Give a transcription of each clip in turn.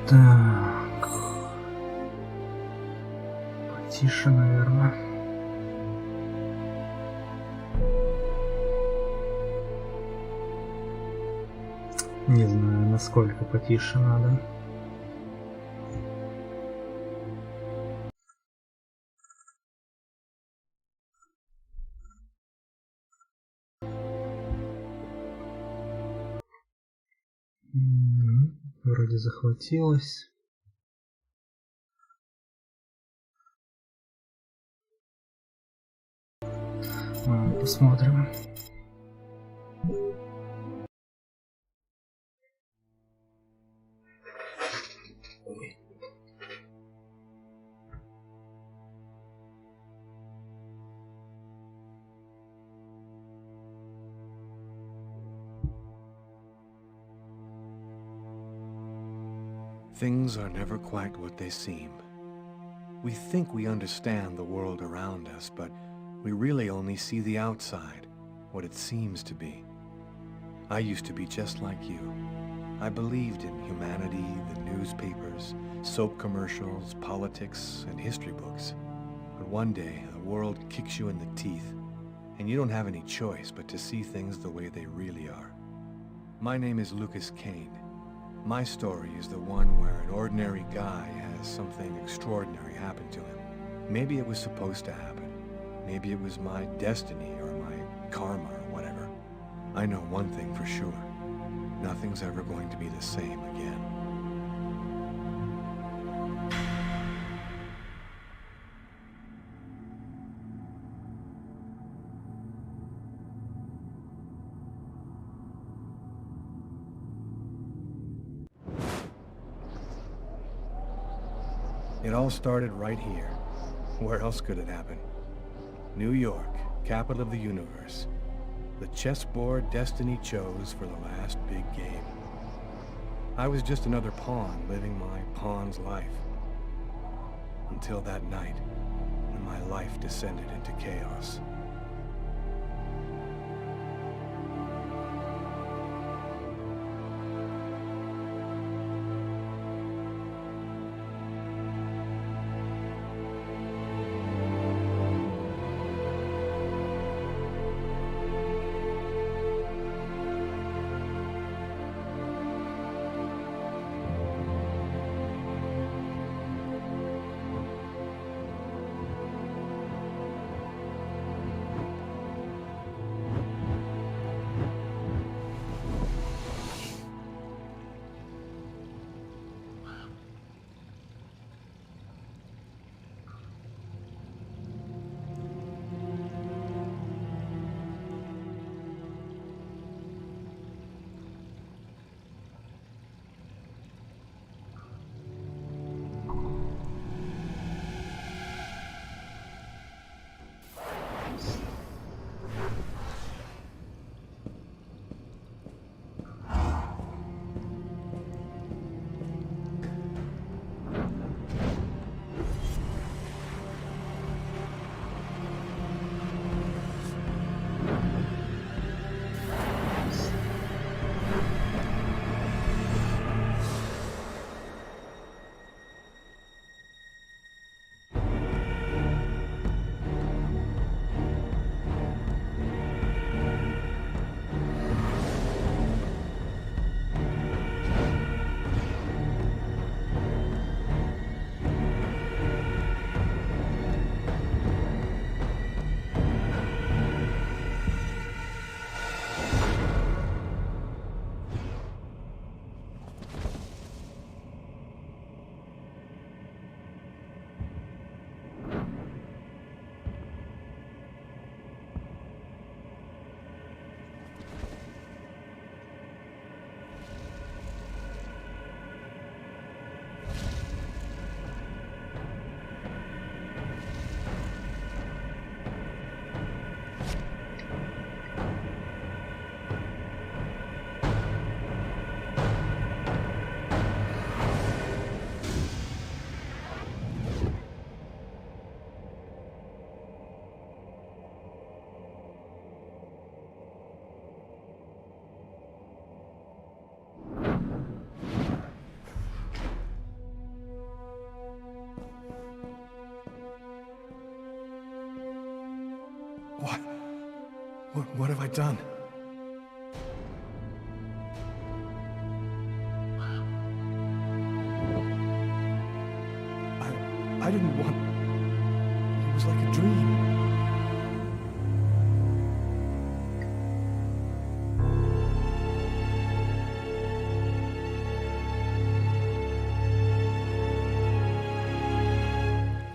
Так. Потише, наверное. Не знаю, насколько потише надо. Вроде захватилось. Посмотрим. Things are never quite what they seem. We think we understand the world around us, but we really only see the outside, what it seems to be. I used to be just like you. I believed in humanity, the newspapers, soap commercials, politics, and history books. But one day, the world kicks you in the teeth, and you don't have any choice but to see things the way they really are. My name is Lucas Kane. My story is the one where an ordinary guy has something extraordinary happen to him. Maybe it was supposed to happen. Maybe it was my destiny or my karma or whatever. I know one thing for sure. Nothing's ever going to be the same again. It all started right here. Where else could it happen? New York, capital of the universe. The chessboard destiny chose for the last big game. I was just another pawn living my pawn's life. Until that night, when my life descended into chaos. What? What have I done? I didn't want... It was like a dream.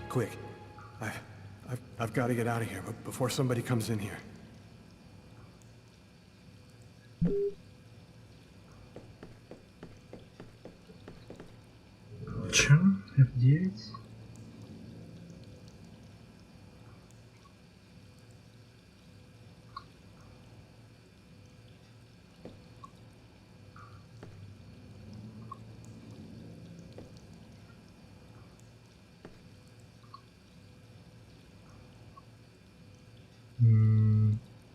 Quick. I've got to get out of here, but before somebody comes in here. Чё? F9?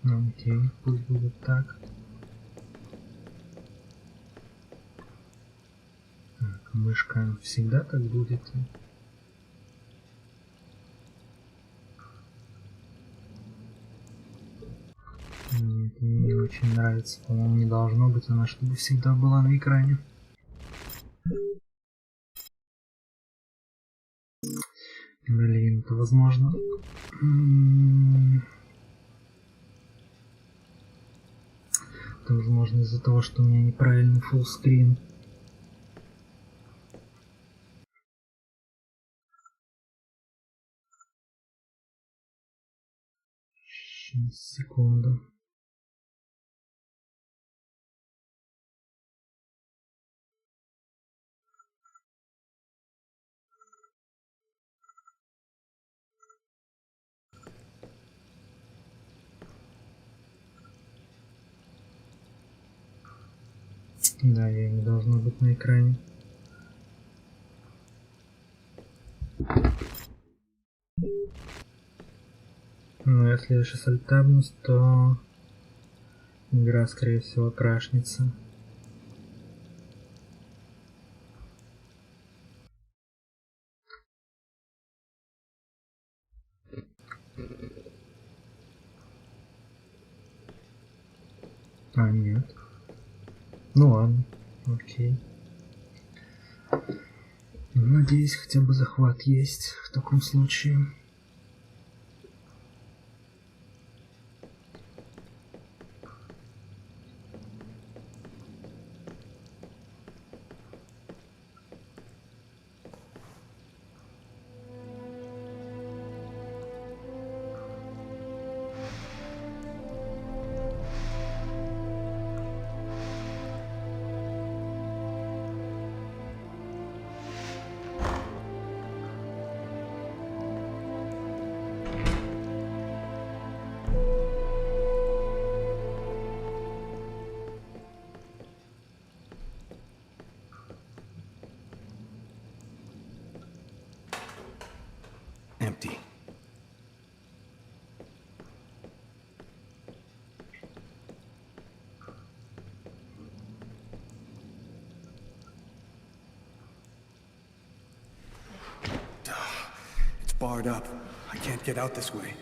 Окей, пусть будет так. Так, мышка всегда так будет. Нет, мне не очень нравится. По-моему, не должно быть она, чтобы всегда была на экране. Блин, это возможно. Это возможно из-за того, что у меня неправильный фуллскрин. Сейчас, секунду. Да, я не должна быть на экране. Но если я сейчас альтабнусь, то игра, скорее всего, крашнется. А, нет. Ну ладно, окей. Надеюсь, хотя бы захват есть в таком случае. Empty. It's barred up. I can't get out this way.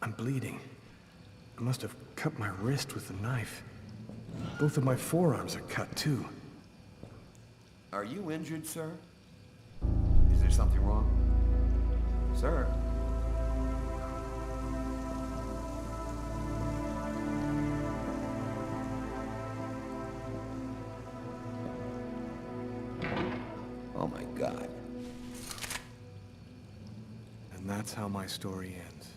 I'm bleeding. I must have cut my wrist with the knife. Both of my forearms are cut, too. Are you injured, sir? Is there something wrong? Sir? Oh my God. And that's how my story ends.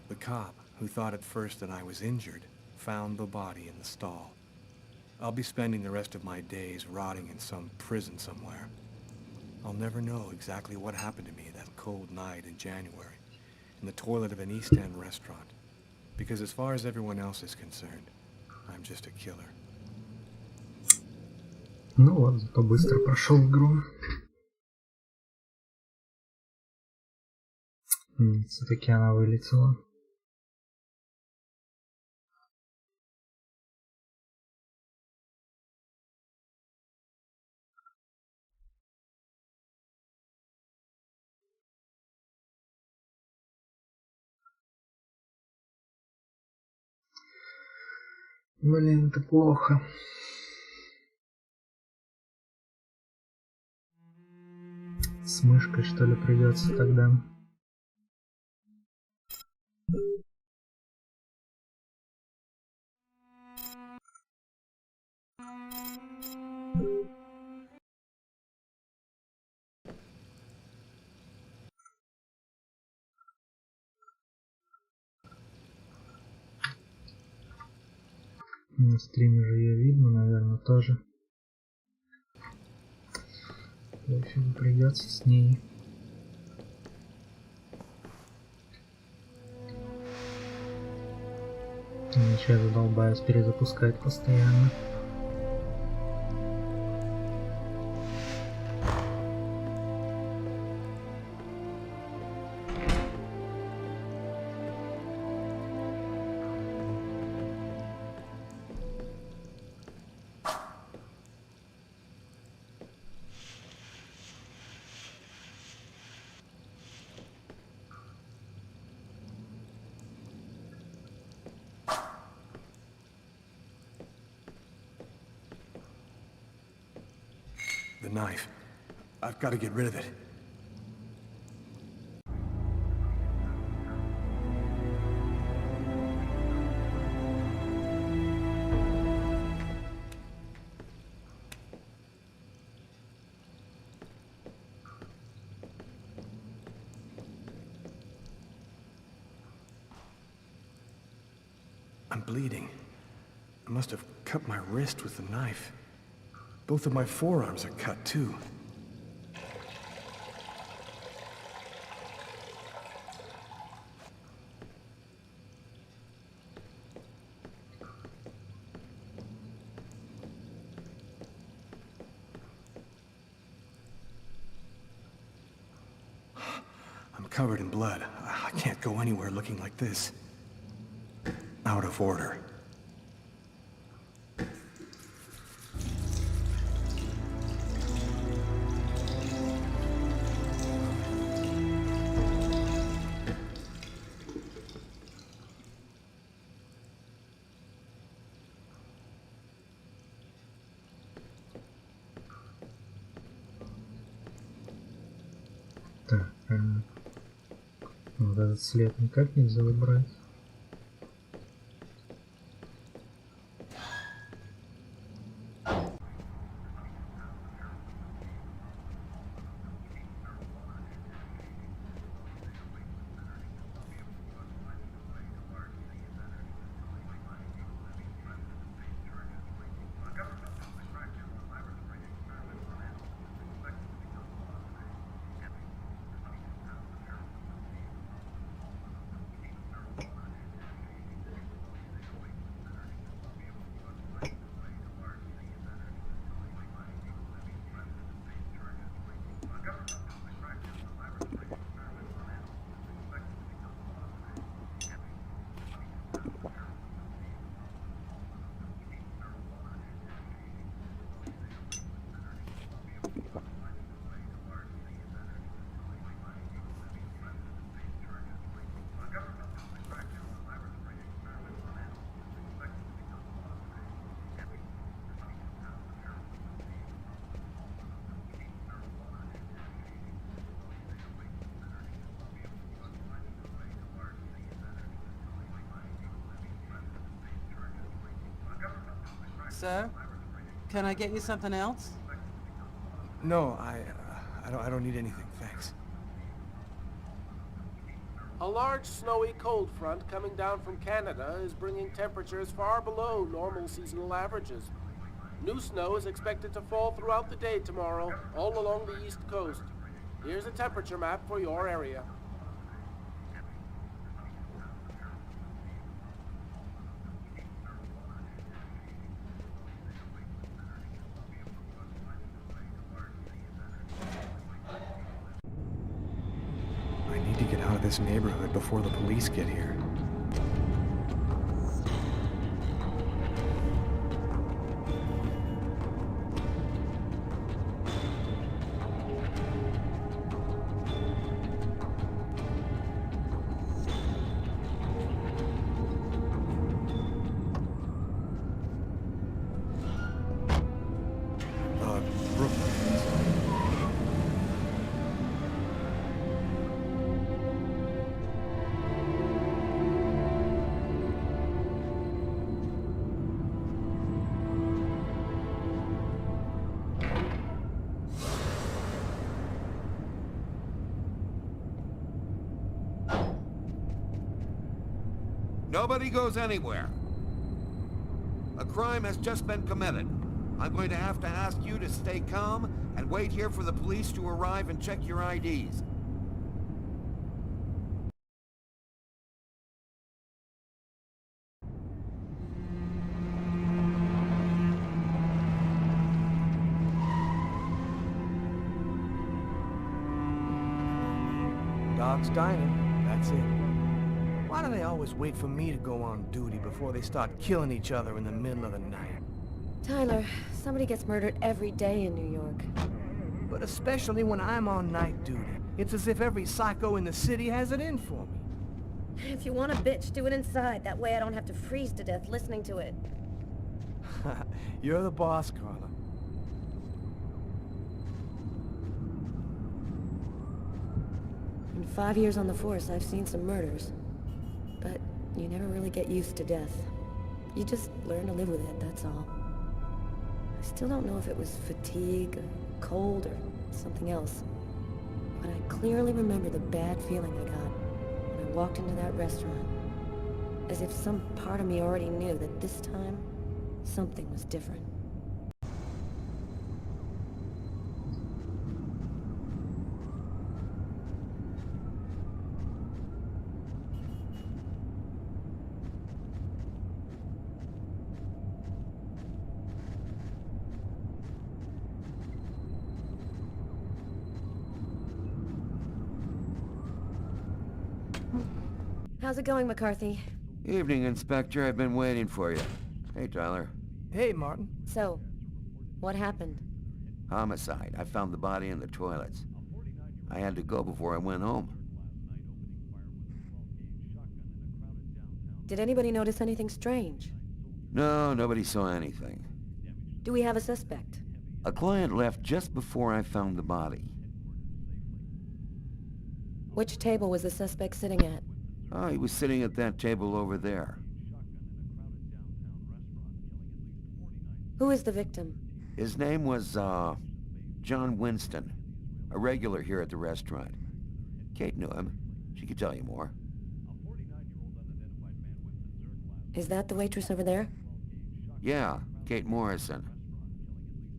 The cop, who thought at first that I was injured, found the body in the stall. I'll be spending the rest of my days rotting in some prison somewhere. I'll never know exactly what happened to me that cold night in January. in the toilet of an East End restaurant. Because as far as everyone else is concerned, I'm just a killer. Ну вот, зато быстро прошел игру. Все-таки она вылетела. Блин, это плохо. С мышкой, что ли, придется тогда. На стриме же ее видно, наверное, тоже. В общем, придется с ней. Иначе я задолбаюсь перезапускать постоянно. The knife. I've got to get rid of it. I'm bleeding. I must have cut my wrist with the knife. Both of my forearms are cut, too. I'm covered in blood. I can't go anywhere looking like this. Out of order. Так, вот этот след никак нельзя убрать. Sir, can I get you something else? No, I don't need anything, thanks. A large snowy cold front coming down from Canada is bringing temperatures far below normal seasonal averages. New snow is expected to fall throughout the day tomorrow, all along the east coast. Here's a temperature map for your area. get out of this neighborhood before the police get here. Nobody goes anywhere. A crime has just been committed. I'm going to have to ask you to stay calm and wait here for the police to arrive and check your IDs. Dog's dining, that's it. Why do they always wait for me to go on duty before they start killing each other in the middle of the night? Tyler, somebody gets murdered every day in New York. But especially when I'm on night duty. It's as if every psycho in the city has it in for me. If you want a bitch, do it inside. That way I don't have to freeze to death listening to it. You're the boss, Carla. In 5 years on the force, I've seen some murders. But you never really get used to death. You just learn to live with it, that's all. I still don't know if it was fatigue, or cold, or something else. But I clearly remember the bad feeling I got when I walked into that restaurant. As if some part of me already knew that this time, something was different. How's it going, McCarthy? Evening, Inspector. I've been waiting for you. Hey, Tyler. Hey, Martin. So, what happened? Homicide. I found the body in the toilets. I had to go before I went home. Did anybody notice anything strange? No, nobody saw anything. Do we have a suspect? A client left just before I found the body. Which table was the suspect sitting at? Oh, he was sitting at that table over there. Who is the victim? His name was, John Winston. A regular here at the restaurant. Kate knew him. She could tell you more. Is that the waitress over there? Yeah, Kate Morrison.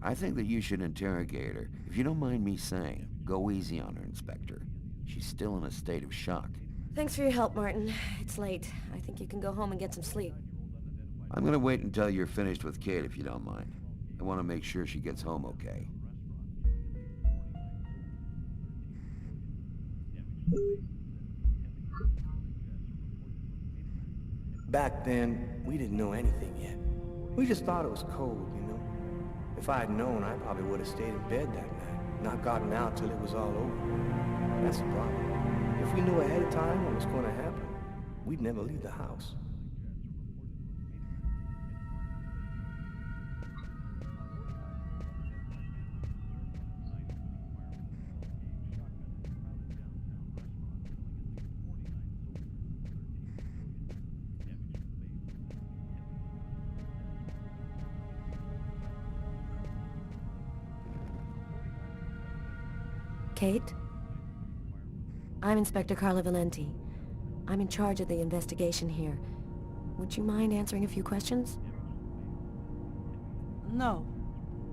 I think that you should interrogate her. If you don't mind me saying, go easy on her, Inspector. She's still in a state of shock. Thanks for your help, Martin. It's late. I think you can go home and get some sleep. I'm gonna wait until you're finished with Kate, if you don't mind. I want to make sure she gets home okay. Back then, we didn't know anything yet. We just thought it was cold, you know? If I had known, I probably would have stayed in bed that night, not gotten out till it was all over. That's the problem. If we knew ahead of time what was going to happen, we'd never leave the house. Kate? I'm Inspector Carla Valenti. I'm in charge of the investigation here. Would you mind answering a few questions? No.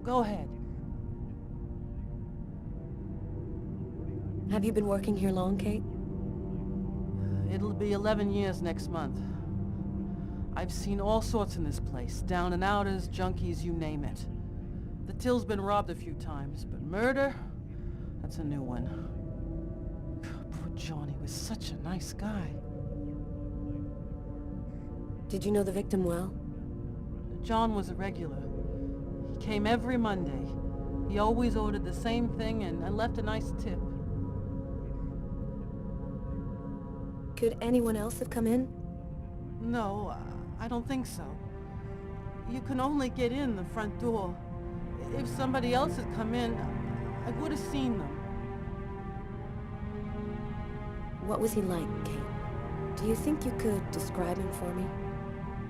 Go ahead. Have you been working here long, Kate? It'll be 11 years next month. I've seen all sorts in this place. Down and outers, junkies, you name it. The till's been robbed a few times, but murder? That's a new one. Poor Johnny was such a nice guy. Did you know the victim well? John was a regular. He came every Monday. He always ordered the same thing and left a nice tip. Could anyone else have come in? No, I don't think so. You can only get in the front door. If somebody else had come in, I would have seen them. What was he like, Kate? Do you think you could describe him for me?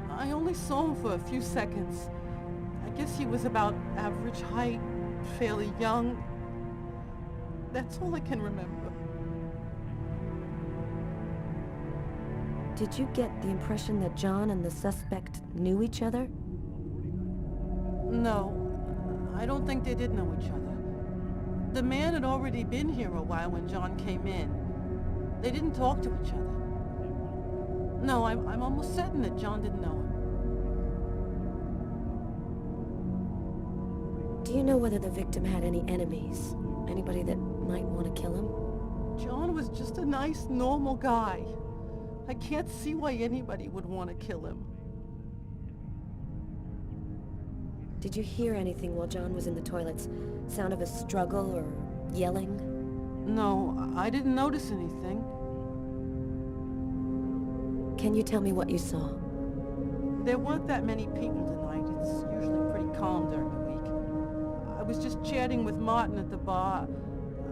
I only saw him for a few seconds. I guess he was about average height, fairly young. That's all I can remember. Did you get the impression that John and the suspect knew each other? No, I don't think they did know each other. The man had already been here a while when John came in. They didn't talk to each other. No, I'm almost certain that John didn't know him. Do you know whether the victim had any enemies? Anybody that might want to kill him? John was just a nice, normal guy. I can't see why anybody would want to kill him. Did you hear anything while John was in the toilets? Sound of a struggle or yelling? No, I didn't notice anything. Can you tell me what you saw? There weren't that many people tonight. It's usually pretty calm during the week. I was just chatting with Martin at the bar.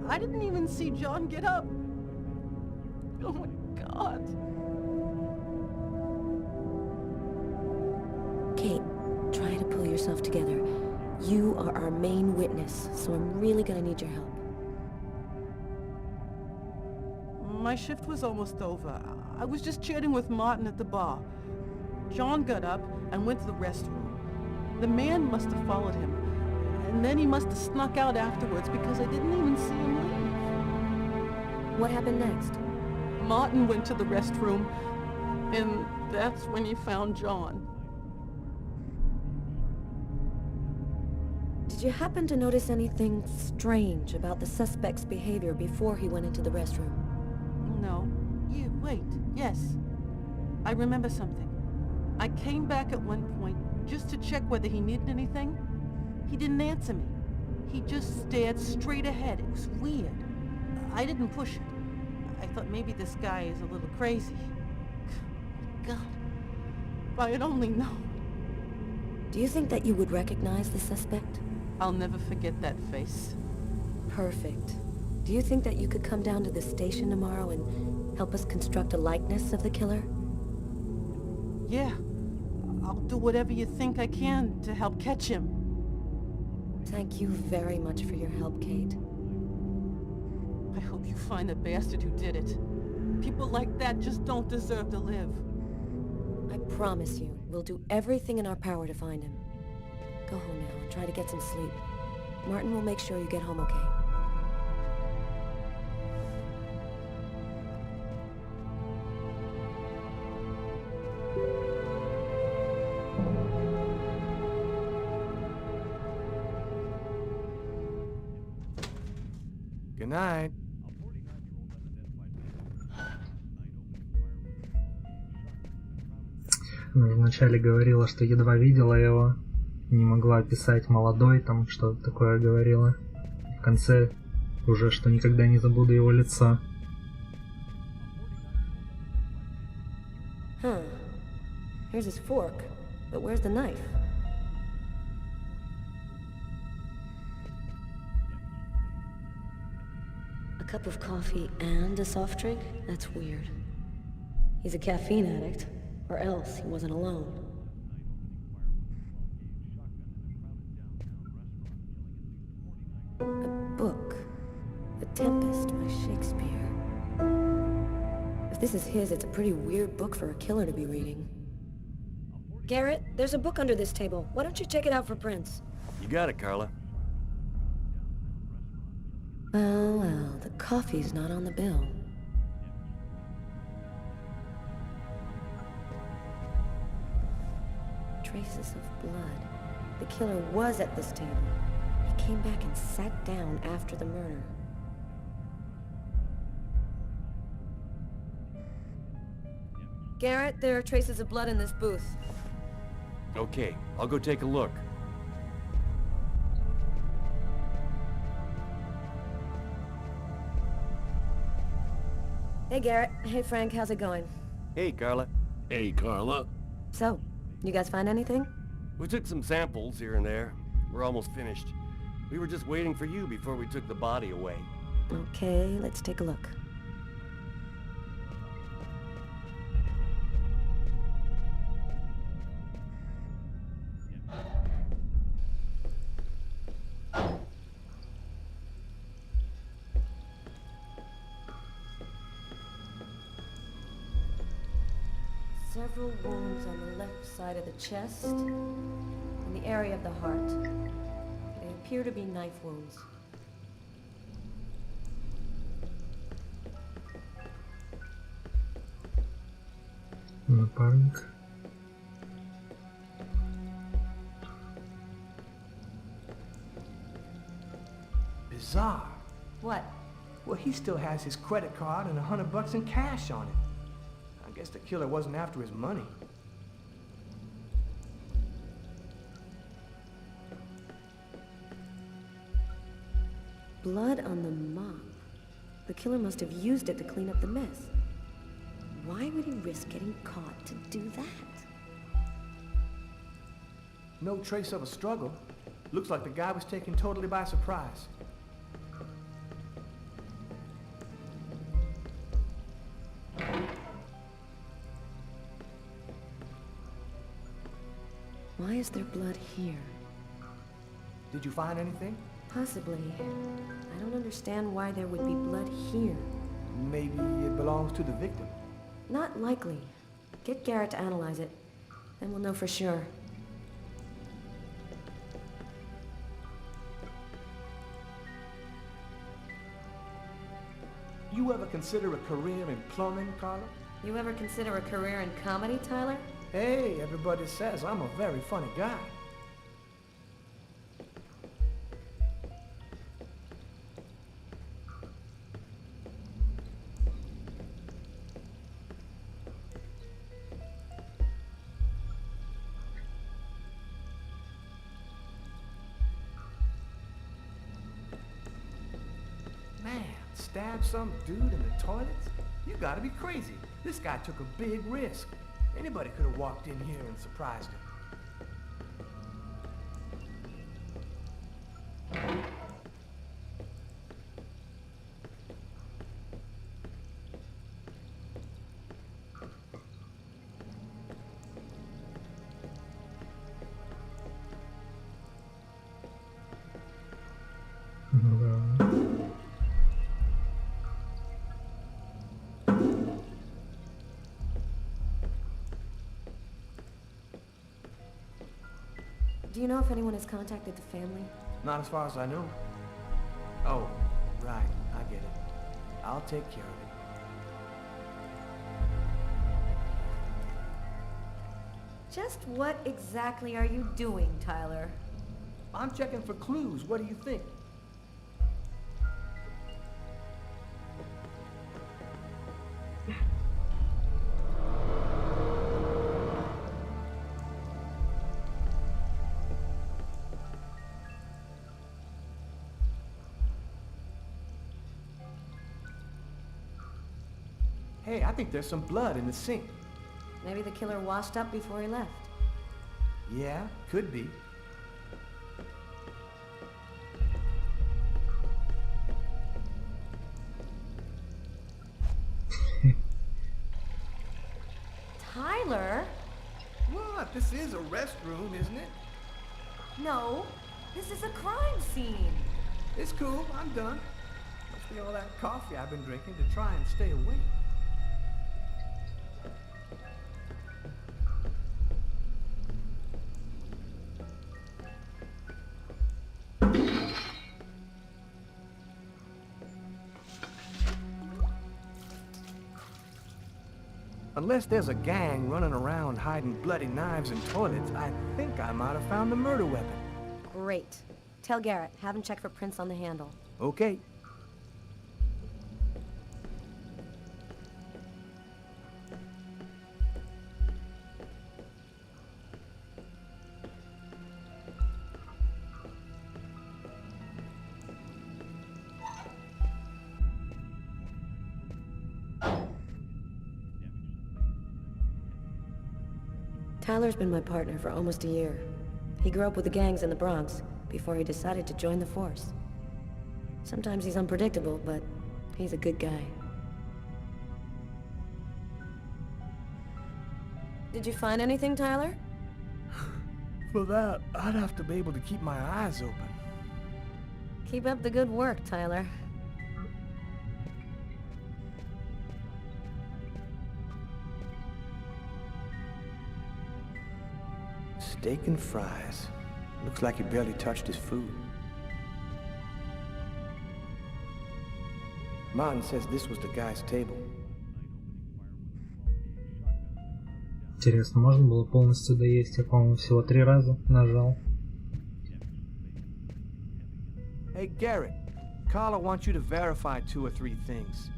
I didn't even see John get up. Oh my God. Kate, try to pull yourself together. You are our main witness, so I'm really gonna need your help. My shift was almost over. I was just chatting with Martin at the bar. John got up and went to the restroom. The man must have followed him, and then he must have snuck out afterwards because I didn't even see him leave. What happened next? Martin went to the restroom, and that's when he found John. Did you happen to notice anything strange about the suspect's behavior before he went into the restroom? No. Wait. Yes. I remember something. I came back at one point just to check whether he needed anything. He didn't answer me. He just stared straight ahead. It was weird. I didn't push it. I thought maybe this guy is a little crazy. God. If I had only known. Do you think that you would recognize the suspect? I'll never forget that face. Perfect. Do you think that you could come down to the station tomorrow and help us construct a likeness of the killer? Yeah. I'll do whatever you think I can to help catch him. Thank you very much for your help, Kate. I hope you find the bastard who did it. People like that just don't deserve to live. I promise you, we'll do everything in our power to find him. Go home now and try to get some sleep. Martin will make sure you get home okay. Good night. Она вначале говорила, что едва видела его, не могла описать молодой, там что-то такое говорила. В конце уже, что никогда не забуду его лицо. Huh. Here's his fork, but where's the knife? A cup of coffee and a soft drink? That's weird. He's a caffeine addict, or else he wasn't alone. A book. The Tempest by Shakespeare. If this is his, it's a pretty weird book for a killer to be reading. Garrett, there's a book under this table. Why don't you check it out for prints? You got it, Carla. Well, the coffee's not on the bill. Traces of blood. The killer was at this table. He came back and sat down after the murder. Garrett, there are traces of blood in this booth. Okay, I'll go take a look. Hey, Garrett. Hey, Frank. How's it going? Hey, Carla. Hey, Carla. So, you guys find anything? We took some samples here and there. We're almost finished. We were just waiting for you before we took the body away. Okay, let's take a look. Several wounds on the left side of the chest and the area of the heart. They appear to be knife wounds. Напарник. Bizarre. What? Well, he still has his credit card and $100 in cash on it. I guess the killer wasn't after his money. Blood on the mop. The killer must have used it to clean up the mess. Why would he risk getting caught to do that? No trace of a struggle. Looks like the guy was taken totally by surprise. Why is there blood here? Did you find anything? Possibly. I don't understand why there would be blood here. Maybe it belongs to the victim. Not likely. Get Garrett to analyze it. Then we'll know for sure. You ever consider a career in plumbing, Carla? You ever consider a career in comedy, Tyler? Hey, everybody says I'm a very funny guy. Man, stab some dude in the toilets? You gotta be crazy. This guy took a big risk. Anybody could have walked in here and surprised him. Да. Do you know if anyone has contacted the family? Not as far as I know. Oh, right. I get it. I'll take care of it. Just what exactly are you doing, Tyler? I'm checking for clues. What do you think? Hey, I think there's some blood in the sink. Maybe the killer washed up before he left. Yeah, could be. Tyler? What? This is a restroom, isn't it? No, this is a crime scene. It's cool. I'm done. Must be all that coffee I've been drinking to try and stay awake. Unless there's a gang running around hiding bloody knives in toilets, I think I might have found the murder weapon. Great. Tell Garrett, have him check for prints on the handle. Okay. Tyler's been my partner for almost a year. He grew up with the gangs in the Bronx before he decided to join the force. Sometimes he's unpredictable, but he's a good guy. Did you find anything, Tyler? For that, I'd have to be able to keep my eyes open. Keep up the good work, Tyler. Steak and fries. Looks like he barely touched his food. Martin says this was the guy's table. Интересно, можно было полностью доесть? Я, по-моему, всего 3 раза нажал. Hey, Garrett. Carla wants you to verify 2 or 3 things.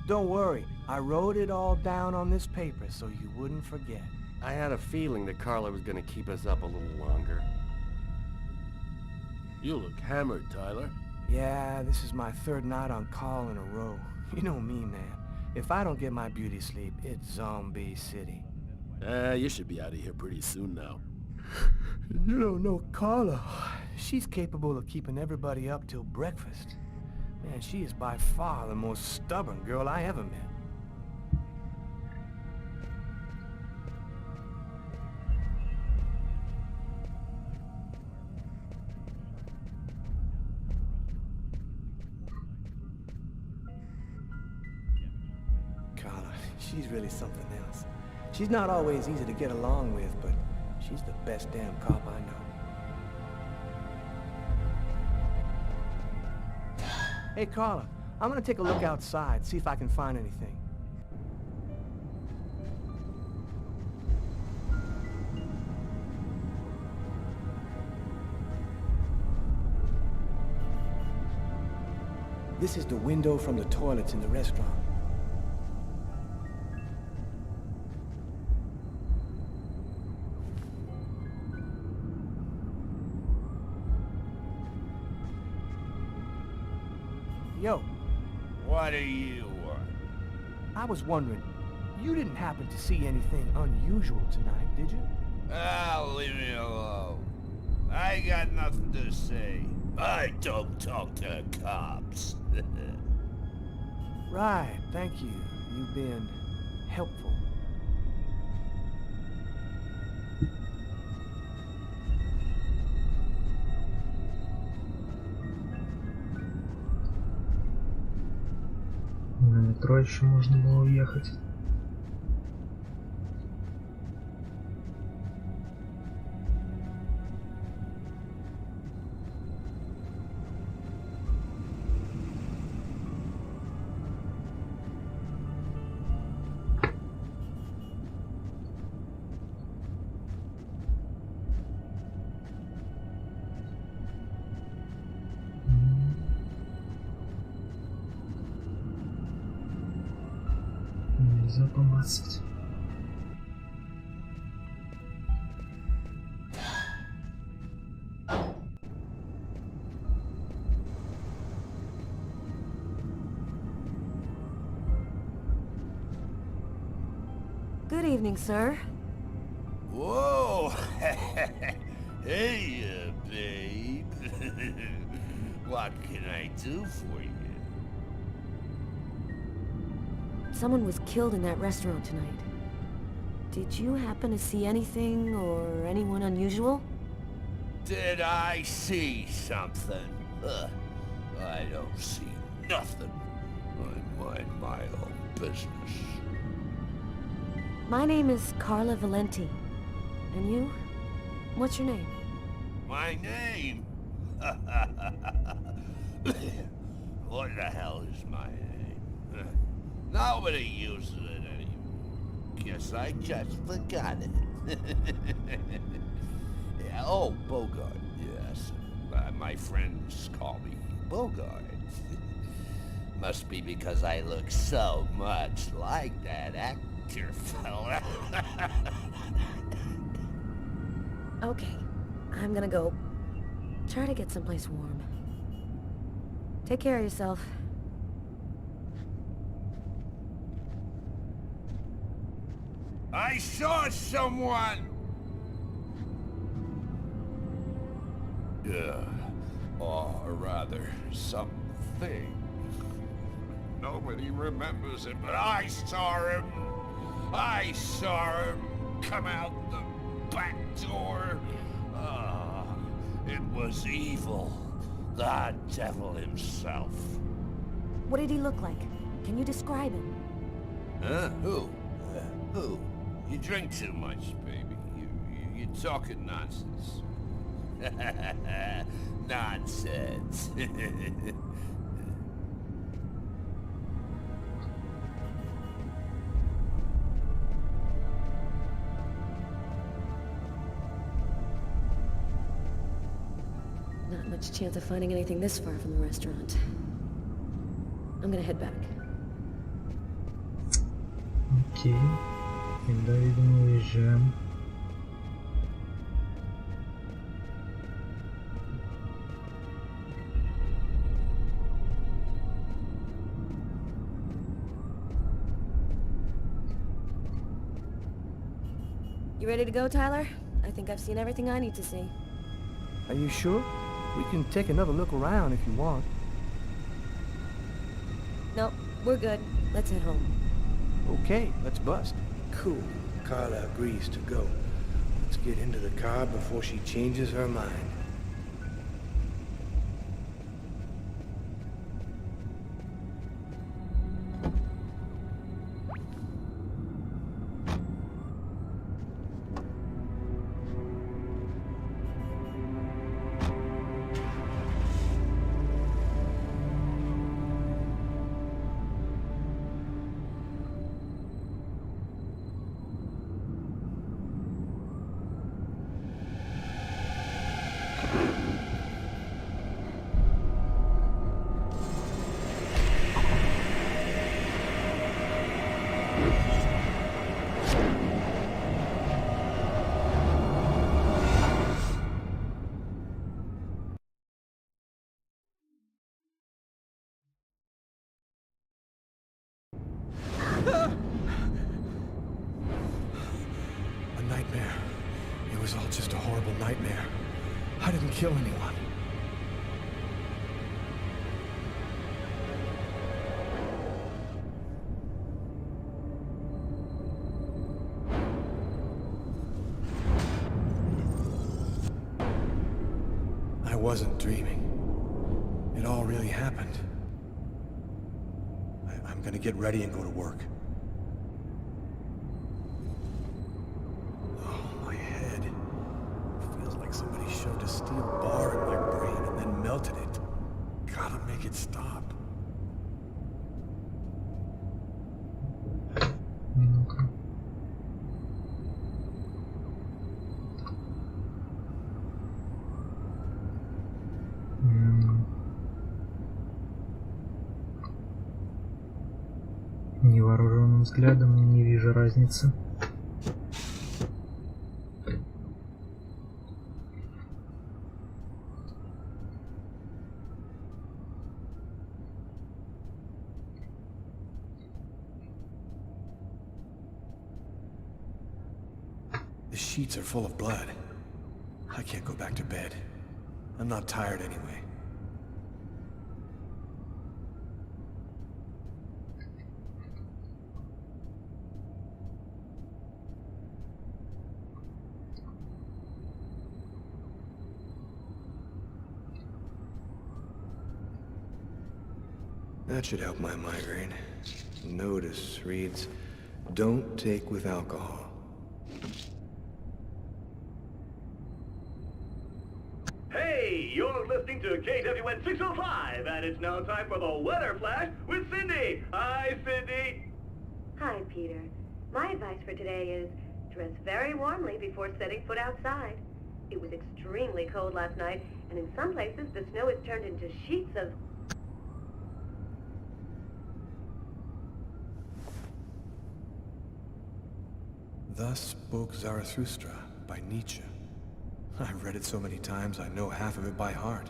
Don't worry, I wrote it all down on this paper so you wouldn't forget. I had a feeling that Carla was gonna keep us up a little longer. You look hammered, Tyler. Yeah, this is my 3rd night on call in a row. You know me, man. If I don't get my beauty sleep, it's Zombie City. You should be out of here pretty soon now. You don't know Carla. She's capable of keeping everybody up till breakfast. Man, she is by far the most stubborn girl I ever met. Carla, she's really something else. She's not always easy to get along with, but she's the best damn cop I know. Hey, Carla, I'm gonna take a look outside, see if I can find anything. This is the window from the toilets in the restaurant. Yo. What do you want? I was wondering, you didn't happen to see anything unusual tonight, did you? Ah, leave me alone. I got nothing to say. I don't talk to cops. Right, thank you. You've been helpful. На метро еще можно было уехать. Нельзя помацать. Good evening, sir. Whoa! Hey, babe. What can I do for you? Someone was killed in that restaurant tonight. Did you happen to see anything or anyone unusual? Did I see something? I don't see nothing. I mind my own business. My name is Carla Valenti. And you? What's your name? My name? What the hell is my name? Nobody uses it anymore. Guess I just forgot it. Yeah, oh, Bogart, yes. My friends call me Bogart. Must be because I look so much like that actor fella. Okay, I'm gonna go. Try to get someplace warm. Take care of yourself. I saw someone! Or rather, something. Nobody remembers it, but I saw him. I saw him come out the back door. It was evil. The devil himself. What did he look like? Can you describe him? Huh? Who? Who? You drink too much, baby. You're talking nonsense. Nonsense. Not much chance of finding anything this far from the restaurant. I'm gonna head back. Окей. Тогда, видимо, уезжаем. You ready to go, Tyler? I think I've seen everything I need to see. Are you sure? We can take another look around if you want. Nope, we're good. Let's head home. Okay, let's bust. Cool. Carla agrees to go. Let's get into the car before she changes her mind. A nightmare. It was all just a horrible nightmare. I didn't kill anyone. I wasn't dreaming. It all really happened. I'm gonna get ready and go to work. Oh, my head. Feels like somebody shoved a steel bar in my brain and then melted it. Gotta make it stop. Ну-ка. Невооруженным взглядом не вижу разницы. The sheets are full of blood. I can't go back to bed. I'm not tired anyway. That should help my migraine. Notice reads, don't take with alcohol. Hey, you're listening to KWN 605, and it's now time for the weather flash with Cindy. Hi, Cindy. Hi, Peter. My advice for today is dress very warmly before setting foot outside. It was extremely cold last night, and in some places the snow has turned into sheets of... Thus spoke Zarathustra by Nietzsche. I've read it so many times I know half of it by heart.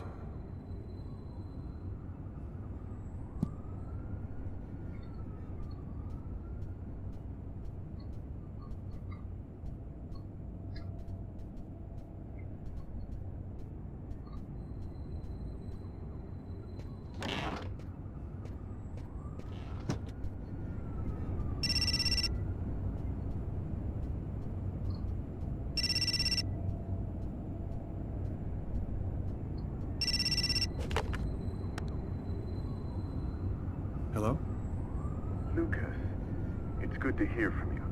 Good to hear from you.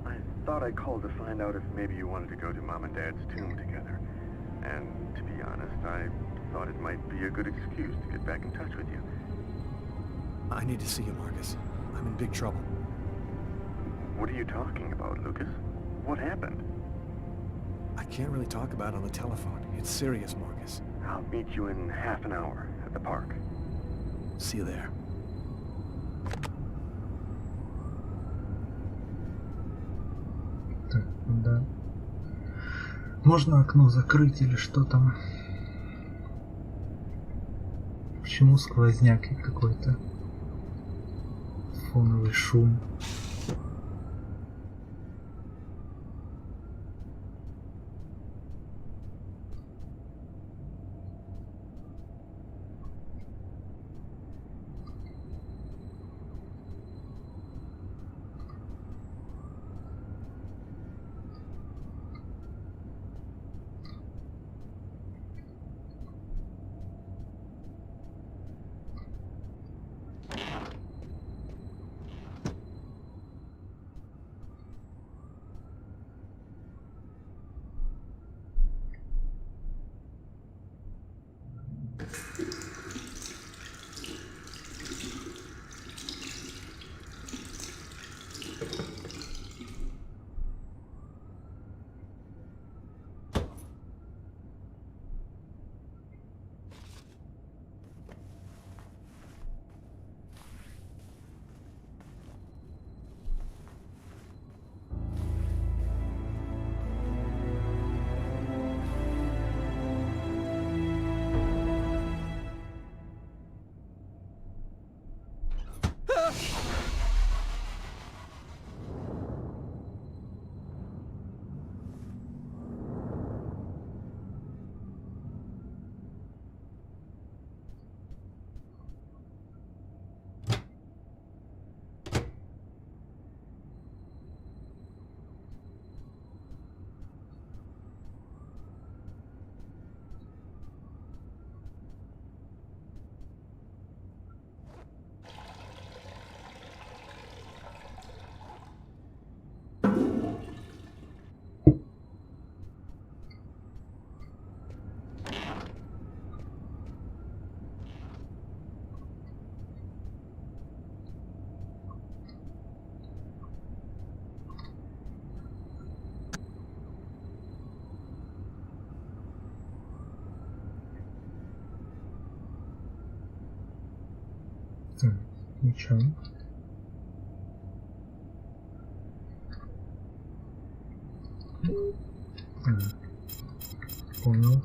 I thought I'd call to find out if maybe you wanted to go to Mom and Dad's tomb together. And to be honest, I thought it might be a good excuse to get back in touch with you. I need to see you, Marcus. I'm in big trouble. What are you talking about, Lucas? What happened? I can't really talk about it on the telephone. It's serious, Marcus. I'll meet you in half an hour at the park. See you there. Так, да. Можно окно закрыть или что там? Почему сквозняк и какой-то фоновый шум? Ничего. Понял.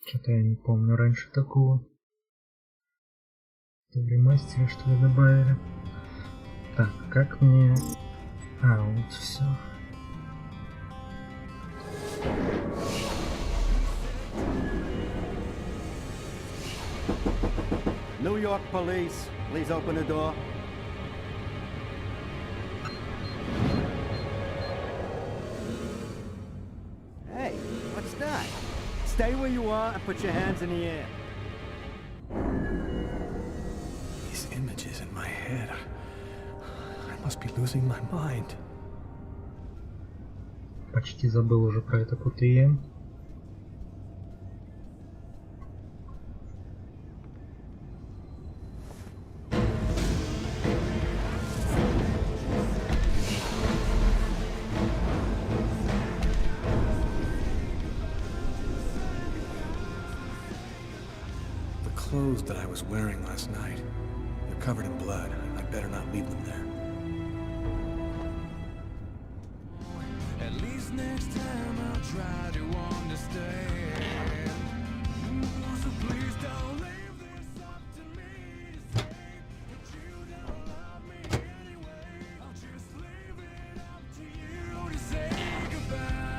Что-то я не помню раньше такого. В ремастере что ли добавили? Так, как мне... А, вот все. New York police, please open the door. Hey, what's that? Stay where you are and put your hands in the air. These images in my head. I must be losing my mind. Почти забыл уже про это QTE. Clothes that I was wearing last night. They're covered in blood. I'd better not leave them there. At least next time I'll try to understand. So please don't leave this up to me to say that you don't love me anyway. I'll just leave it up to you to say goodbye.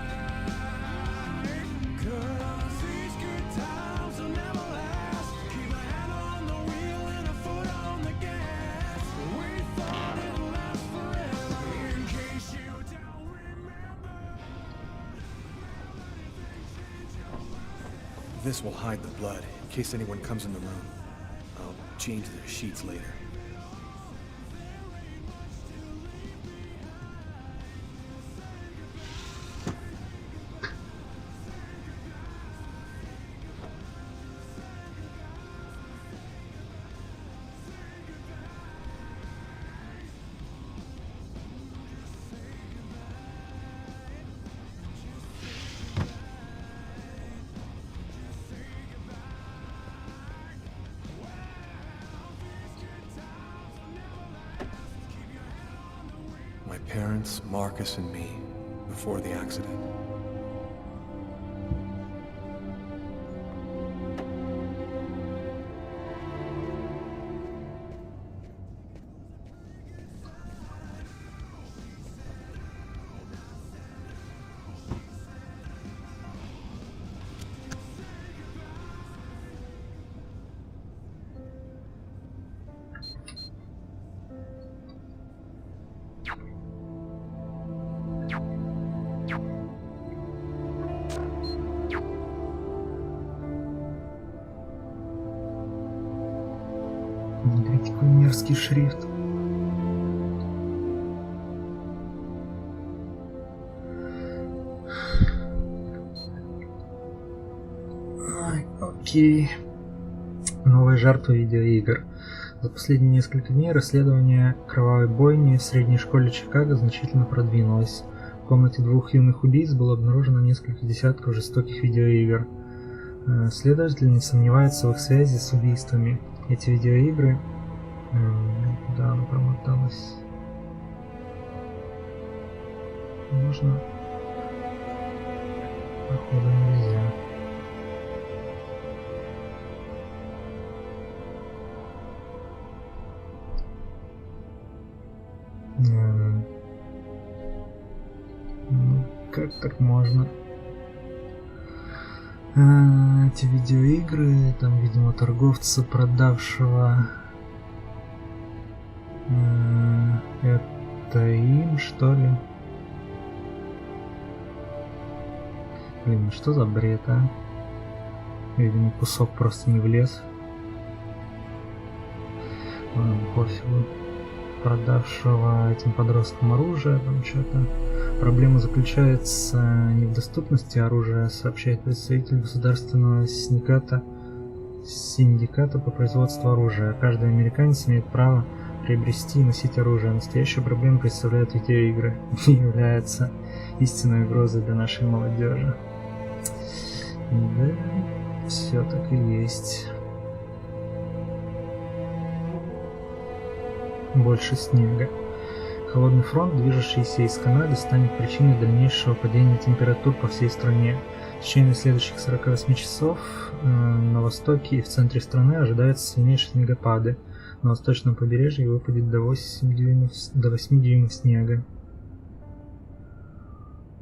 This will hide the blood, in case anyone comes in the room. I'll change the sheets later. My parents, Marcus, and me, before the accident. Какой мерзкий шрифт. Окей. Новые жертвы видеоигр. За последние несколько дней расследование кровавой бойни в средней школе Чикаго значительно продвинулось. В комнате двух юных убийц было обнаружено несколько десятков жестоких видеоигр. Следователь не сомневается в их связи с убийствами. Эти видеоигры... Да, она промоталась. Можно... Походу нельзя. Ну, как так можно? Эти видеоигры, там, видимо, торговца, продавшего это им, что ли? Блин, что за бред, а? Видимо, кусок просто не влез. Ладно, пофигу. Продавшего этим подросткам оружие, там что-то. Проблема заключается не в доступности оружия, сообщает представитель государственного синдиката по производству оружия. Каждый американец имеет право приобрести и носить оружие. Настоящую проблему представляют видеоигры и являются истинной угрозой для нашей молодежи. Да, все так и есть. Больше снега. Холодный фронт, движущийся из Канады, станет причиной дальнейшего падения температур по всей стране. В течение следующих 48 часов на востоке и в центре страны ожидаются сильнейшие снегопады. На восточном побережье выпадет до 8 дюймов снега.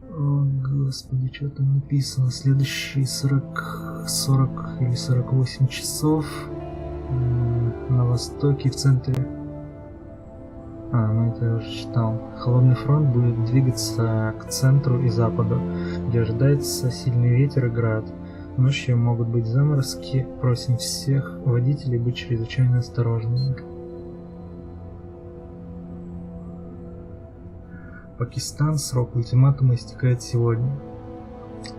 О, господи, что там написано? Следующие 40 или 48 часов на востоке и в центре... ну это я уже читал. Холодный фронт будет двигаться к центру и западу, где ожидается сильный ветер и град. Ночью могут быть заморозки. Просим всех водителей быть чрезвычайно осторожными. Пакистан. Срок ультиматума истекает сегодня.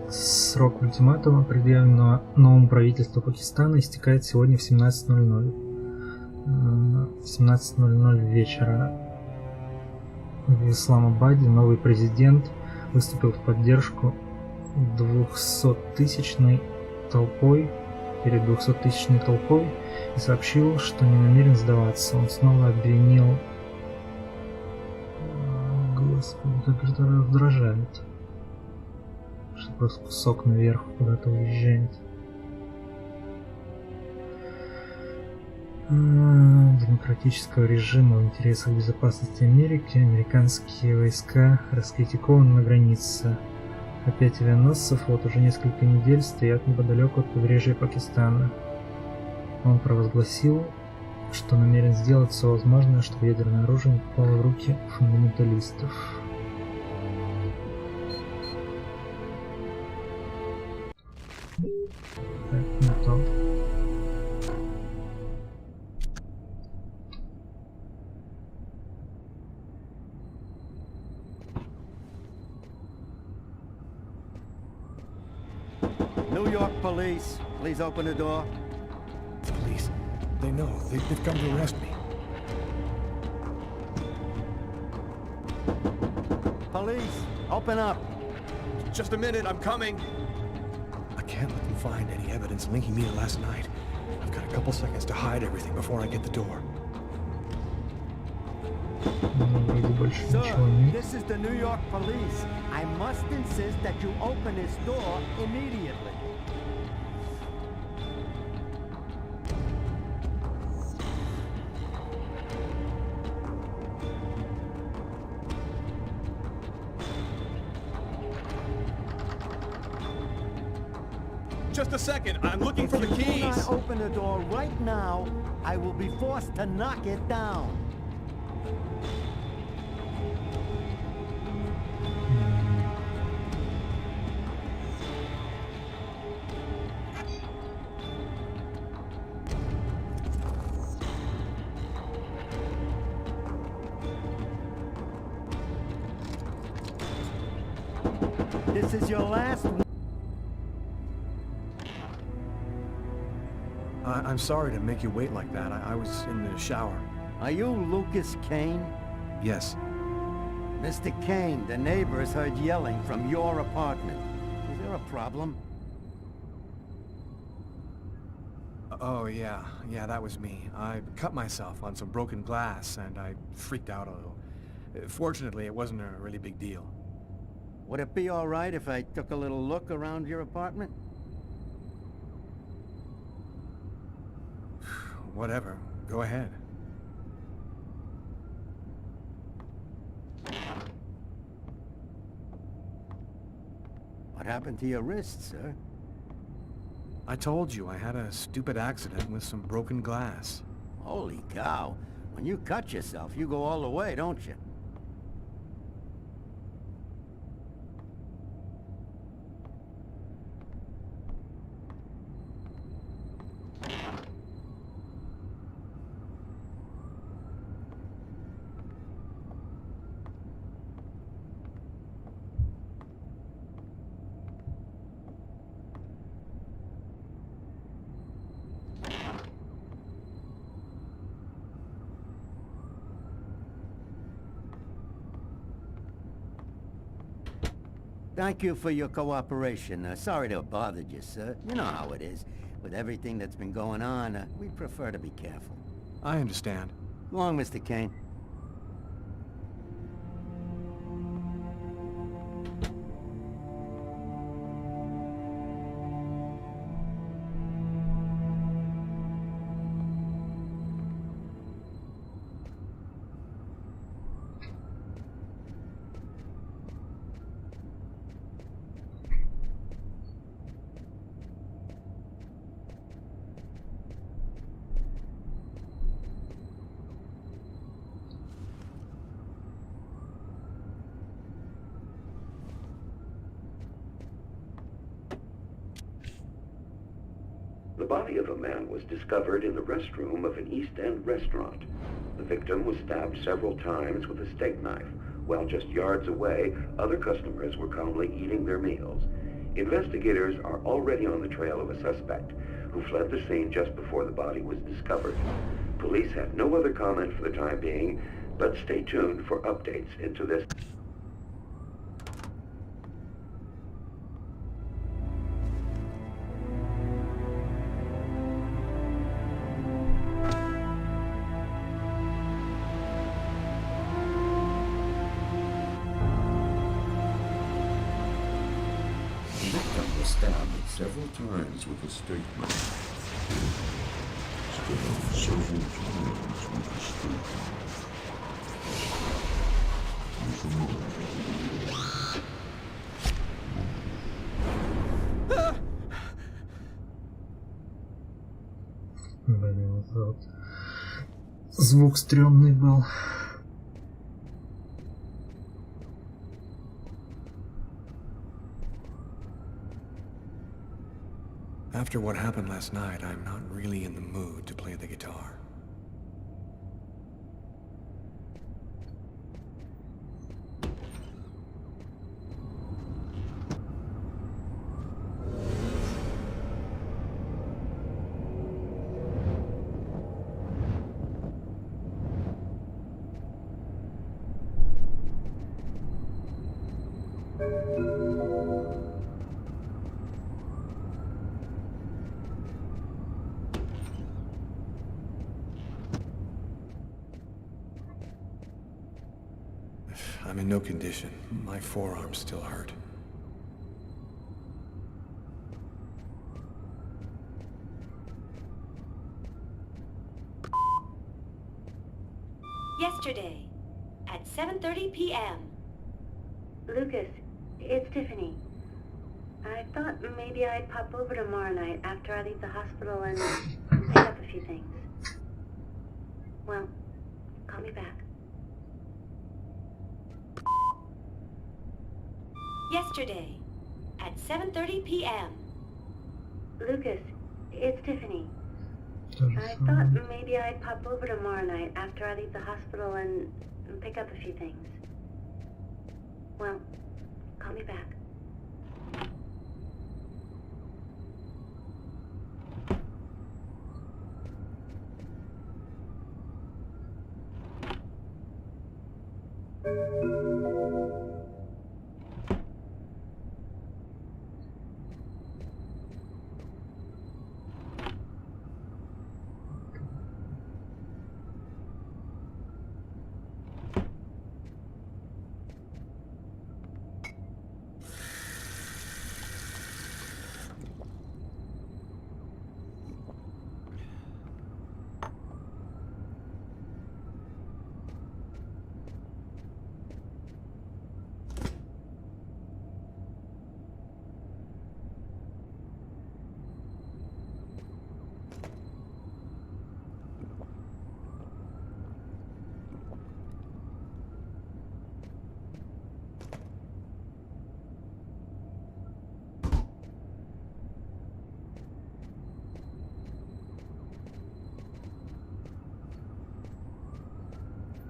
Срок ультиматума, предъявленного новому правительству Пакистана, истекает сегодня в 17:00. 17:00 вечера. В Исламабаде новый президент выступил в поддержку 200-тысячной толпой, перед 200-тысячной толпой и сообщил, что не намерен сдаваться. Он снова обвинил... Господи, как это раздражает. Что просто кусок наверх куда-то уезжает. Демократического режима в интересах безопасности Америки американские войска раскритикованы на границе. 5 авианосцев вот уже несколько недель стоят неподалеку от побережья Пакистана. Он провозгласил, что намерен сделать все возможное, чтобы ядерное оружие не попало в руки фундаменталистов. New York police. Please open the door. Police. They know. They've come to arrest me. Police, open up. Just a minute, I'm coming. I can't let them find any evidence linking me to last night. I've got a couple seconds to hide everything before I get the door. Вроде больше Sir, ничего нет. this is the New York police. I must insist that you open this door immediately. Just a second, I'm looking for the If you do keys. not open the door right now, I will be forced to knock it down. This is your last... I'm sorry to make you wait like that. I was in the shower. Are you Lucas Kane? Yes. Mr. Kane, the neighbors heard yelling from your apartment. Is there a problem? Oh, yeah. Yeah, that was me. I cut myself on some broken glass, and I freaked out a little. Fortunately, it wasn't a really big deal. Would it be all right if I took a little look around your apartment? Whatever. Go ahead. What happened to your wrist, sir? I told you I had a stupid accident with some broken glass. Holy cow. When you cut yourself, you go all the way, don't you? Thank you for your cooperation. Sorry to have bothered you, sir. You know how it is. With everything that's been going on, we prefer to be careful. I understand. Go on, Mr. Kane. The body of a man was discovered in the restroom of an East End restaurant. The victim was stabbed several times with a steak knife, while just yards away, other customers were calmly eating their meals. Investigators are already on the trail of a suspect who fled the scene just before the body was discovered. Police have no other comment for the time being, but stay tuned for updates into this. The victim was stabbed several times with a steak knife. Stabbed several times with a steak knife. Блин, вот. Звук стрёмный был. After what happened last night, I'm not really in the mood to play the guitar. I'm in no condition. My forearms still hurt. Yesterday, at 7:30 p.m. Lucas, it's Tiffany. I thought maybe I'd pop over tomorrow night after I leave the hospital and pick up a few things. Well, call me back. Yesterday, at 7:30 p.m. Lucas, it's Tiffany. I thought maybe I'd pop over tomorrow night after I leave the hospital and pick up a few things. Well, call me back.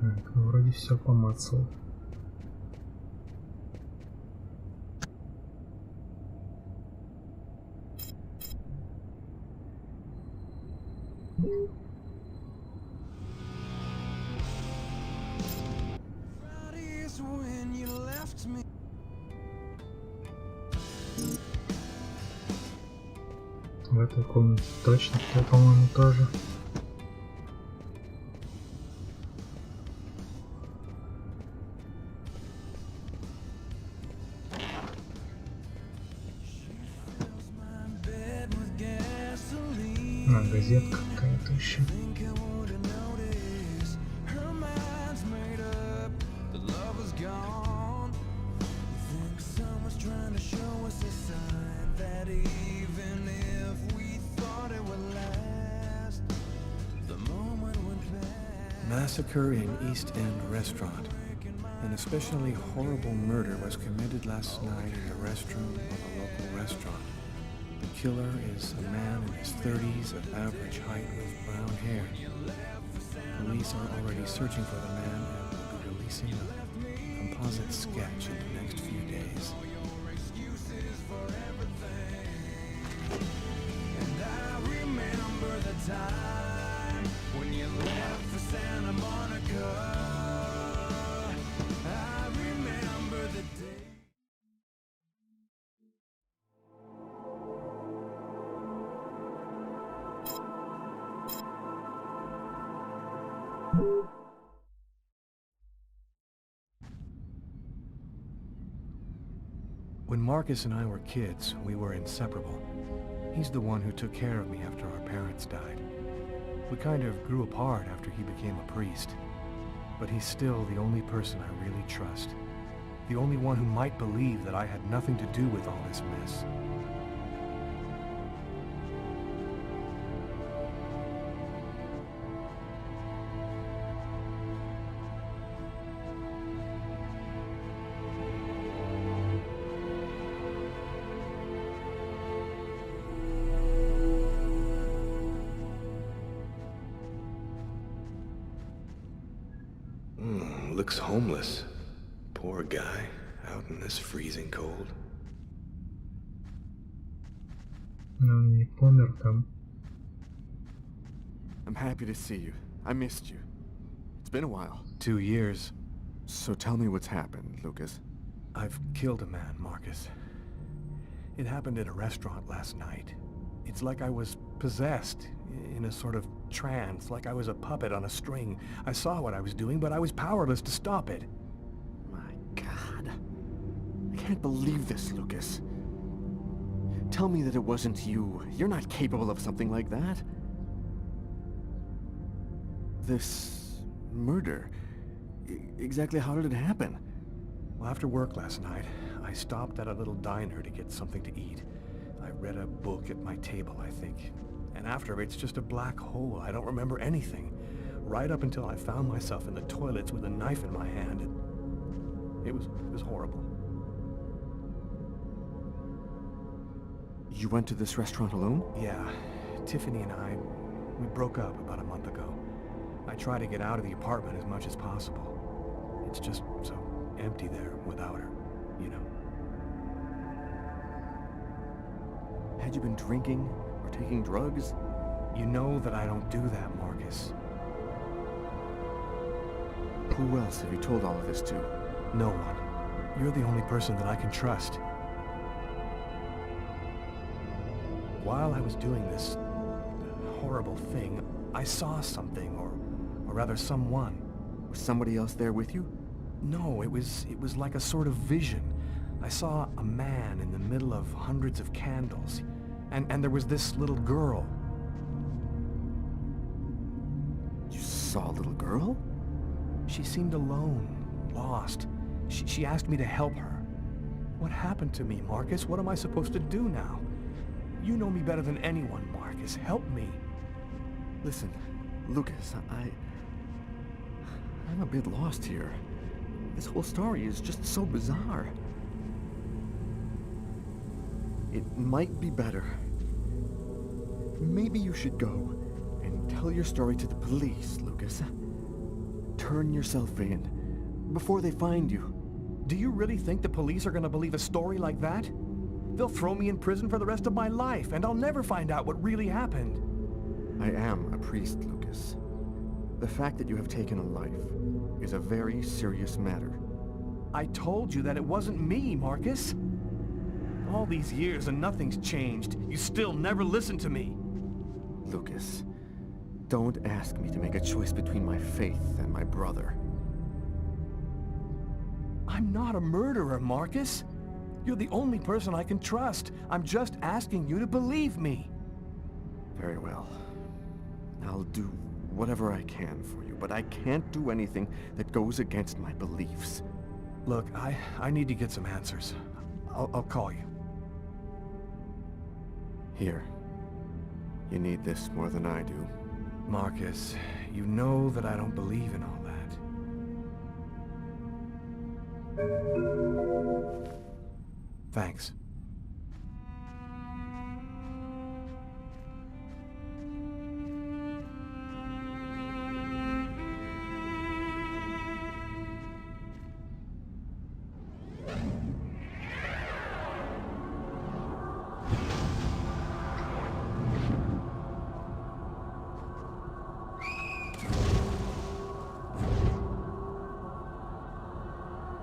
Так, ну, вроде все помацал. Fridays when you left me. В этой комнате точно кто, по-моему, тоже. А, газетка какая-то еще. Massacre in East End restaurant. An especially horrible murder was committed last night in the restroom of a local restaurant. The killer is a man in his 30s of average height with brown hair. Police are already searching for the man and will be releasing a composite sketch in the next few days. And I remember the time when you left for Santa Monica. I remember the day. When Marcus and I were kids, we were inseparable. He's the one who took care of me after our parents died. We kind of grew apart after he became a priest. But he's still the only person I really trust. The only one who might believe that I had nothing to do with all this mess. Looks homeless. Poor guy, out in this freezing cold. Но он не помер там. I'm happy to see you. I missed you. It's been a while. 2 years. So tell me what's happened, Lucas. I've killed a man, Marcus. It happened at a restaurant last night. It's like I was possessed, in a sort of trance, like I was a puppet on a string. I saw what I was doing, but I was powerless to stop it. My can't believe this, Lucas. Tell me that it wasn't you. You're not capable of something like that. This murder, exactly how did it happen? Well, after work last night, I stopped at a little diner to get something to eat. I read a book at my table, I think. And after, it's just a black hole. I don't remember anything. Right up until I found myself in the toilets with a knife in my hand. It was horrible. You went to this restaurant alone? Yeah. Tiffany and I, we broke up about a month ago. I try to get out of the apartment as much as possible. It's just so empty there without her, you know. Had you been drinking or taking drugs? You know that I don't do that, Marcus. Who else have you told all of this to? No one. You're the only person that I can trust. While I was doing this horrible thing, I saw something, or rather someone. Was somebody else there with you? No, it was like a sort of vision. I saw a man in the middle of hundreds of candles, and there was this little girl. You saw a little girl? She seemed alone, lost. She asked me to help her. What happened to me, Marcus? What am I supposed to do now? You know me better than anyone, Marcus. Help me. Listen, Lucas, I'm a bit lost here. This whole story is just so bizarre. It might be better. Maybe you should go and tell your story to the police, Lucas. Turn yourself in before they find you. Do you really think the police are gonna believe a story like that? They'll throw me in prison for the rest of my life, and I'll never find out what really happened. I am a priest, Lucas. The fact that you have taken a life is a very serious matter. I told you that it wasn't me, Marcus. All these years and nothing's changed. You still never listen to me. Lucas, don't ask me to make a choice between my faith and my brother. I'm not a murderer, Marcus. You're the only person I can trust. I'm just asking you to believe me. Very well. I'll do whatever I can for you, but I can't do anything that goes against my beliefs. Look, I need to get some answers. I'll call you. Here. You need this more than I do. Marcus, you know that I don't believe in all that. Thanks.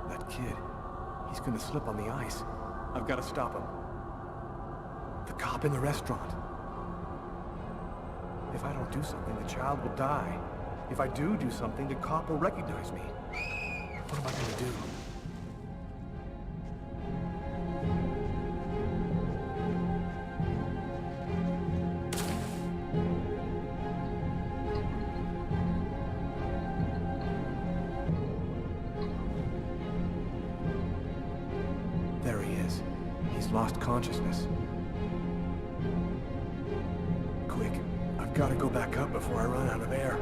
That kid, he's gonna slip on the ice. I've got to stop him. The cop in the restaurant. If I don't do something, the child will die. If I do something, the cop will recognize me. What am I going to do? There he is. He's lost consciousness. Quick, I've got to go back up before I run out of air.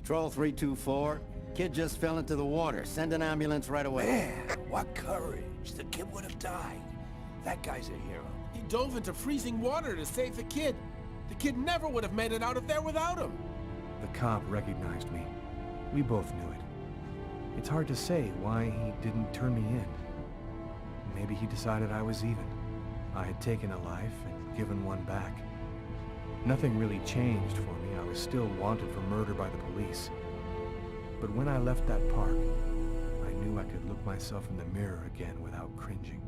Patrol 324. Kid just fell into the water. Send an ambulance right away. Man, what courage. The kid would have died. That guy's a hero. He dove into freezing water to save the kid. The kid never would have made it out of there without him. The cop recognized me. We both knew it. It's hard to say why he didn't turn me in. Maybe he decided I was even. I had taken a life and given one back. Nothing really changed for me. I was still wanted for murder by the police. But when I left that park, I knew I could look myself in the mirror again without cringing.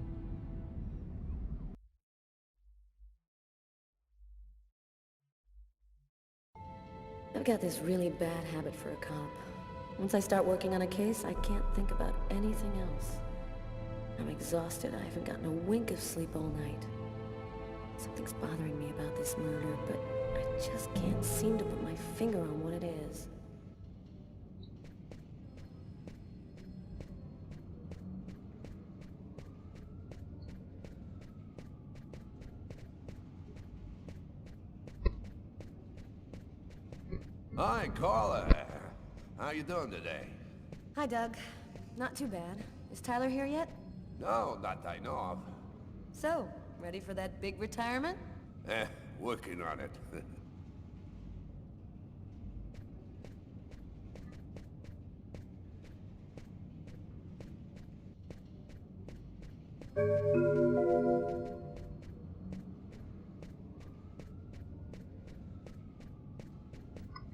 I've got this really bad habit for a cop. Once I start working on a case, I can't think about anything else. I'm exhausted. I haven't gotten a wink of sleep all night. Something's bothering me about this murder, but I just can't seem to put my finger on what it is. Hi, Carla. How you doing today? Hi, Doug. Not too bad. Is Tyler here yet? No, not that I know of. So, ready for that big retirement? Working on it.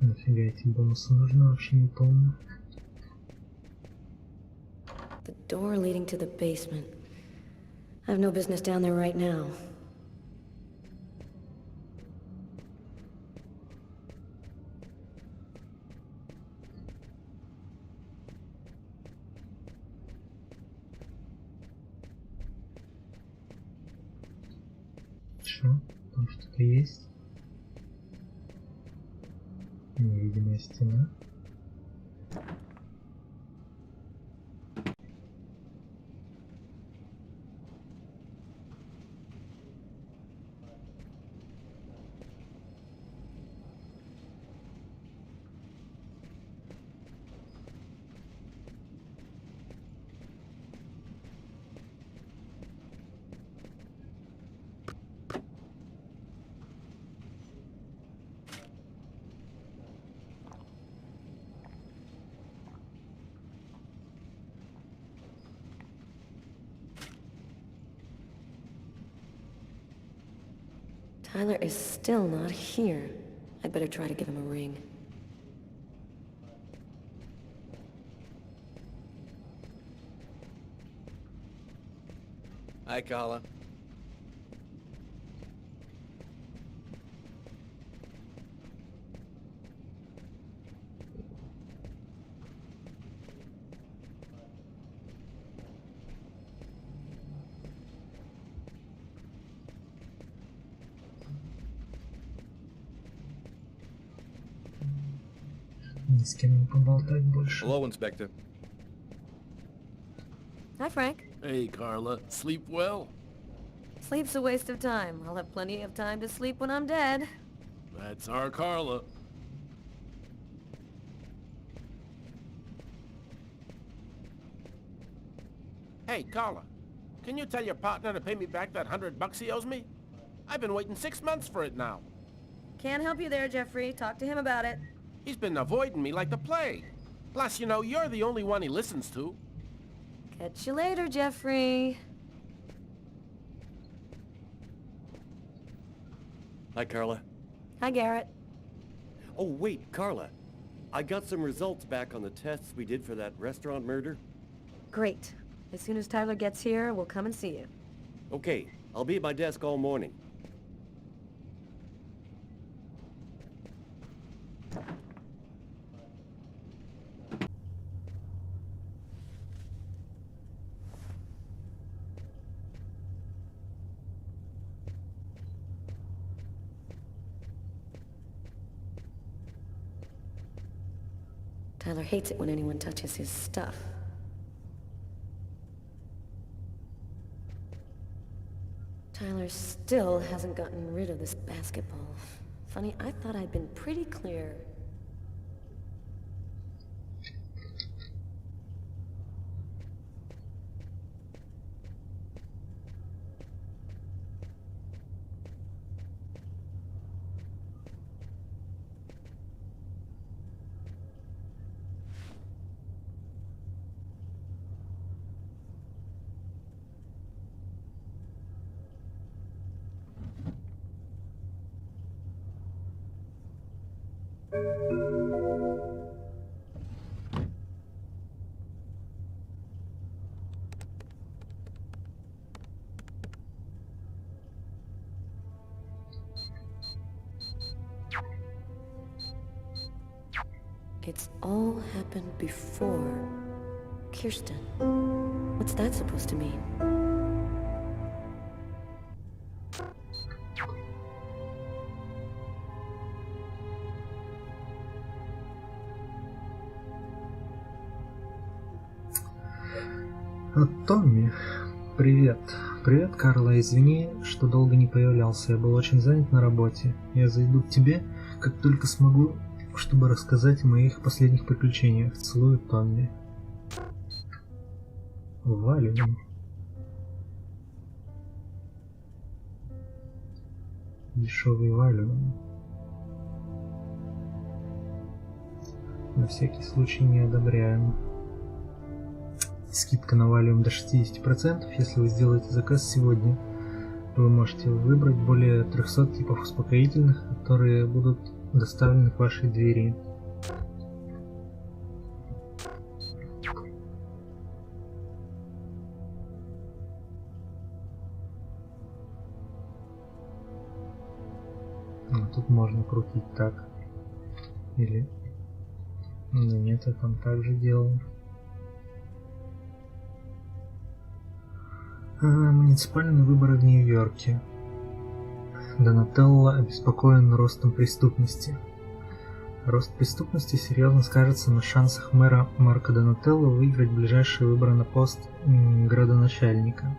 Нафига эти бонусы нужны, вообще не помню. The door leading to the basement. I have no business down there right now. Чё? Там что-то есть? Невидимая стена. Tyler is still not here. I'd better try to give him a ring. Hi, Carla. Ни с кем не поболтать больше. Hello, Inspector. Hi, Frank. Hey, Carla. Sleep well? Sleep's a waste of time. I'll have plenty of time to sleep when I'm dead. That's our Carla. Hey, Carla. Can you tell your partner to pay me back that $100 he owes me? I've been waiting 6 months for it now. Can't help you there, Jeffrey. Talk to him about it. He's been avoiding me like the plague. Plus, you know, you're the only one he listens to. Catch you later, Jeffrey. Hi, Carla. Hi, Garrett. Oh, wait, Carla. I got some results back on the tests we did for that restaurant murder. Great. As soon as Tyler gets here, we'll come and see you. Okay, I'll be at my desk all morning. Tyler hates it when anyone touches his stuff. Tyler still hasn't gotten rid of this basketball. Funny, I thought I'd been pretty clear. It's all happened before. Kirsten. What's that supposed to mean? Томми, привет. Привет, Карла. Извини, что долго не появлялся. Я был очень занят на работе. Я зайду к тебе, как только смогу, чтобы рассказать о моих последних приключениях. Целую, Томми. Валим. Дешевый валим. На всякий случай не одобряем. Скидка на валиум до 60%, если вы сделаете заказ сегодня. Вы можете выбрать более 300 типов успокоительных, которые будут доставлены к вашей двери. Тут можно крутить так. Или... Да нет, я там также делал. Муниципальные выборы в Нью-Йорке. Донателло обеспокоен ростом преступности. Рост преступности серьезно скажется на шансах мэра Марко Донателло выиграть ближайшие выборы на пост градоначальника.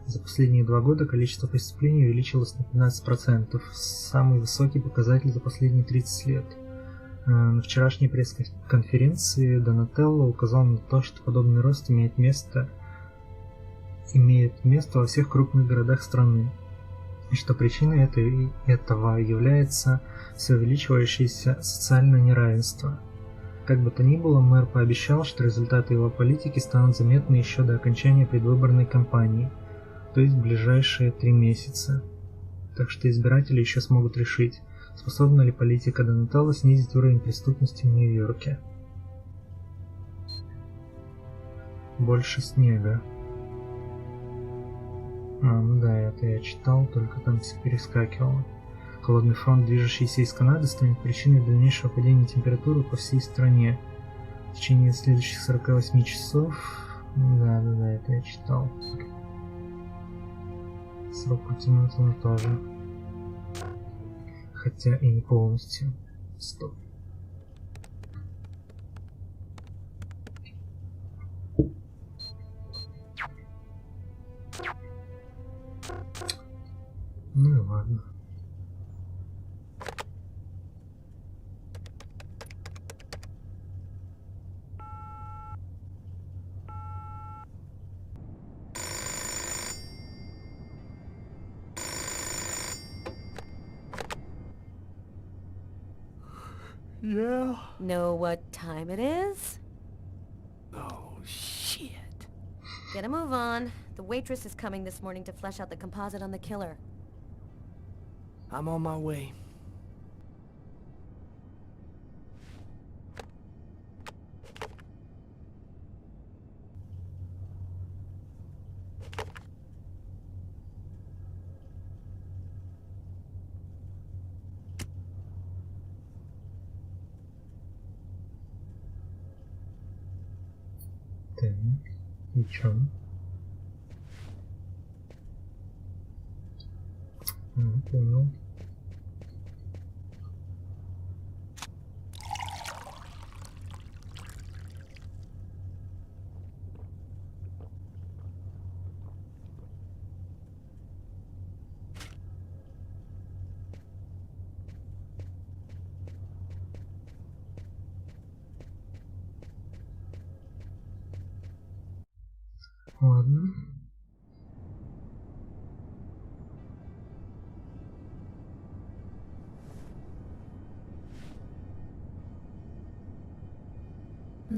За последние 2 года количество преступлений увеличилось на 15%, самый высокий показатель за последние 30 лет. На вчерашней пресс-конференции Донателло указал на то, что подобный рост имеет место во всех крупных городах страны, и что причиной этого является все увеличивающееся социальное неравенство. Как бы то ни было, мэр пообещал, что результаты его политики станут заметны еще до окончания предвыборной кампании, то есть в ближайшие 3 месяца. Так что избиратели еще смогут решить, способна ли политика Донателло снизить уровень преступности в Нью-Йорке. Больше снега. Ну да, это я читал, только там все перескакивало. Холодный фронт, движущийся из Канады, станет причиной дальнейшего падения температуры по всей стране в течение следующих 48 часов. Да, это я читал. Срок ультиматума тоже. Хотя и не полностью. Стоп. Ну и ладно. Yeah? Know what time it is? Oh, shit. Get a move on. The waitress is coming this morning to flesh out the composite on the killer. I'm on my way. Так, и чё? Понял. Ладно.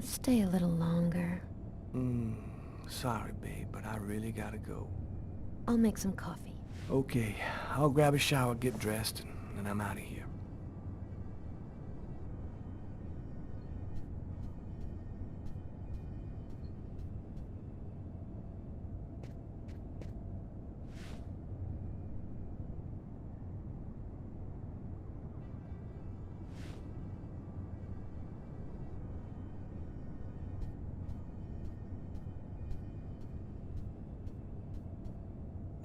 Stay a little longer. Sorry, babe, but I really gotta go. I'll make some coffee. Okay, I'll grab a shower, get dressed, and then I'm out of here.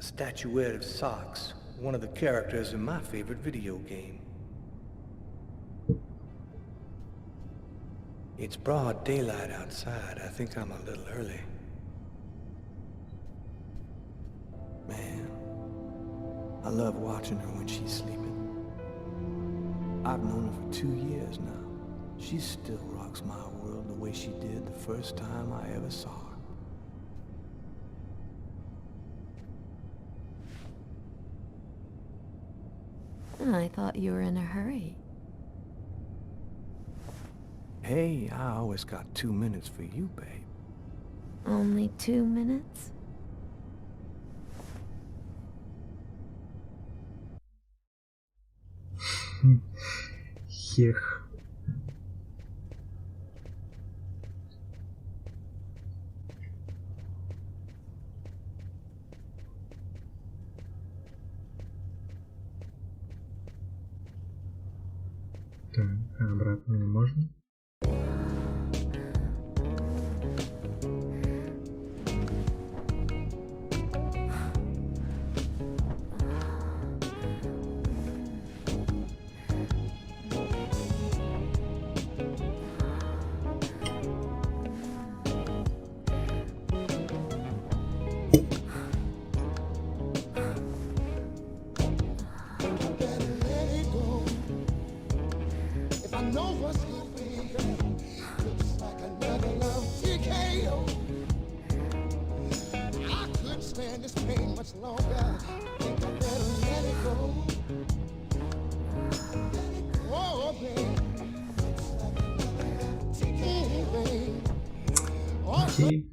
A statuette of Socks, one of the characters in my favorite video game. It's broad daylight outside. I think I'm a little early. Man, I love watching her when she's sleeping. I've known her for 2 years now. She still rocks my world the way she did the first time I ever saw her. I thought you were in a hurry. Hey, I always got 2 minutes for you, babe. Only 2 minutes? Хех. Так, а обратно не можно? Окей.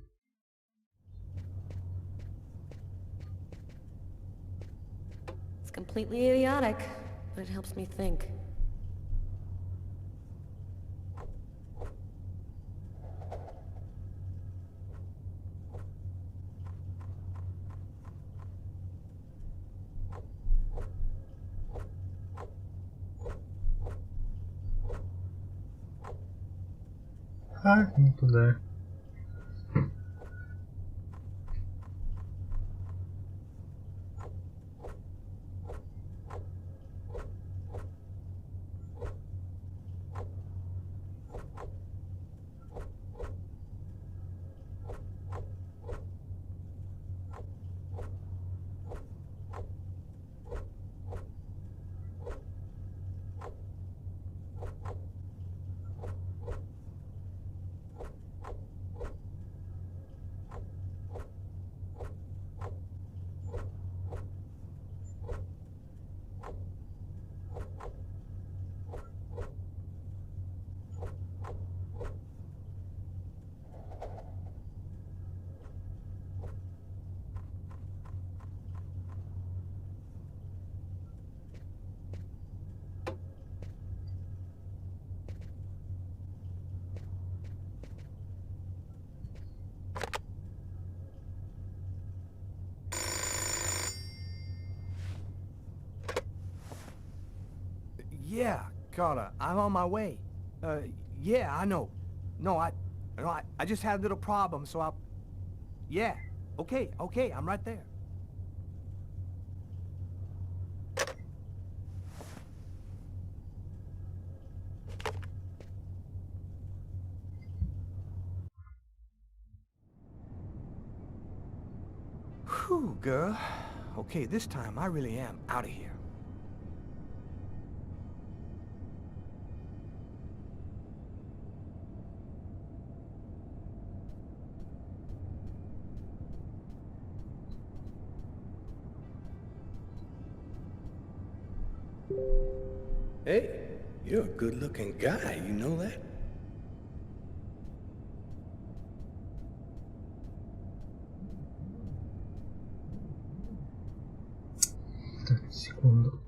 It's completely idiotic, but it helps me think. А, не туда. Yeah, Carter, I'm on my way. Yeah, I know. No, I just had a little problem, so I'll... Yeah, okay, I'm right there. Whew, girl. Okay, this time I really am out of here. Hey, you're a good-looking guy, you know that? Так, секунду.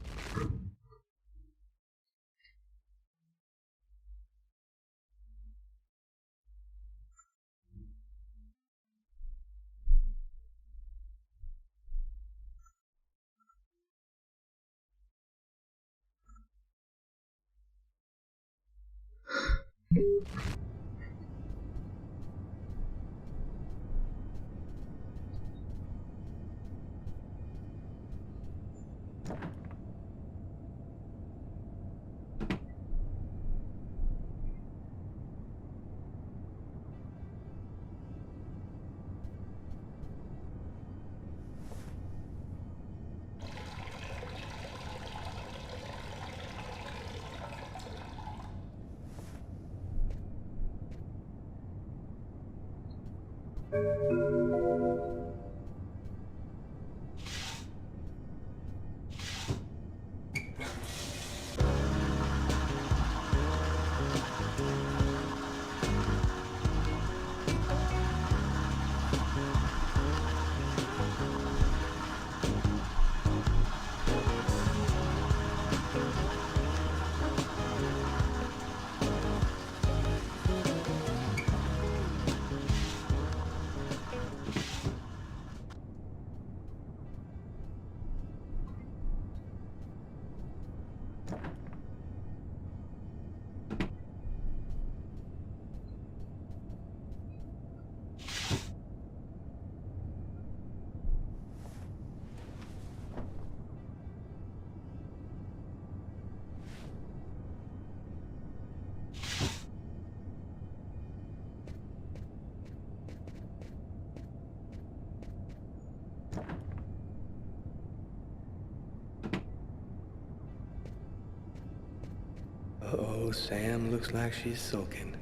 Uh-oh, Sam looks like she's sulking.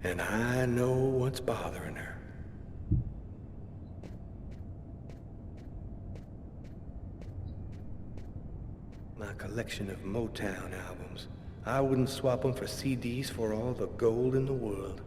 And I know what's bothering her. My collection of Motown albums. I wouldn't swap them for CDs for all the gold in the world.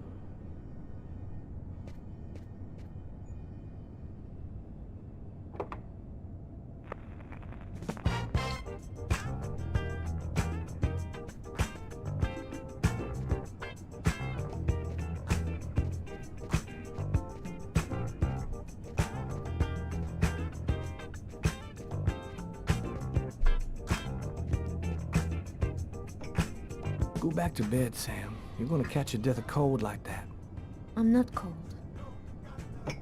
Go back to bed, Sam. You're gonna catch a death of cold like that. I'm not cold. Oh,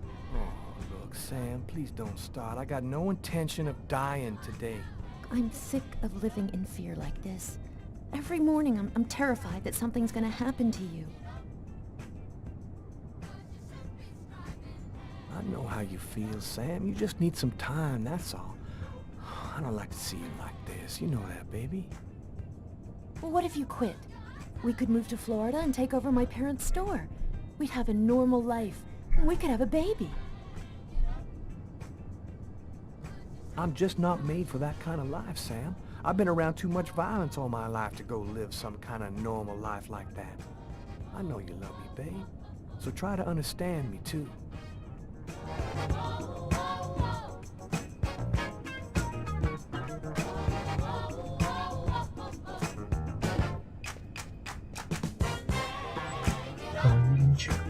look, Sam, please don't start. I got no intention of dying today. I'm sick of living in fear like this. Every morning I'm terrified that something's gonna happen to you. I know how you feel, Sam. You just need some time, that's all. I don't like to see you like this. You know that, baby. Well, what if you quit? We could move to Florida and take over my parents' store. We'd have a normal life, and we could have a baby. I'm just not made for that kind of life, Sam. I've been around too much violence all my life to go live some kind of normal life like that. I know you love me, babe. So try to understand me, too. Холодильничек.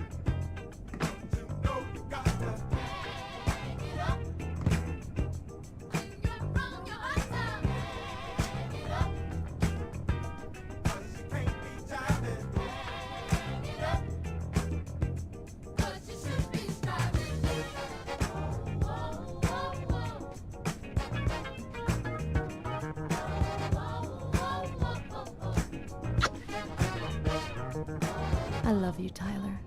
I love you, Tyler.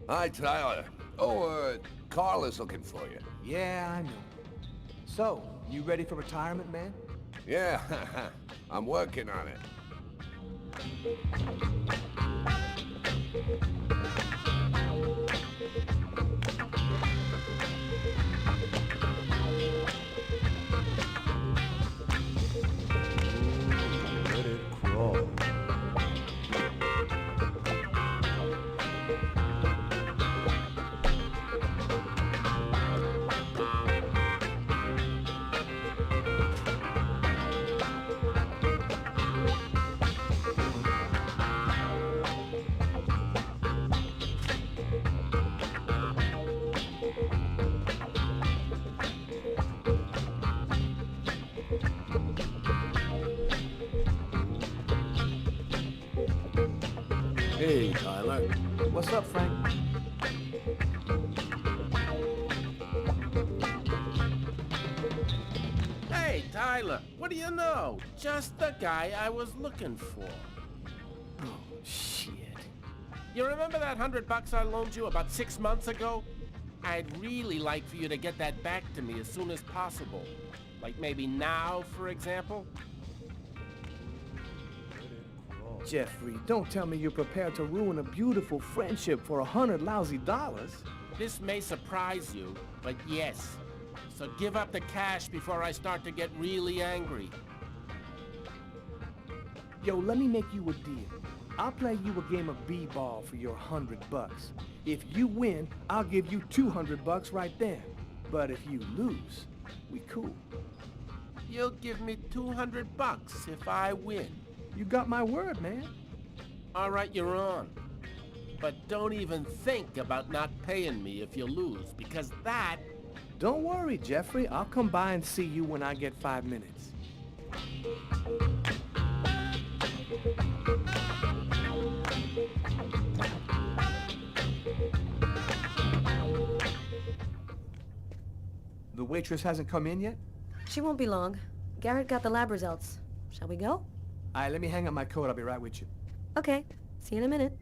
Hi, Tyler. Oh, Carla's looking for you. Yeah, I know. So, you ready for retirement, man? Yeah, I'm working on it. Let it crawl. Hey, Tyler. What's up, Frank? Hey, Tyler, what do you know? Just the guy I was looking for. Oh, You remember that $100 I loaned you about 6 months ago? I'd really like for you to get that back to me as soon as possible. Like maybe now, for example? Jeffrey, don't tell me you're prepared to ruin a beautiful friendship for $100 lousy. This may surprise you, but yes. So give up the cash before I start to get really angry. Yo, let me make you a deal. I'll play you a game of b-ball for your $100. If you win, I'll give you $200 right then. But if you lose, we cool. You'll give me $200 if I win. You got my word, man. All right, you're on. But don't even think about not paying me if you lose, because that... Don't worry, Jeffrey. I'll come by and see you when I get 5 minutes. The waitress hasn't come in yet? She won't be long. Garrett got the lab results. Shall we go? Alright, let me hang up my coat. I'll be right with you. Okay. See you in a minute.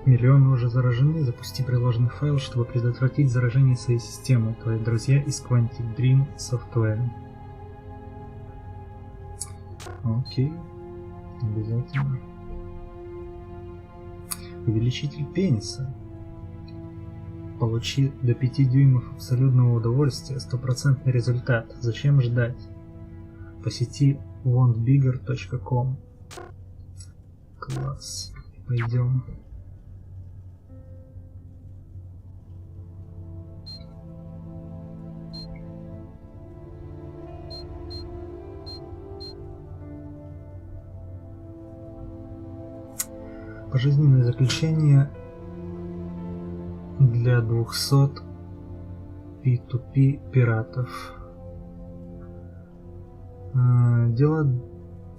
Миллионы уже заражены. Запусти приложенный файл, чтобы предотвратить заражение своей системы. Твои друзья из Quantic Dream Software. Окей. Обязательно. Увеличитель пениса. Получи до 5 дюймов абсолютного удовольствия. 100% результат. Зачем ждать? Посети wantbigger.com. Класс. Пойдем. Пожизненное заключение для 200 P2P пиратов. Дело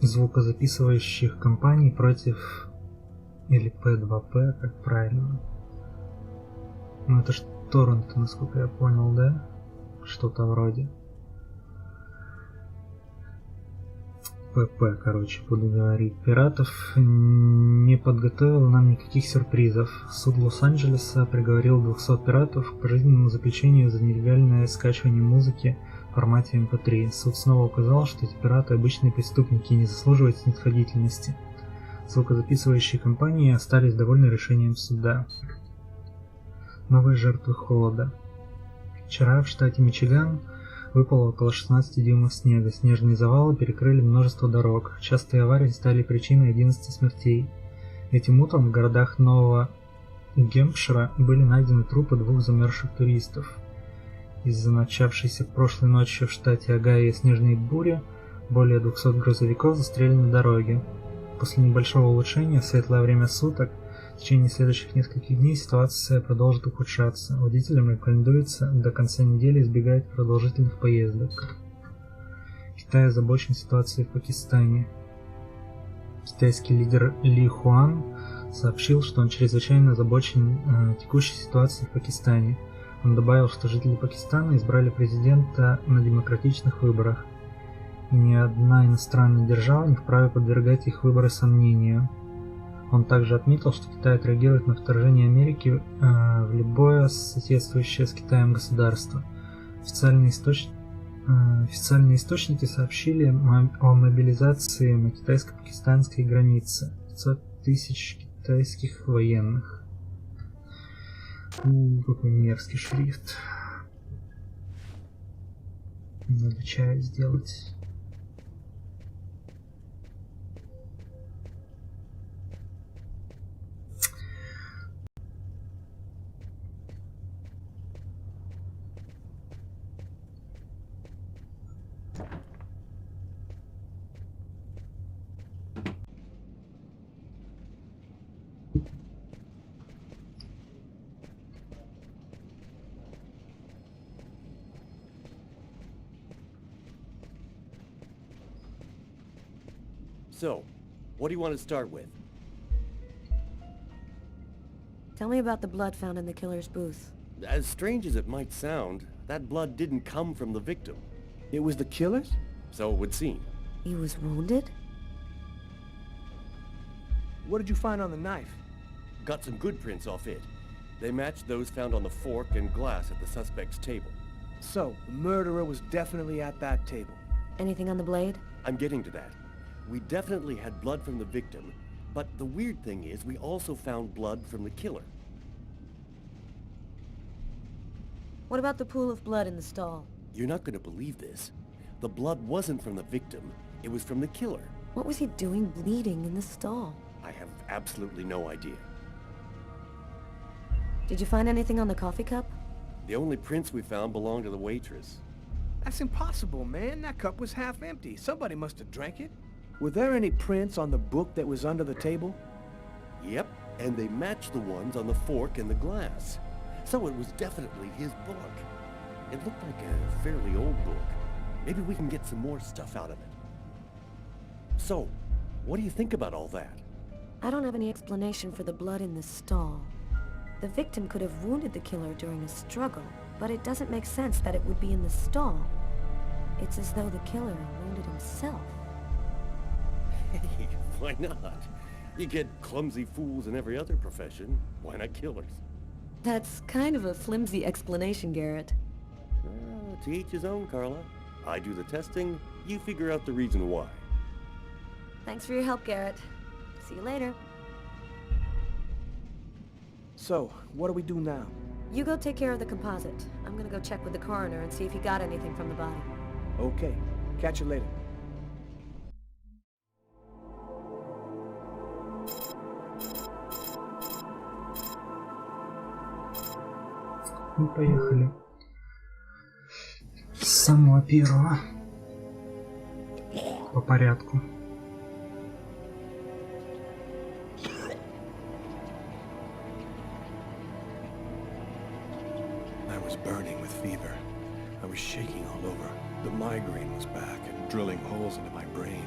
звукозаписывающих компаний против... Или P2P, как правильно. Ну это ж торрент, насколько я понял, да? Что-то вроде. ПП, короче, буду говорить. Пиратов не подготовил нам никаких сюрпризов. Суд Лос-Анджелеса приговорил 200 пиратов к пожизненному заключению за нелегальное скачивание музыки в формате MP3. Суд снова указал, что эти пираты обычные преступники и не заслуживают снисходительности. Звукозаписывающие компании остались довольны решением суда. Новые жертвы холода. Вчера в штате Мичиган выпало около 16 дюймов снега. Снежные завалы перекрыли множество дорог. Частые аварии стали причиной 11 смертей. Этим утром в городах Нового Гэмпшира были найдены трупы 2 замерзших туристов. Из-за начавшейся прошлой ночью в штате Огайо снежной бури более 200 грузовиков застряли на дороге. После небольшого улучшения в светлое время суток в течение следующих нескольких дней ситуация продолжит ухудшаться. Водителям рекомендуется до конца недели избегать продолжительных поездок. Китай озабочен ситуацией в Пакистане. Китайский лидер Ли Хуан сообщил, что он чрезвычайно озабочен текущей ситуацией в Пакистане. Он добавил, что жители Пакистана избрали президента на демократичных выборах, и ни одна иностранная держава не вправе подвергать их выборы сомнению. Он также отметил, что Китай отреагирует на вторжение Америки в любое соседствующее с Китаем государство. Официальные источники сообщили о мобилизации на китайско-пакистанской границе 500 тысяч китайских военных. Какой мерзкий шрифт. Надо чай сделать. So, what do you want to start with? Tell me about the blood found in the killer's booth. As strange as it might sound, that blood didn't come from the victim. It was the killer's? So it would seem. He was wounded? What did you find on the knife? Got some good prints off it. They matched those found on the fork and glass at the suspect's table. So, the murderer was definitely at that table. Anything on the blade? I'm getting to that. We definitely had blood from the victim, but the weird thing is we also found blood from the killer. What about the pool of blood in the stall? You're not going to believe this. The blood wasn't from the victim, it was from the killer. What was he doing bleeding in the stall? I have absolutely no idea. Did you find anything on the coffee cup? The only prints we found belonged to the waitress. That's impossible, man. That cup was half empty. Somebody must have drank it. Were there any prints on the book that was under the table? Yep, and they matched the ones on the fork and the glass. So it was definitely his book. It looked like a fairly old book. Maybe we can get some more stuff out of it. So, what do you think about all that? I don't have any explanation for the blood in the stall. The victim could have wounded the killer during a struggle, but it doesn't make sense that it would be in the stall. It's as though the killer wounded himself. Hey, why not? You get clumsy fools in every other profession. Why not killers? That's kind of a flimsy explanation, Garrett. To each his own, Carla. I do the testing, you figure out the reason why. Thanks for your help, Garrett. See you later. So, what do we do now? You go take care of the composite. I'm gonna go check with the coroner and see if he got anything from the body. Okay. Catch you later. Мы поехали с самого первого по порядку. I was burning with fever. I was shaking all over. The migraine was back and drilling holes into my brain.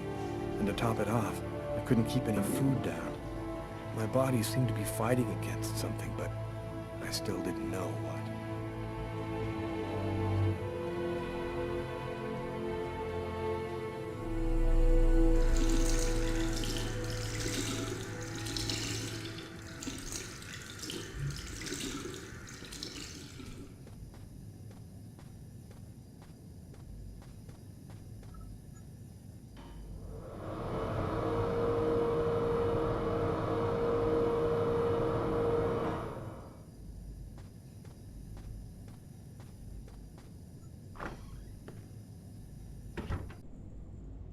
And to top it off, I couldn't keep any food down. My body seemed to be fighting against something, but I still didn't know what.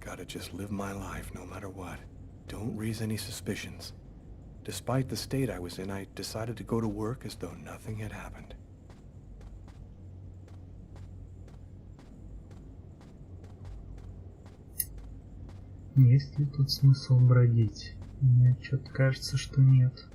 Gotta just live my life no matter what. Don't raise any suspicions. Despite the state I was in, I decided to go to work as though nothing had happened. Есть ли тут смысл бродить? Мне что-то кажется, что нет.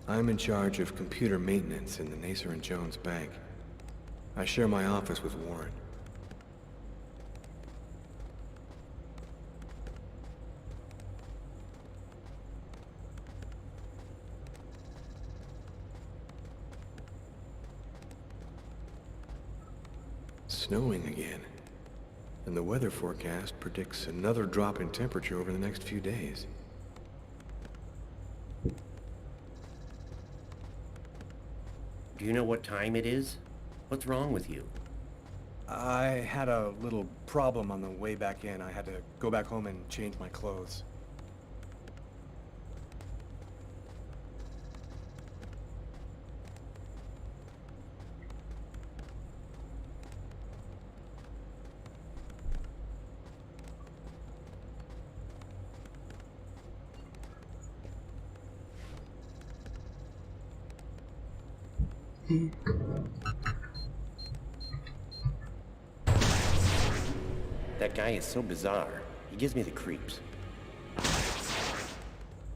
I'm in charge of computer maintenance in the Nacer & Jones Bank. I share my office with Warren. snowing again. And the weather forecast predicts another drop in temperature over the next few days. Do you know what time it is? What's wrong with you? I had a little problem on the way back in. I had to go back home and change my clothes. That guy is so bizarre. He gives me the creeps.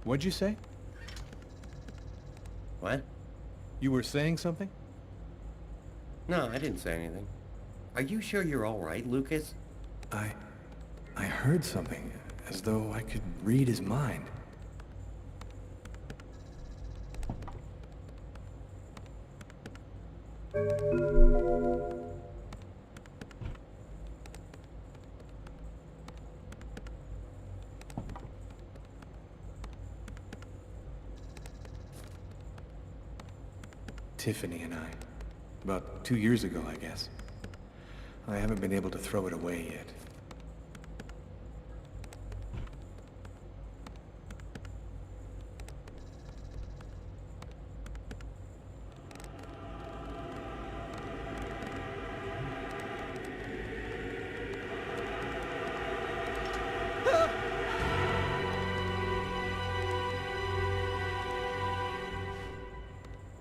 What'd you say? What? You were saying something? No, I didn't say anything. Are you sure you're all right, Lucas? I heard something, as though I could read his mind. Tiffany and I. About 2 years ago, I guess. I haven't been able to throw it away yet.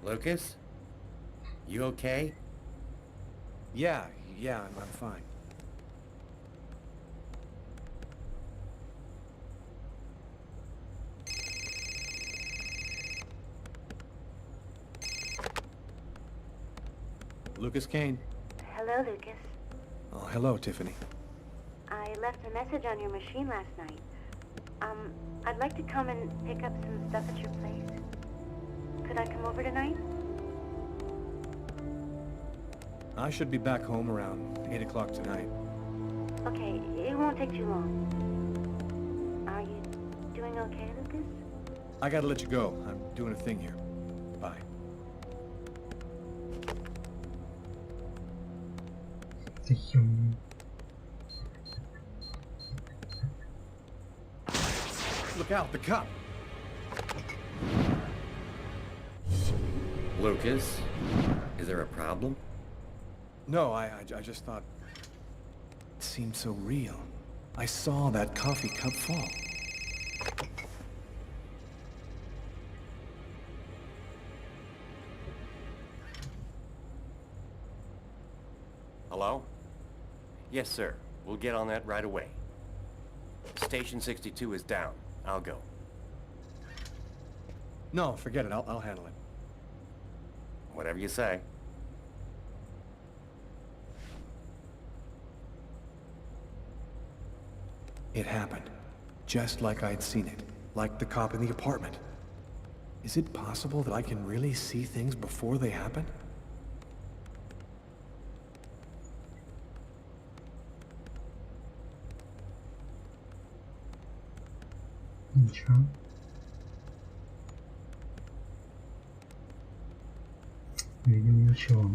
Lucas? You okay? Yeah, I'm fine. Lucas Kane. Hello, Lucas. Oh, hello, Tiffany. I left a message on your machine last night. I'd like to come and pick up some stuff at your place. Could I come over tonight? I should be back home around 8 o'clock tonight. Okay, it won't take too long. Are you doing okay, Lucas? I gotta let you go. I'm doing a thing here. Bye. Look out, the cop! Lucas? Is there a problem? No, I just thought... It seemed so real. I saw that coffee cup fall. Hello? Yes, sir. We'll get on that right away. Station 62 is down. I'll go. No, forget it. I'll handle it. Whatever you say. It happened. Just like I'd seen it. Like the cop in the apartment. Is it possible that I can really see things before they happen? Ничего. Видимо, ничего.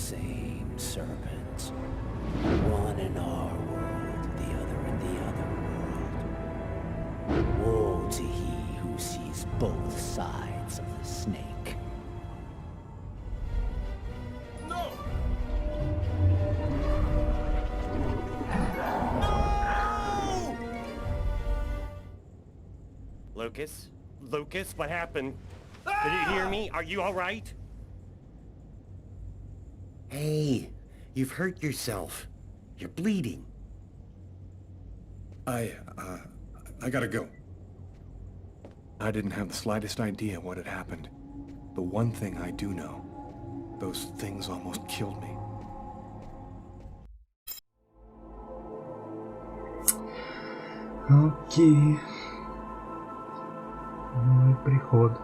same serpents. One in our world, the other in the other world. Woe to he who sees both sides of the snake. No! Lucas? Lucas, what happened? Did you hear me? Are you all right? Hey, you've hurt yourself. You're bleeding. I gotta go. I didn't have the slightest idea what had happened. The one thing I do know, those things almost killed me. Окей. Ну и приход.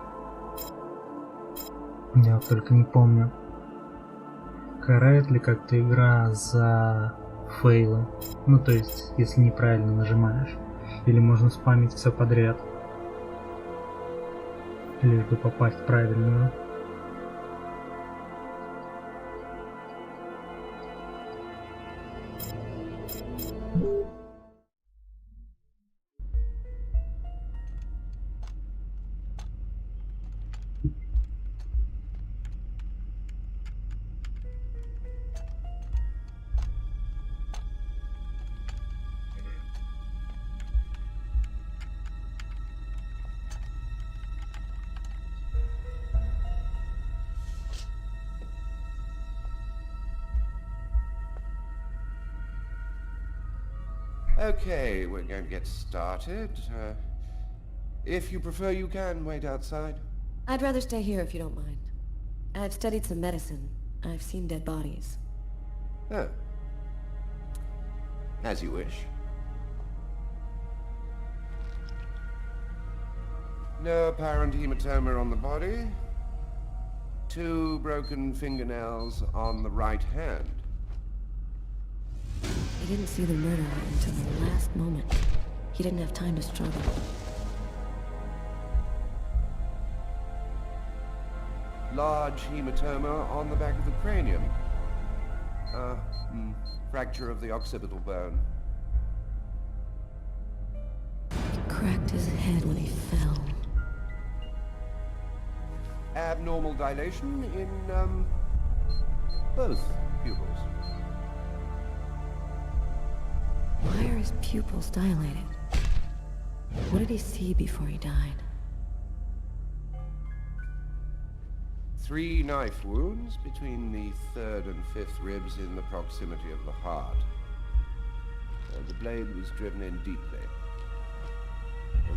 Я вот только не помню, карает ли как-то игра за фейлы. Ну то есть, если неправильно нажимаешь. Или можно спамить все подряд. Лишь бы попасть в правильную. Okay, we're going to get started. If you prefer, you can wait outside. I'd rather stay here if you don't mind. I've studied some medicine. I've seen dead bodies. Oh. As you wish. No apparent hematoma on the body. 2 broken fingernails on the right hand. He didn't see the murderer until the last moment. He didn't have time to struggle. Large hematoma on the back of the cranium. Fracture of the occipital bone. He cracked his head when he fell. Abnormal dilation in, both pupils. Why are his pupils dilated? What did he see before he died? 3 knife wounds between the 3rd and 5th ribs in the proximity of the heart. The blade was driven in deeply.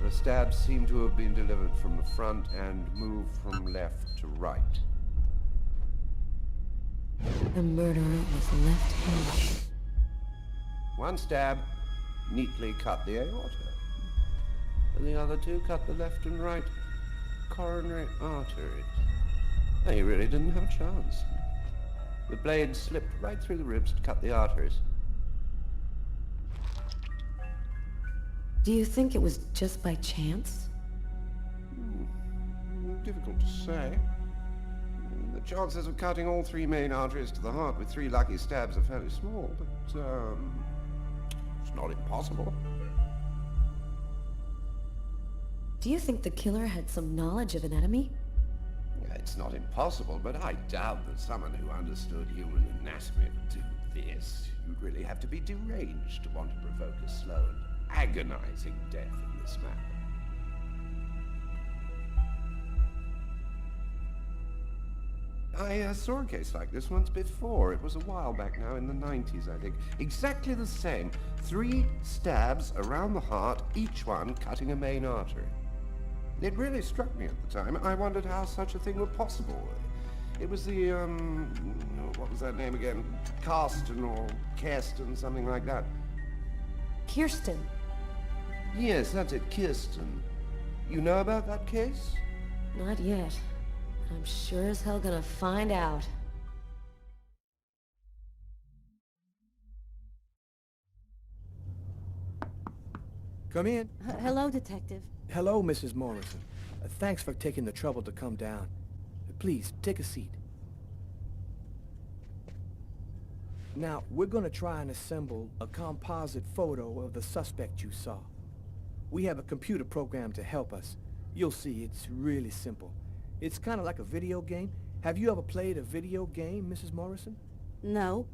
The stabs seem to have been delivered from the front and moved from left to right. The murderer was left-handed. 1 stab neatly cut the aorta. And the other 2 cut the left and right coronary arteries. No, he really didn't have a chance. The blade slipped right through the ribs to cut the arteries. Do you think it was just by chance? Difficult to say. The chances of cutting all 3 main arteries to the heart with 3 lucky stabs are fairly small, but, it's not impossible. Do you think the killer had some knowledge of anatomy? It's not impossible, but I doubt that someone who understood human anatomy would do this. You'd really have to be deranged to want to provoke a slow and agonizing death in this manner. I saw a case like this once before. It was a while back now, in the 90s, I think. Exactly the same. 3 stabs around the heart, each one cutting a main artery. It really struck me at the time. I wondered how such a thing were possible. It was the, what was that name again? Karsten or Kirsten, something like that. Kirsten. Yes, that's it, Kirsten. You know about that case? Not yet. I'm sure as hell gonna find out. Come in. Hello, Detective. Hello, Mrs. Morrison. Thanks for taking the trouble to come down. Please, take a seat. Now, we're gonna try and assemble a composite photo of the suspect you saw. We have a computer program to help us. You'll see, it's really simple. It's kind of like a video game. Have you ever played a video game, Mrs. Morrison? No.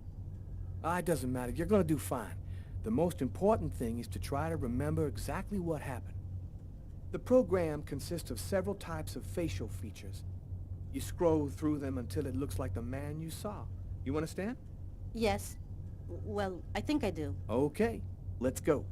It doesn't matter. You're gonna do fine. The most important thing is to try to remember exactly what happened. The program consists of several types of facial features. You scroll through them until it looks like the man you saw. You understand? Yes. Well, I think I do. Okay, let's go.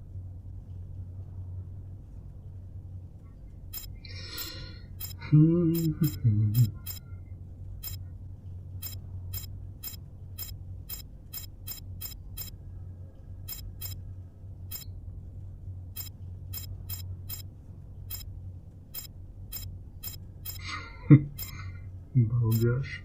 Балдеж.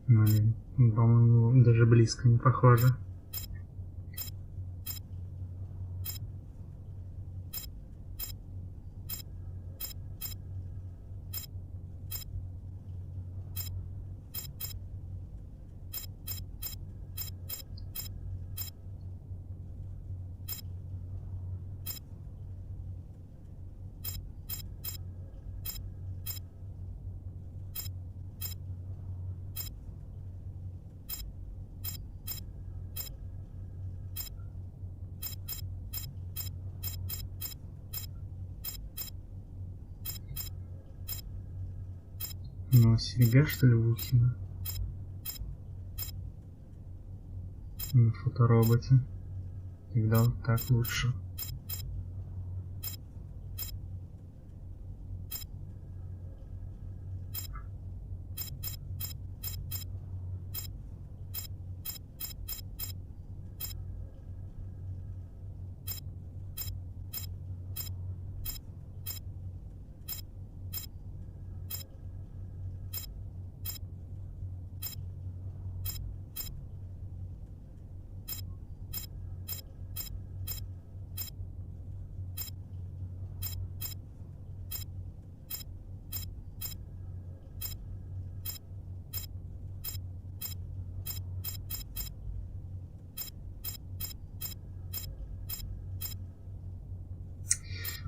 Блин, по-моему, даже близко не похоже. Ну, серьга, что ли, в ухе? На фотороботе. Тогда вот так лучше.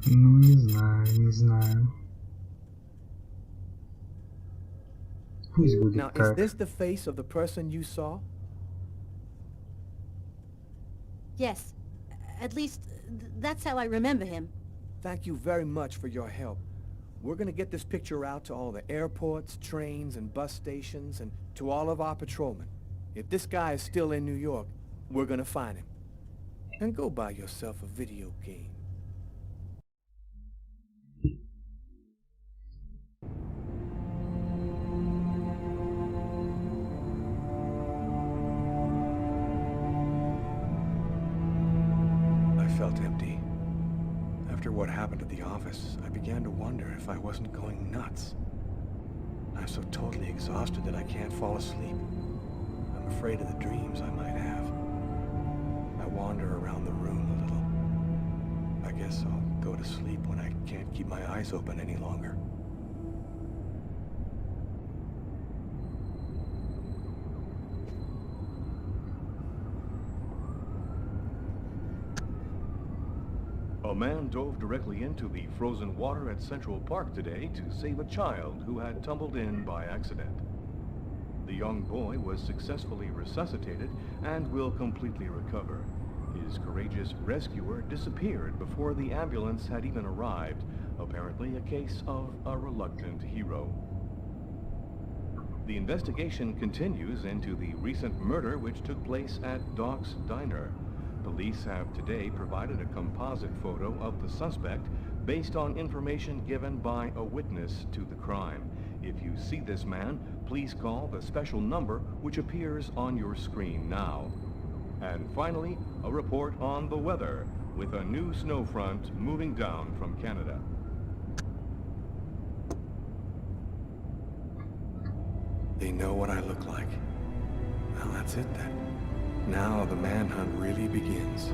Ну, не знаю. Пусть будет Now, так. is this the face of the person you saw? Yes. At least, that's how I remember him. Thank you very much for your help. We're gonna get this picture out to all the airports, trains, and bus stations, and to all of our patrolmen. If this guy is still in New York, we're gonna find him. And go buy yourself a video game. I felt empty. After what happened at the office, I began to wonder if I wasn't going nuts. I'm so totally exhausted that I can't fall asleep. I'm afraid of the dreams I might have. I wander around the room a little. I guess I'll go to sleep when I can't keep my eyes open any longer. A man dove directly into the frozen water at Central Park today to save a child who had tumbled in by accident. The young boy was successfully resuscitated and will completely recover. His courageous rescuer disappeared before the ambulance had even arrived, apparently a case of a reluctant hero. The investigation continues into the recent murder which took place at Doc's Diner. Police have today provided a composite photo of the suspect based on information given by a witness to the crime. If you see this man, please call the special number which appears on your screen now. And finally, a report on the weather, with a new snow front moving down from Canada. They know what I look like. Well, that's it then. Now the manhunt really begins.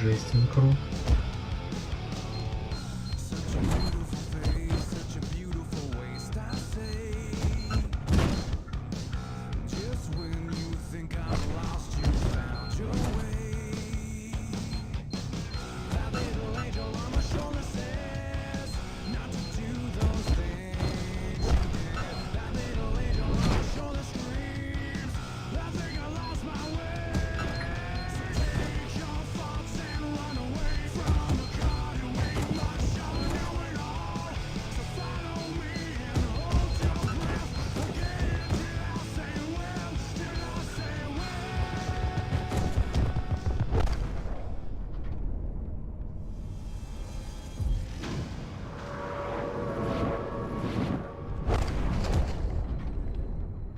Жесть, не круто.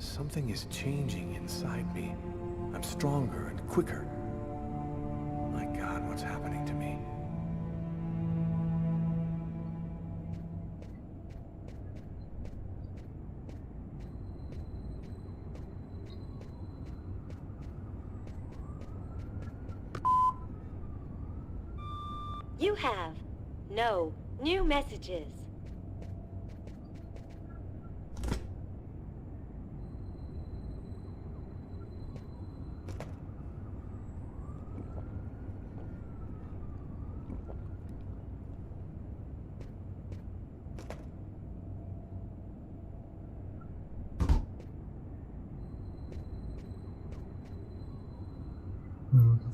Something is changing inside me. I'm stronger and quicker. My God, what's happening to me? You have no new messages.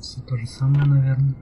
Все то же самое, наверное.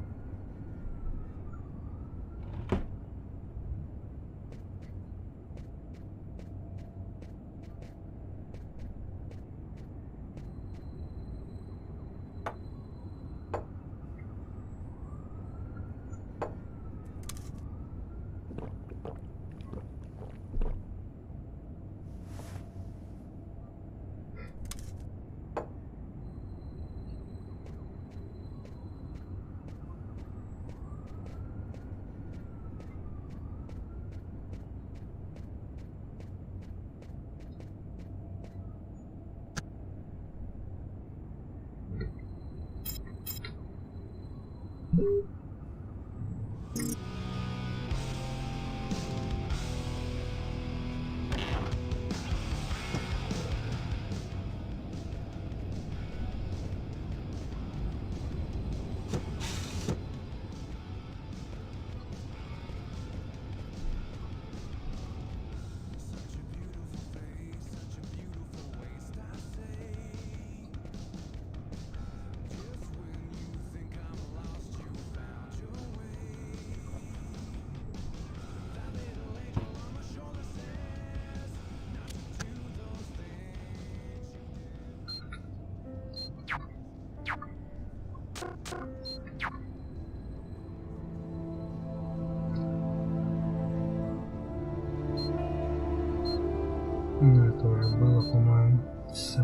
Ну, это уже было, по-моему. Все.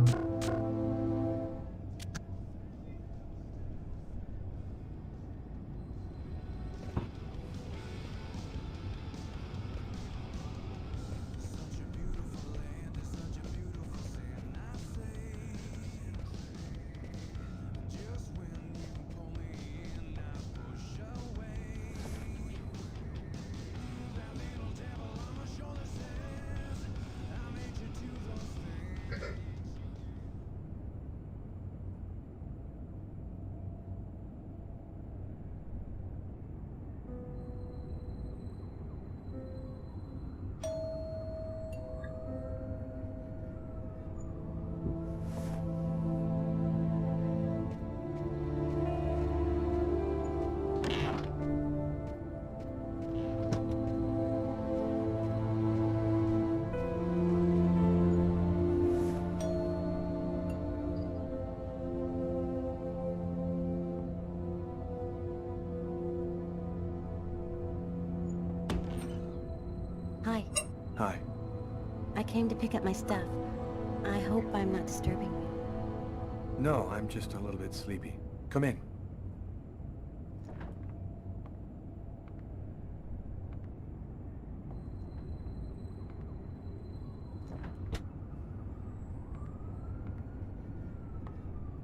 Hi. Hi. I came to pick up my stuff. I hope I'm not disturbing you. No, I'm just a little bit sleepy. Come in.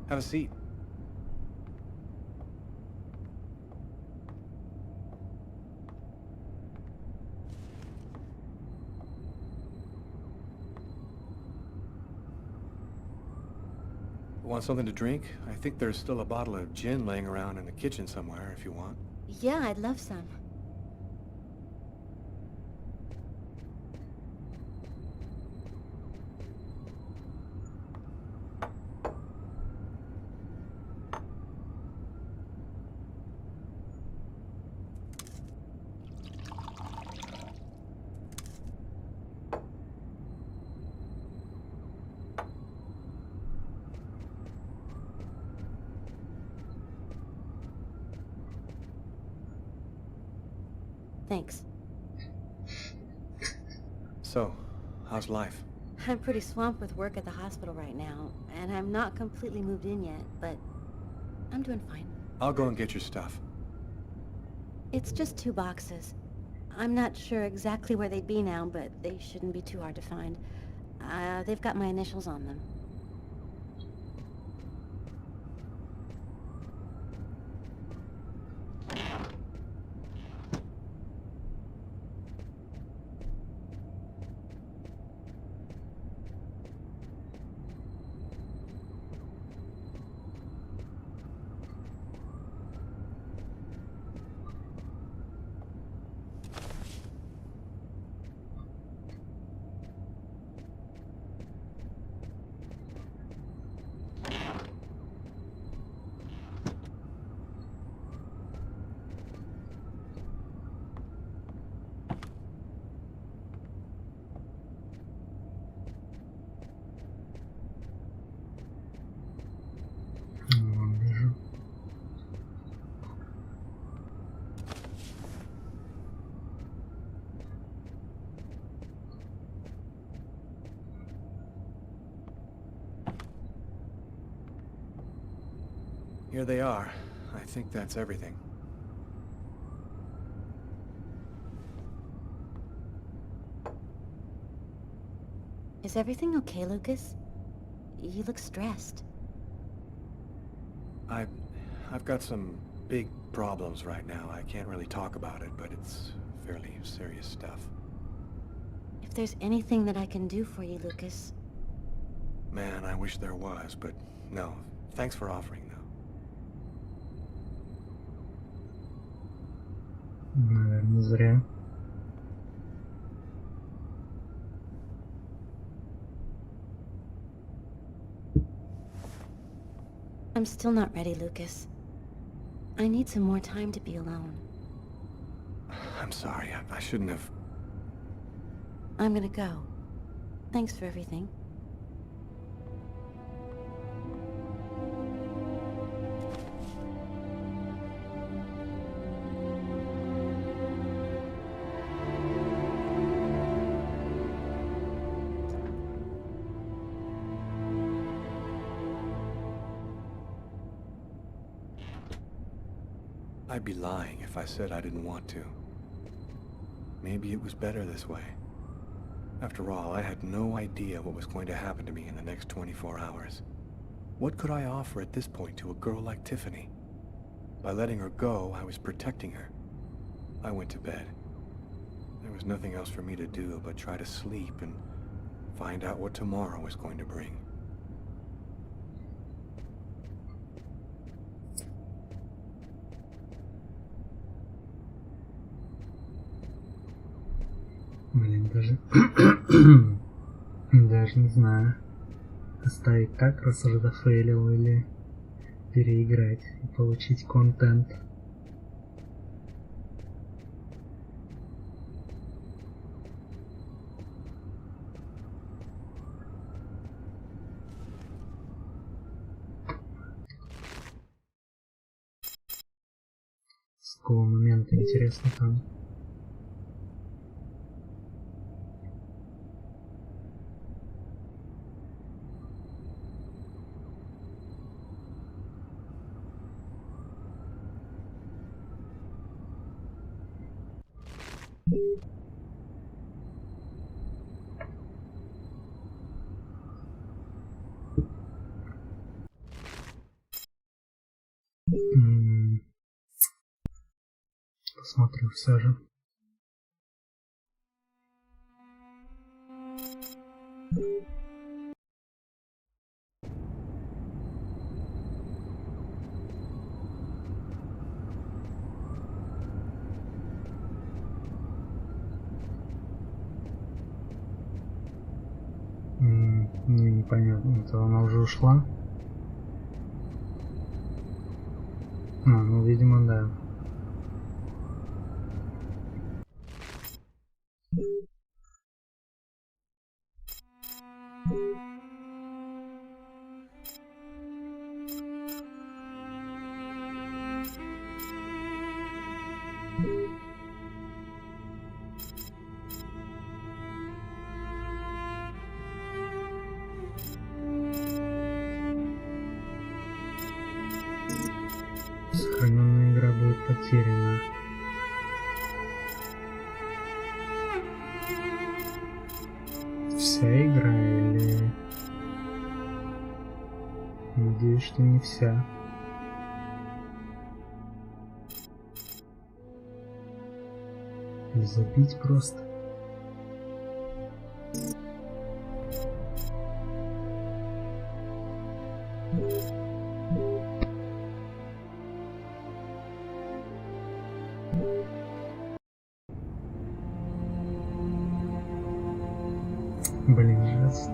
Have a seat. Want something to drink? I think there's still a bottle of gin laying around in the kitchen somewhere if you want. Yeah, I'd love some. Thanks. So, how's life? I'm pretty swamped with work at the hospital right now, and I'm not completely moved in yet, but I'm doing fine. I'll go and get your stuff. It's just 2 boxes. I'm not sure exactly where they'd be now, but they shouldn't be too hard to find. They've got my initials on them. Here they are. I think that's everything. Is everything okay, Lucas? You look stressed. I've got some big problems right now. I can't really talk about it, but it's fairly serious stuff. If there's anything that I can do for you, Lucas. Man, I wish there was, but no. Thanks for offering, though. Наверное, зря. I'm still not ready, Lucas. I need some more time to be alone. I'm sorry. I shouldn't have... I'm gonna go. Thanks for everything. I'd be lying if I said I didn't want to. Maybe it was better this way. After all, I had no idea what was going to happen to me in the next 24 hours. What could I offer at this point to a girl like Tiffany? By letting her go, I was protecting her. I went to bed. There was nothing else for me to do but try to sleep and find out what tomorrow was going to bring. Блин, даже не знаю, оставить так, раз уже дофейлил, или переиграть и получить контент. С какого момента, интересно, там? Посмотрю все же. Ну, непонятно, это она уже ушла? Ну, видимо, да. Сохраненная игра будет потеряна. Вся игра или... Надеюсь, что не вся. Или забить просто. Блин, жесть.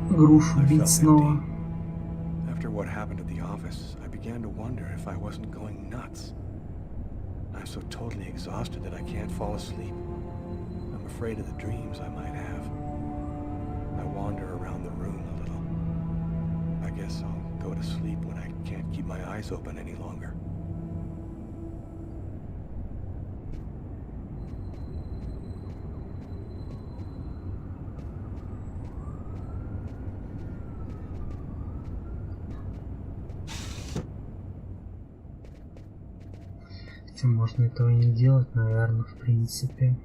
Грушу бить снова. After what happened at the office, I began to wonder if I wasn't going nuts. I'm so totally exhausted that I can't fall asleep. I'm afraid of the dreams I might have. I wander around the room a little. I guess I'll go to sleep when I can't keep my eyes open any longer. Хотя можно этого и не делать, наверное, в принципе.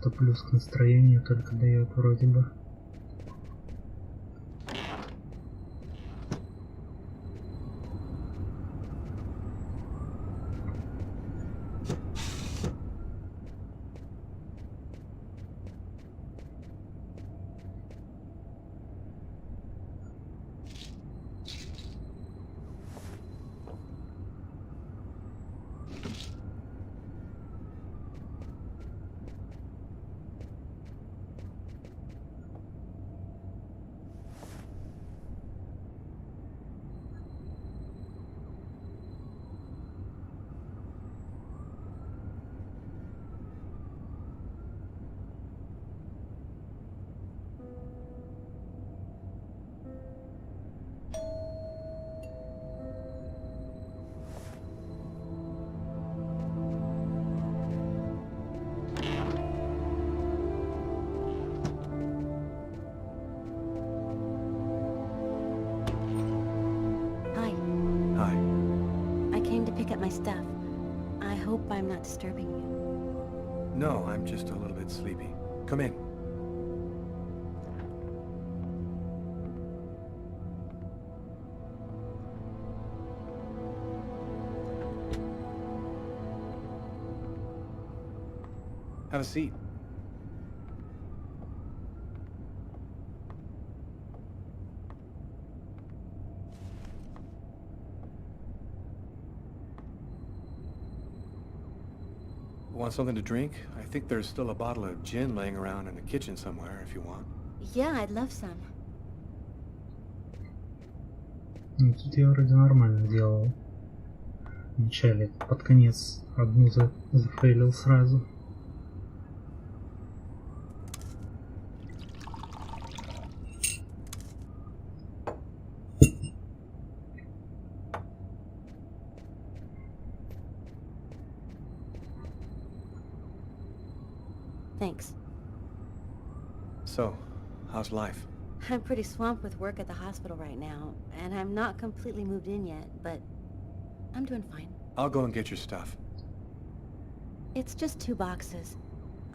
Это плюс к настроению только дает вроде бы. Hi. Hi. I came to pick up my stuff. I hope I'm not disturbing you. No, I'm just a little bit sleepy. Come in. Have a seat. Want something to drink? I think there's still a bottle of gin laying around in the kitchen somewhere if you want. Yeah, I'd love some. Ну, тут я вроде нормально делал. Вначале, под конец, одну зафейлил сразу. Thanks. So, how's life? I'm pretty swamped with work at the hospital right now, and I'm not completely moved in yet, but I'm doing fine. I'll go and get your stuff. It's just 2 boxes.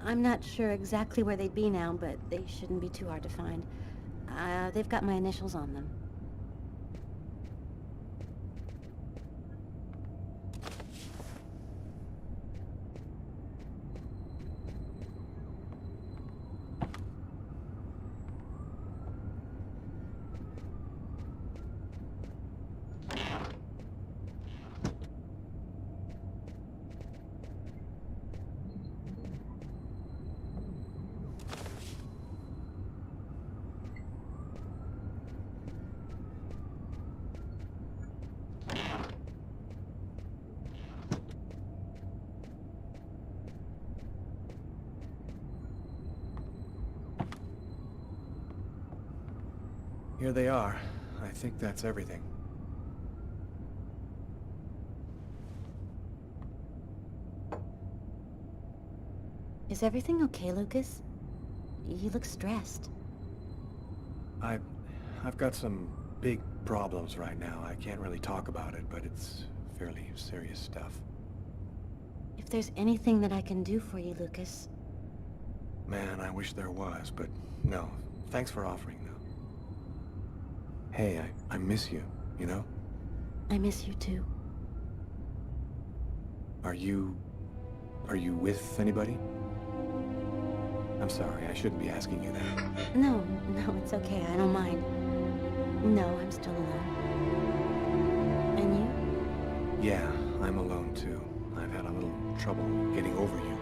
I'm not sure exactly where they'd be now, but they shouldn't be too hard to find. They've got my initials on them. Here they are. I think that's everything. Is everything okay, Lucas? You look stressed. I've got some big problems right now. I can't really talk about it, but it's fairly serious stuff. If there's anything that I can do for you, Lucas. Man, I wish there was, but no. Thanks for offering, though. Hey, I miss you, you know? I miss you too. Are you with anybody? I'm sorry, I shouldn't be asking you that. No, it's okay. I don't mind. No, I'm still alone. And you? Yeah, I'm alone too. I've had a little trouble getting over you.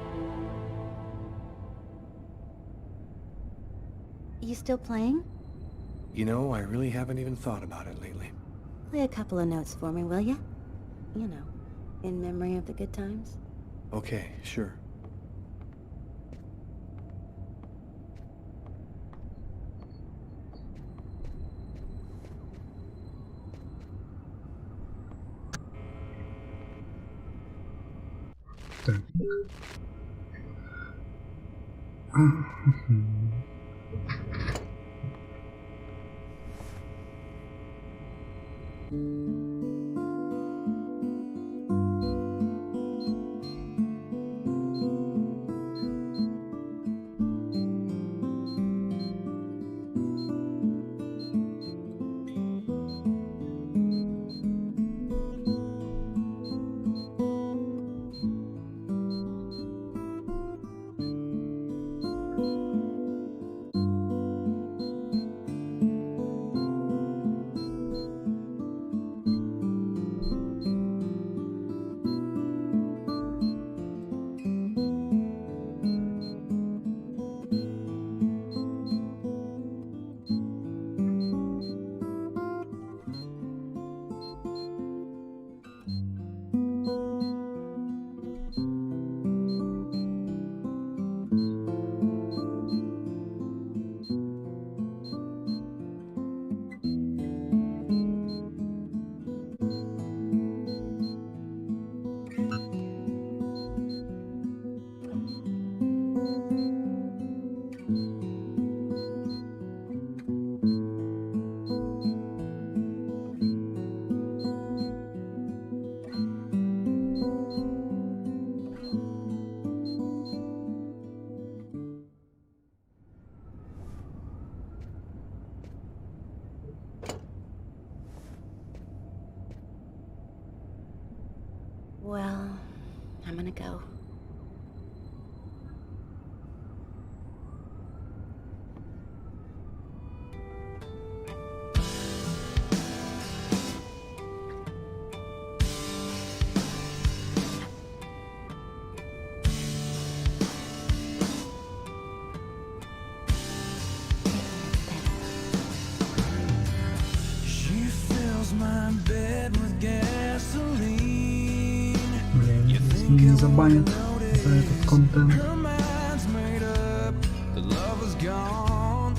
You still playing? You know, I really haven't even thought about it lately. Play a couple of notes for me, will ya? You know, in memory of the good times. Okay, sure. Так. Well, I'm gonna go. She fills my bed with gasoline. Блин, если не забанят за этот контент. Her mind's made up, the love is gone.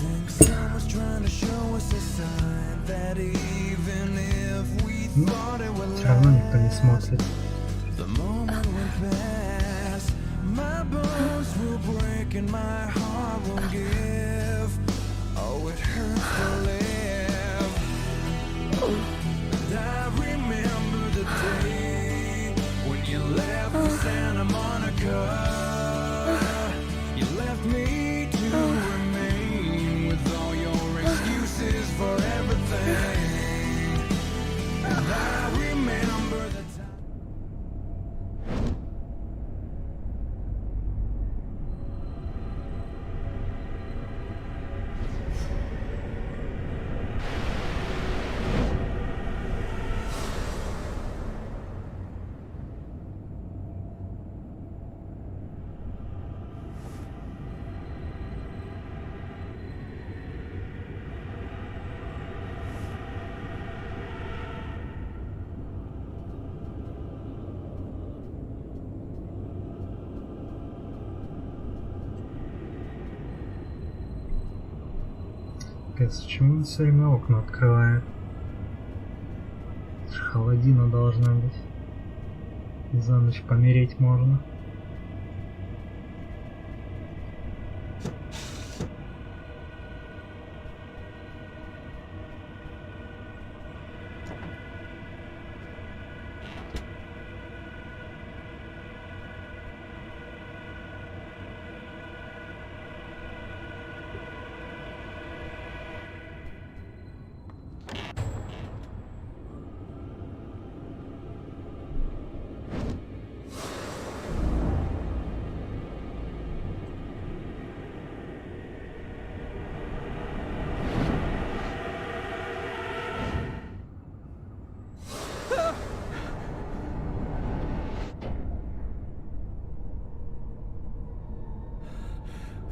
Think someone's trying to show us a sign that even if we thought it would Все равно никто не смотрит. the moment will pass. My bones will break and my heart will give. Oh, it hurts to live. And I remember the day when you left for Santa Monica. You left me to remain with all your excuses for everything. And I remember the time. Капец, почему он все время окна открывает? Это ж холодина должна быть. За ночь помереть можно.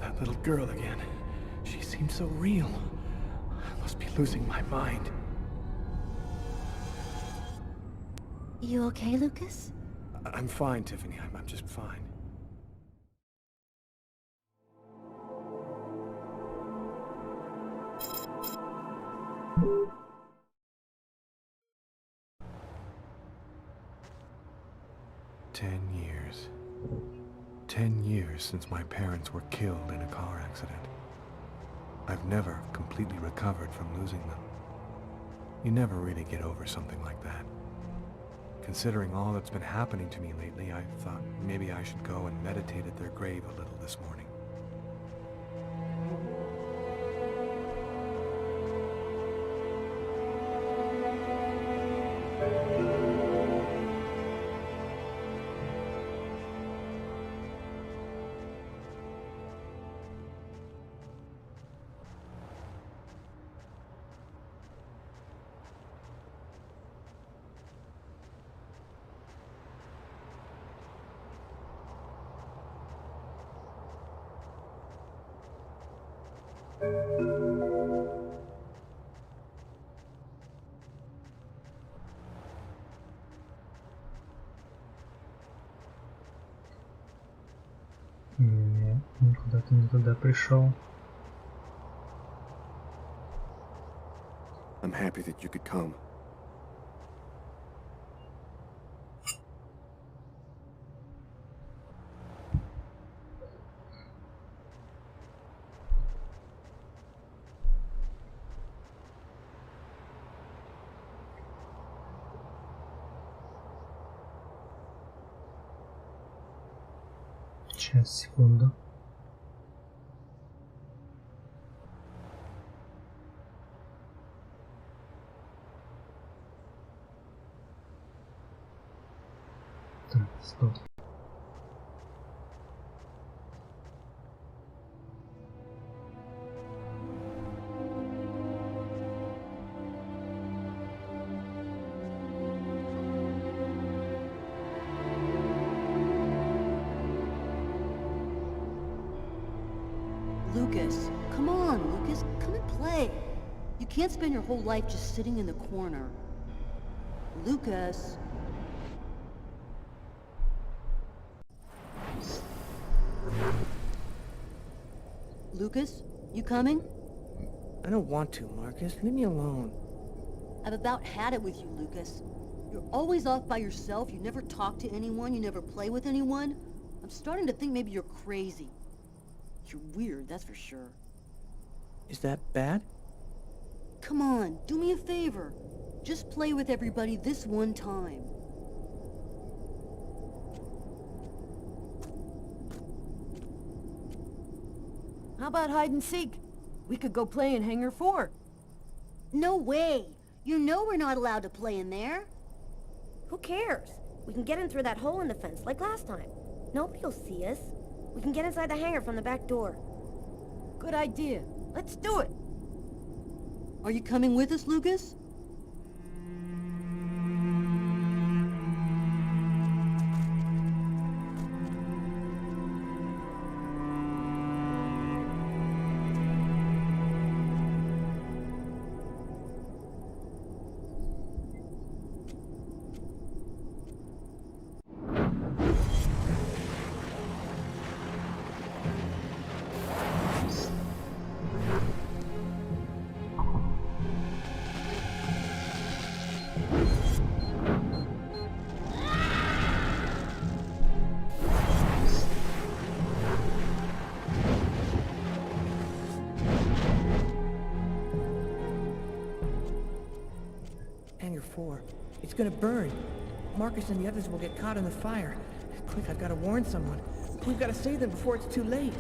That little girl again. She seemed so real. I must be losing my mind. You okay, Lucas? I'm fine, Tiffany. I'm just fine. $10 years. 10 years since my parents were killed in a car accident. I've never completely recovered from losing them. You never really get over something like that. Considering all that's been happening to me lately, I thought maybe I should go and meditate at their grave a little this morning. Нет, никуда ты не туда пришел. I'm happy that you could come. Сейчас, секунду. Так, стоп. Lucas, come on, Lucas, come and play. You can't spend your whole life just sitting in the corner. Lucas. Lucas, you coming? I don't want to, Marcus. Leave me alone. I've about had it with you, Lucas. You're always off by yourself, you never talk to anyone, you never play with anyone. I'm starting to think maybe you're crazy. You're weird, that's for sure. Is that bad? Come on, do me a favor. Just play with everybody this one time. How about hide and seek? We could go play in Hangar 4. No way! You know we're not allowed to play in there. Who cares? We can get in through that hole in the fence, like last time. Nobody'll see us. We can get inside the hangar from the back door. Good idea. Let's do it. Are you coming with us, Lucas? Hangar 4. It's gonna burn. Marcus and the others will get caught in the fire. Quick, I've got to warn someone. We've got to save them before it's too late.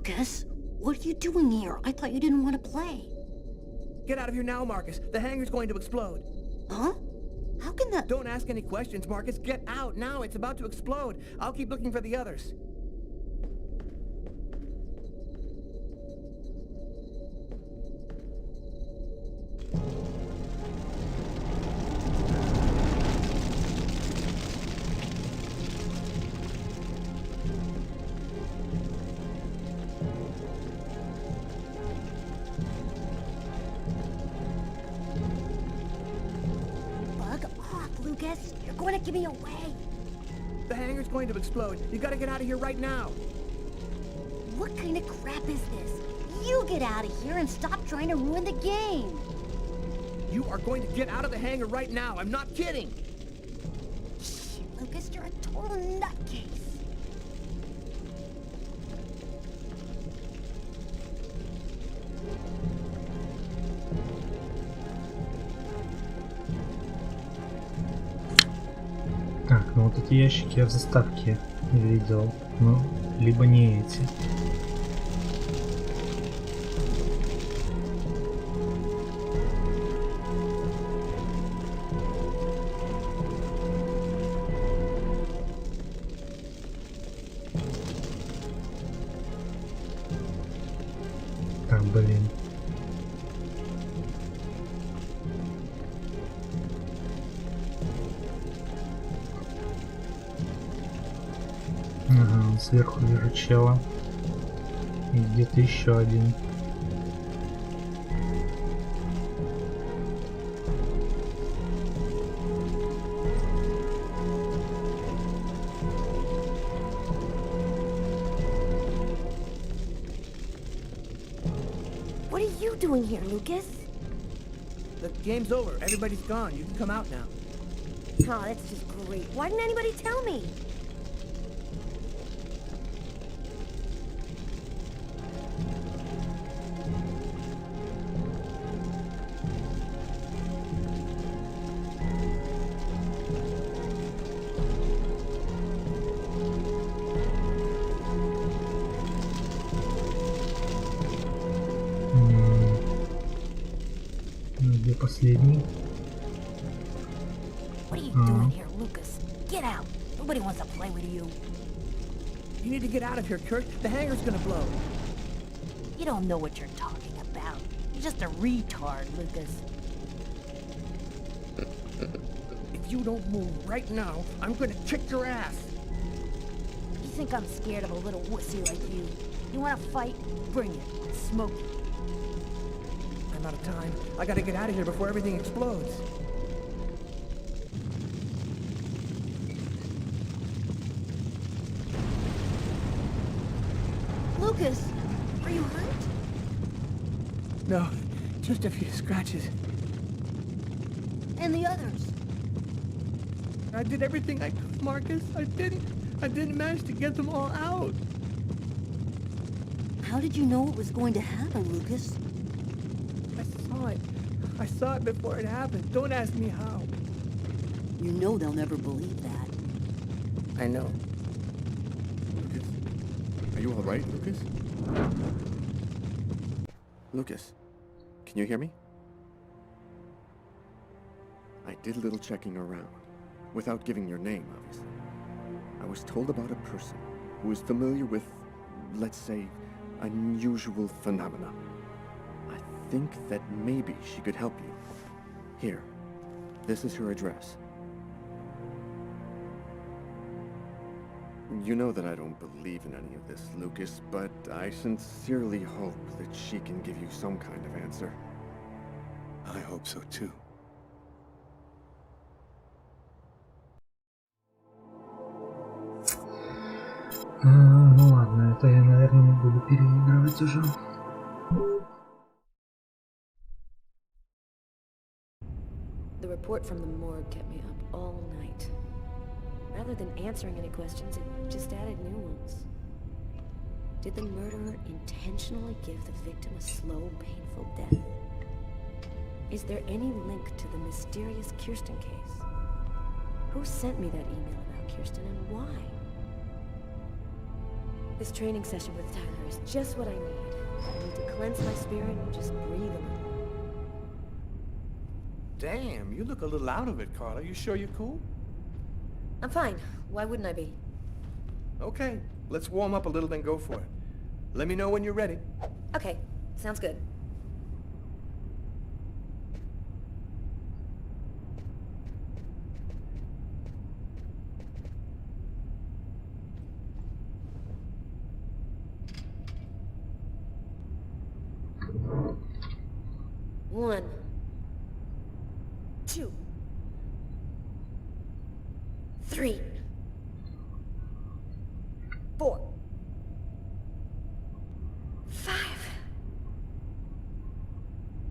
Lucas, what are you doing here? I thought you didn't want to play. Get out of here now, Marcus. The hangar's going to explode. Huh? How can that... Don't ask any questions, Marcus. Get out now. It's about to explode. I'll keep looking for the others. Lucas, you're going to give me away. The hangar's going to explode. You gotta get out of here right now. What kind of crap is this? You get out of here and stop trying to ruin the game. You are going to get out of the hangar right now. I'm not kidding. Shit, Lucas, you're a total nutcase. Так, ну вот эти ящики я в заставке видел, ну, либо не эти. Так, блин. Ага, сверху вижу чела. И где-то еще один. What are you doing here, Lucas? The game's over. Everybody's gone. You can come out now. Oh, that's just great. Why didn't anybody tell me? Где последний? What are you doing here, Lucas? Get out. Nobody wants to play with you. You need to get out of here, Kurt. The hangar's gonna blow. You don't know what you're talking about. You're just a retard, Lucas. If you don't move right now, I'm gonna kick your ass. You think I'm scared of a little wussy like you? You want to fight? Bring it. Smoke it. I'm out of time. I gotta get out of here before everything explodes. Lucas, are you hurt? No, just a few scratches. And the others? I did everything I could, Marcus. I didn't manage to get them all out. How did you know it was going to happen, Lucas? I saw it before it happened. Don't ask me how. You know they'll never believe that. I know. Lucas? Are you all right, Lucas? Lucas, can you hear me? I did a little checking around, without giving your name, obviously. I was told about a person who is familiar with, let's say, unusual phenomena. I think that maybe she could help you. Here, this is her address. You know that I don't believe in any of this, Lucas, but I sincerely hope that she can give you some kind of answer. I hope so too. Ну ладно, это я, наверное, не буду переигрывать уже. The report from the morgue kept me up all night. Rather than answering any questions, it just added new ones. Did the murderer intentionally give the victim a slow, painful death? Is there any link to the mysterious Kirsten case? Who sent me that email about Kirsten and why? This training session with Tyler is just what I need. I need to cleanse my spirit and just breathe a little. Damn, you look a little out of it, Carla. You sure you're cool? I'm fine. Why wouldn't I be? Okay, let's warm up a little, then go for it. Let me know when you're ready. Okay, sounds good. One, two, three, four, five,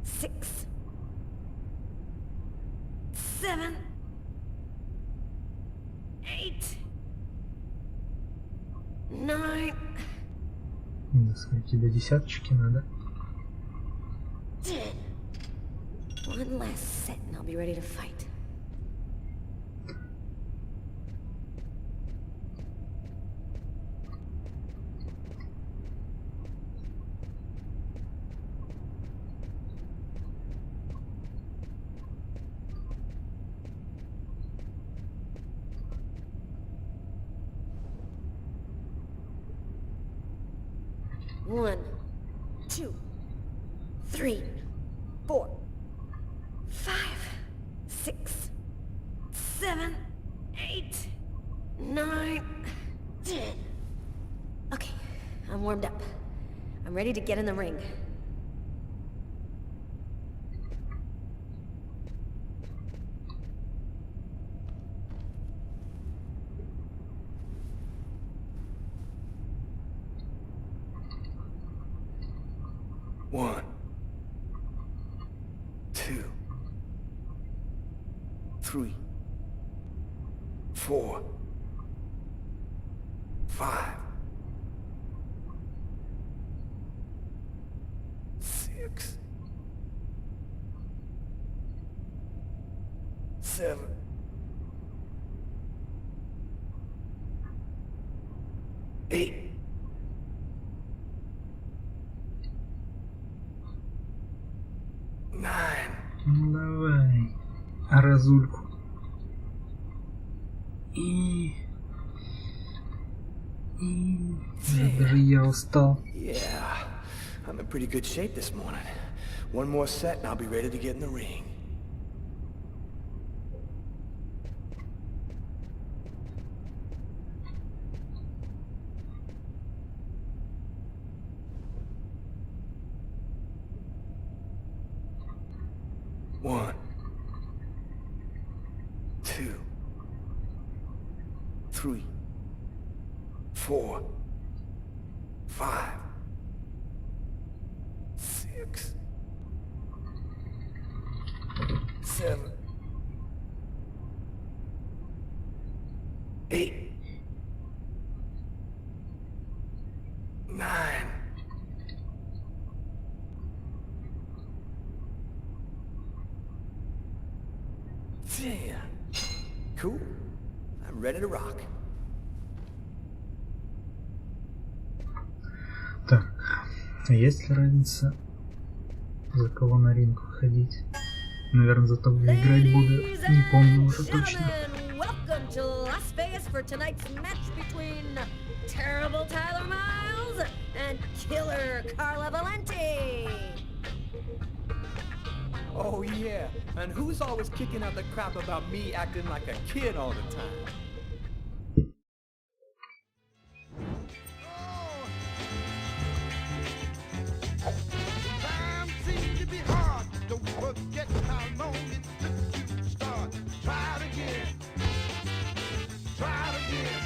six, seven, eight, nine. До скольки? До десяточки надо. 10. One last set and I'll be ready to fight. One, two, three, four, five, six, seven, eight, nine, 10. Okay, I'm warmed up. I'm ready to get in the ring. One, two, three, four, five, six, seven, eight, nine. Ну давай. А разульку. И... Даже я устал. Yeah, I'm in pretty good shape this morning. One more set and I'll be ready to get in the ring. One, two, three, four, five, six, seven, eight, nine, 10. Cool. I'm ready to rock. Так, а есть ли разница, за кого на ринг ходить? Наверное, за того играть буду, не помню уже точно. Welcome to Las Vegas for tonight's match between terrible Tyler Miles and killer Carla Valenti. Oh yeah, and who's always kicking out the crap about me acting like a kid all the time? Time seems to be hard. Don't forget how long it took you to start. Try it again. Try it again.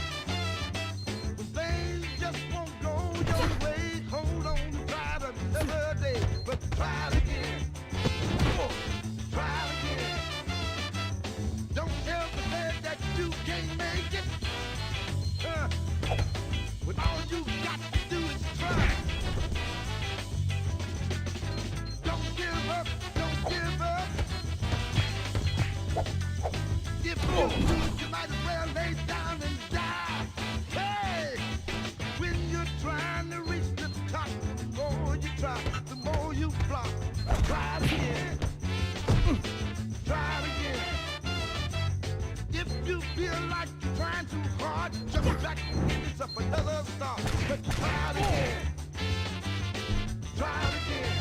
When things just won't go your way, hold on, try it another day. But try it again. Try it again. Don't ever say that you can't make it. When all you got to do is try. Don't give up, don't give up. If you lose, you might as well lay down and die. Hey, when you're you feel like you're trying too hard, just like it's up another start. But try it again. Try it again.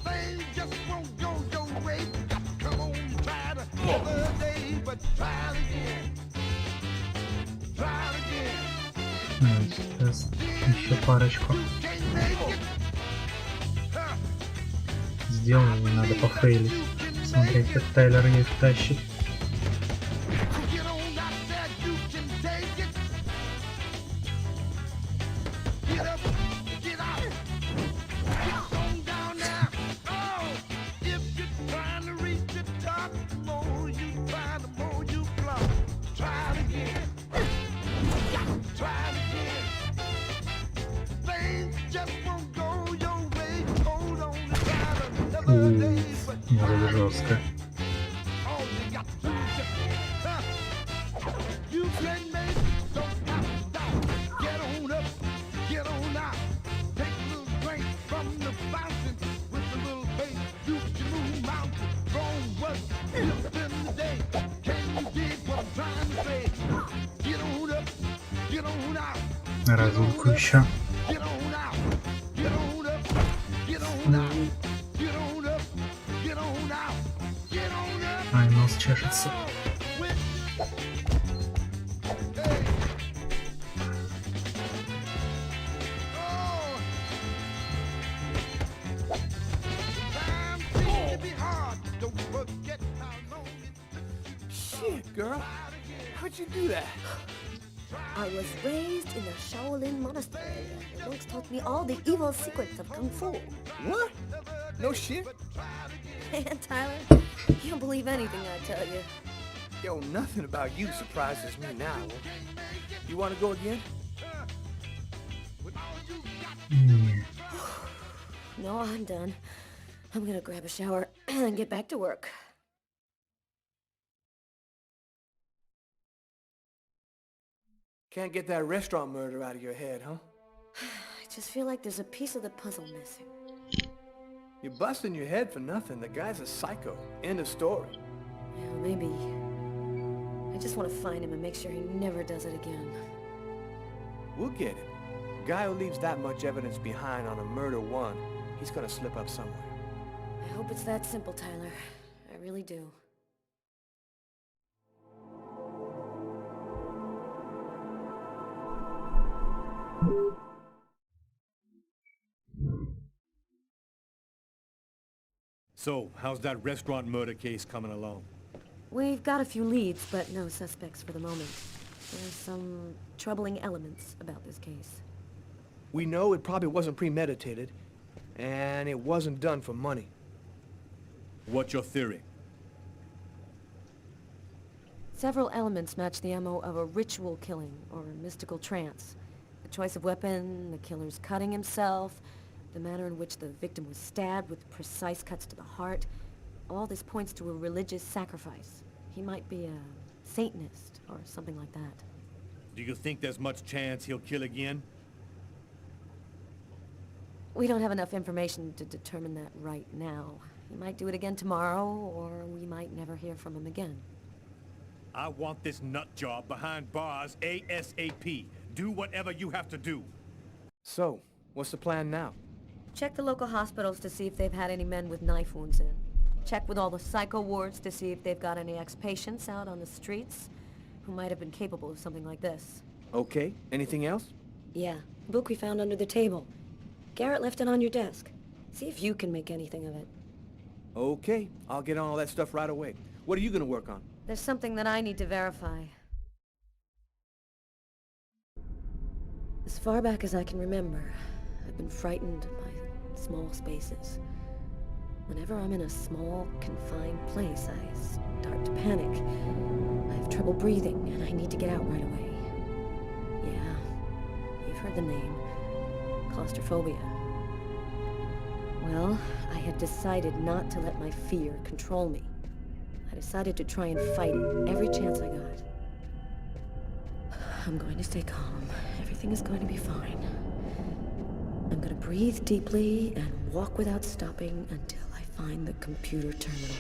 Things just won't go your way. Got to come on, try it another day, but try it again. Try it again. Сейчас еще парочку. Сделано, не надо пофейлить. Смотреть, как Тайлер их тащит. Может, жестко. Разулку еще. Ай, нос чешется. Shit, girl. How'd you do that? I was raised in a Shaolin monastery. The monks taught me all the evil secrets of Kung Fu. What? No shit? Man, Tyler, you don't believe anything I tell you. Yo, nothing about you surprises me now. You want to go again? No, I'm done. I'm gonna grab a shower and get back to work. Can't get that restaurant murder out of your head, huh? I just feel like there's a piece of the puzzle missing. You're busting your head for nothing. The guy's a psycho. End of story. Yeah, maybe. I just want to find him and make sure he never does it again. We'll get him. Guy who leaves that much evidence behind on a murder one, he's gonna slip up somewhere. I hope it's that simple, Tyler. I really do. So, how's that restaurant murder case coming along? We've got a few leads, but no suspects for the moment. There's some troubling elements about this case. We know it probably wasn't premeditated, and it wasn't done for money. What's your theory? Several elements match the MO of a ritual killing or a mystical trance. The choice of weapon, the killer's cutting himself, the manner in which the victim was stabbed with precise cuts to the heart. All this points to a religious sacrifice. He might be a Satanist or something like that. Do you think there's much chance he'll kill again? We don't have enough information to determine that right now. He might do it again tomorrow, or we might never hear from him again. I want this nut job behind bars ASAP. Do whatever you have to do. So, what's the plan now? Check the local hospitals to see if they've had any men with knife wounds in. Check with all the psycho wards to see if they've got any ex-patients out on the streets who might have been capable of something like this. Okay, anything else? Yeah, a book we found under the table. Garrett left it on your desk. See if you can make anything of it. Okay, I'll get on all that stuff right away. What are you gonna work on? There's something that I need to verify. As far back as I can remember, I've been frightened by small spaces. Whenever I'm in a small, confined place, I start to panic. I have trouble breathing, and I need to get out right away. Yeah, you've heard the name. Claustrophobia. Well, I had decided not to let my fear control me. I decided to try and fight it every chance I got. I'm going to stay calm. Everything is going to be fine. I'm going to breathe deeply and walk without stopping until I find the computer terminal.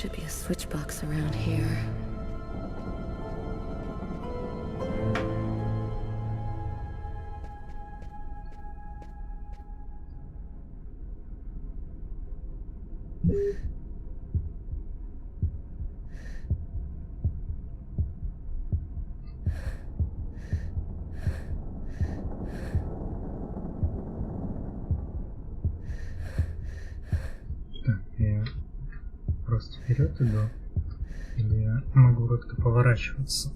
should be a switch box around here. Так, я просто вперед иду, или я могу как-то поворачиваться?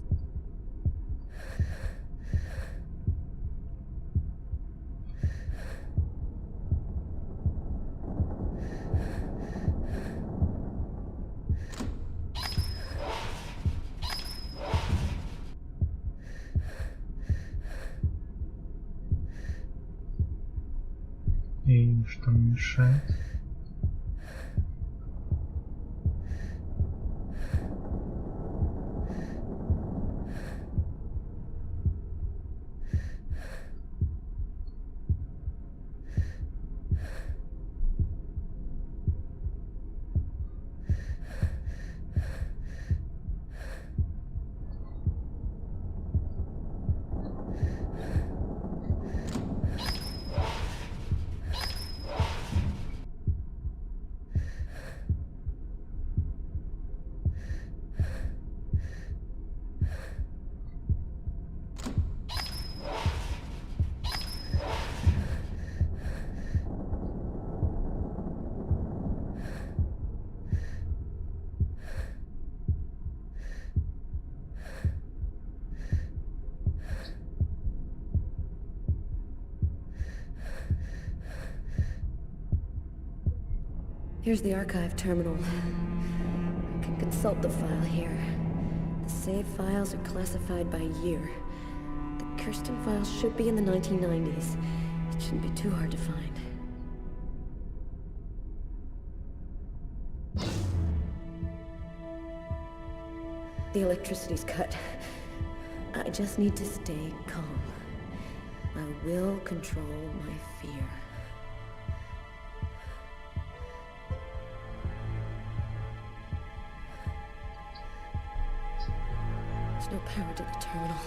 И что мне мешает? Here's the archive terminal. I can consult the file here. The save files are classified by year. The Kirsten files should be in the 1990s. It shouldn't be too hard to find. The electricity's cut. I just need to stay calm. I will control my fear. There's no power to the terminal.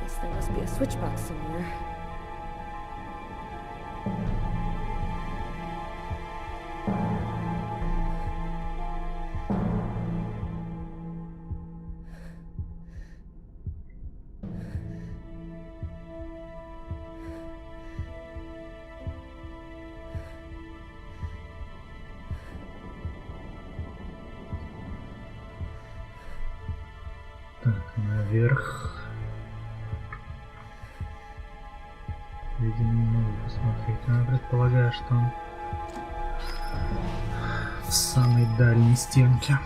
Guess there must be a switch box somewhere. Так, наверх. Видимо, не могу посмотреть. Но я предполагаю, что он в самой дальней стенке.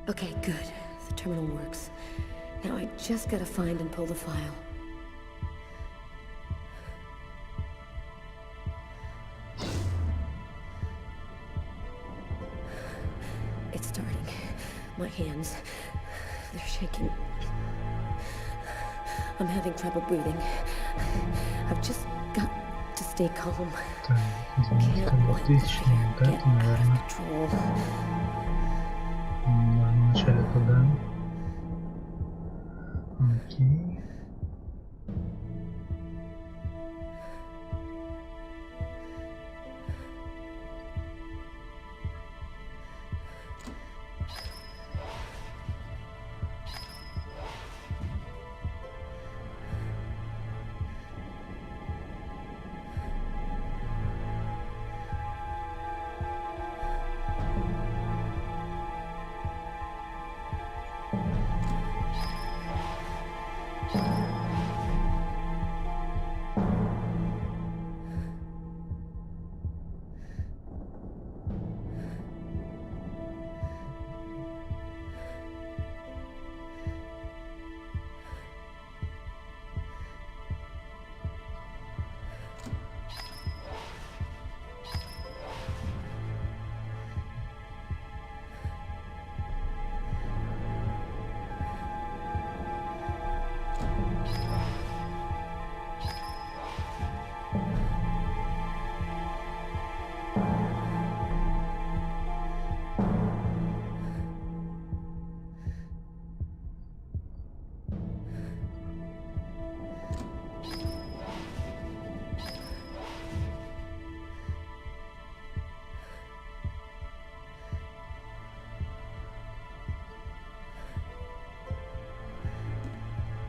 Okay, good. The terminal works. Now I just gotta find and pull the file. It's starting. My hands, they're shaking. I'm having trouble breathing. I've just got to stay calm. Can't let the fear get out of control. Можно вначале туда. Окей.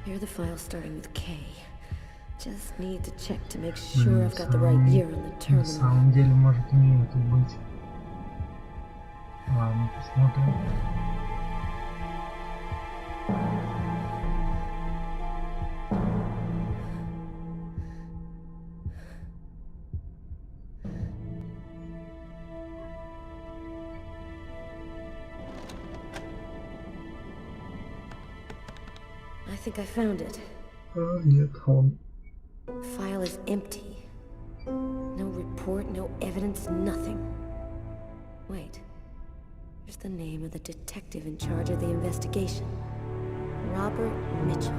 Here are the files starting with K. Just need to check to make sure I've got the right year on the На terminal. самом деле, может и не это быть. Ладно, посмотрим. I think I found it. Нет, он. File is empty. No report, no evidence, nothing. Wait. Here's the name of the detective in charge of the investigation. Robert Mitchell.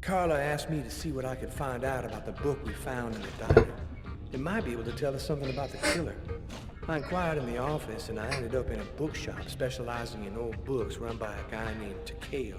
Carla asked me to see what I could find out about the book we found in the diner. It might be able to tell us something about the killer. I inquired in the office, and I ended up in a bookshop specializing in old books run by a guy named Takeo.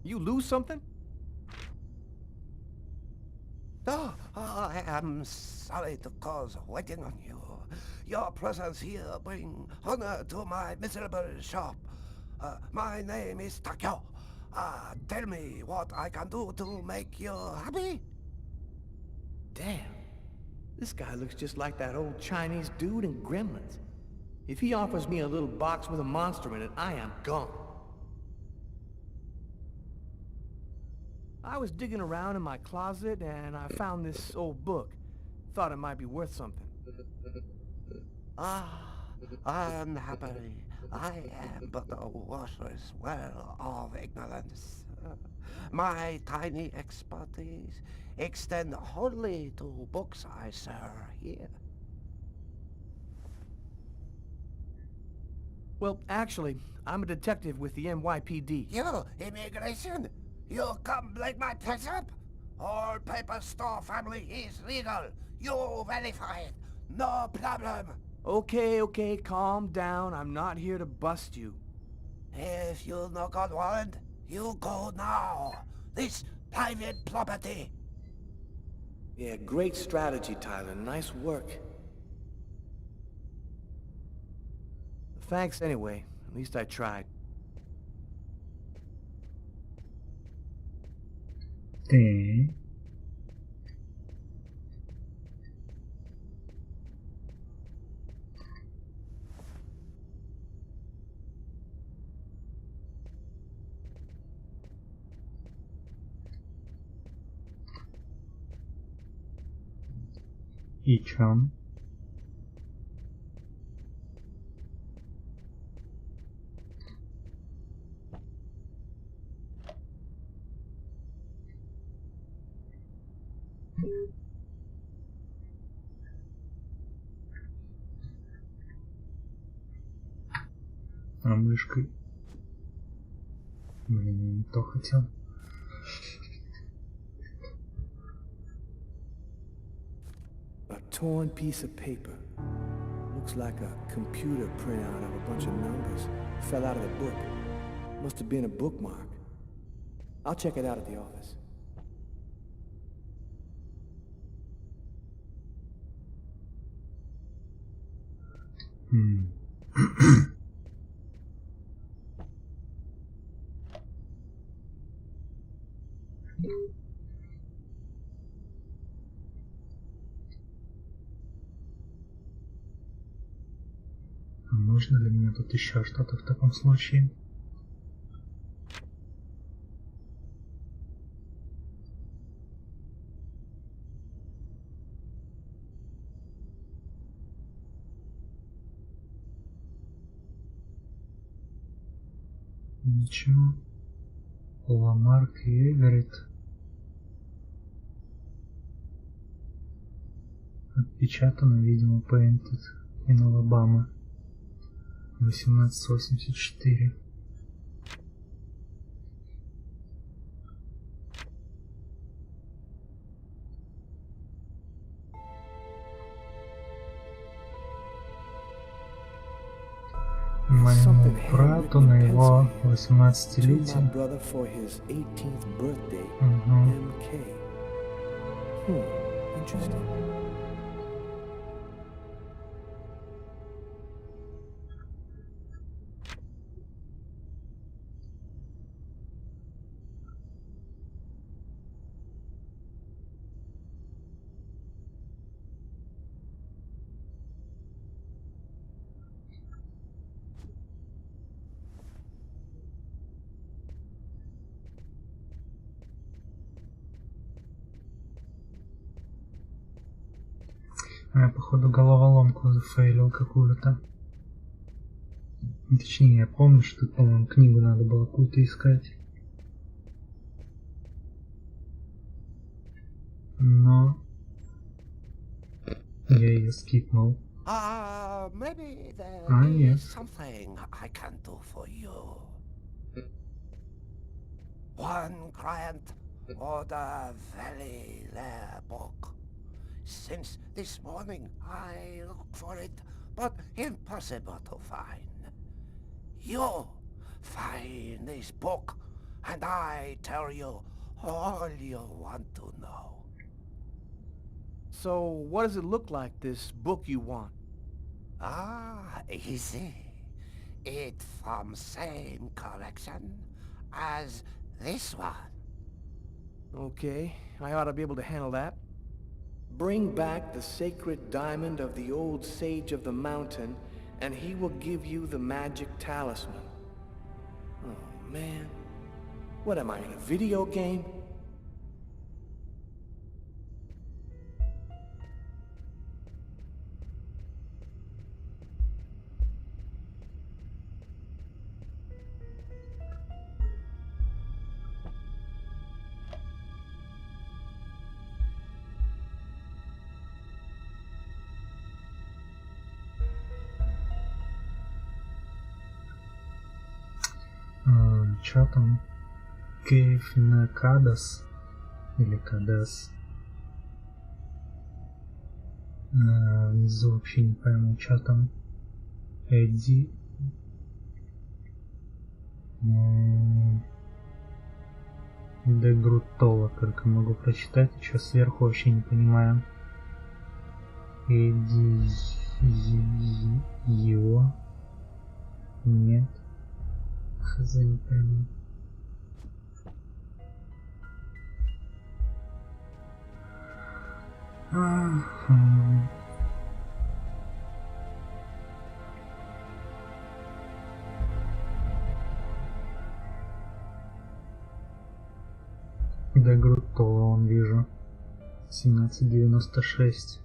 You lose something? Oh, I am sorry to cause waiting on you. Your presence here brings honor to my miserable shop. My name is Takeo. Tell me what I can do to make you happy? Damn. This guy looks just like that old Chinese dude in Gremlins. If he offers me a little box with a monster in it, I am gone. I was digging around in my closet and I found this old book. Thought it might be worth something. Unhappily, I am but a worthless well of ignorance. My tiny expertise extend wholly to books I sell here. Well, actually, I'm a detective with the NYPD. You, immigration? You come like my press up? All paper store family is legal. You verify it. No problem. Okay, calm down. I'm not here to bust you. If you no got warrant, you go now. This private property. Yeah, great strategy, Tyler. Nice work. Thanks anyway. At least I tried. Ты. И чё? А мышкой? Блин, не то хотел. A torn piece of paper. Looks like a computer printout of a bunch of numbers. Fell out of the book. Must have been a bookmark. I'll check it out at the office. А можно ли мне тут еще что-то в таком случае? Ничего. Ламарк и Эверетт. Отпечатано, видимо, Painted in Alabama. 1884. Моему брату на его 18-летие. Я, походу, головоломку зафейлил какую-то. Точнее, я помню, что, по-моему, книгу надо было какую-то искать. Но я ее скипнул. Maybe there is something I can do for you. One client order very rare book. Since this morning I look for it, but impossible to find. You find this book, and I tell you all you want to know. So, what does it look like, this book you want? Ah, easy. It from same collection as this one. Okay, I ought to be able to handle that. Bring back the sacred diamond of the old sage of the mountain, and he will give you the magic talisman. Oh, man. What am I, in a video game? Чё там? Кейв на Кадас? Или Кадас? Внизу вообще не пойму, чё там. Эдди. Де Груттола только могу прочитать, что сверху вообще не понимаю. Эдди. Его. Нет. Хз, не пойму. Де Груттола, он вижу. 1796.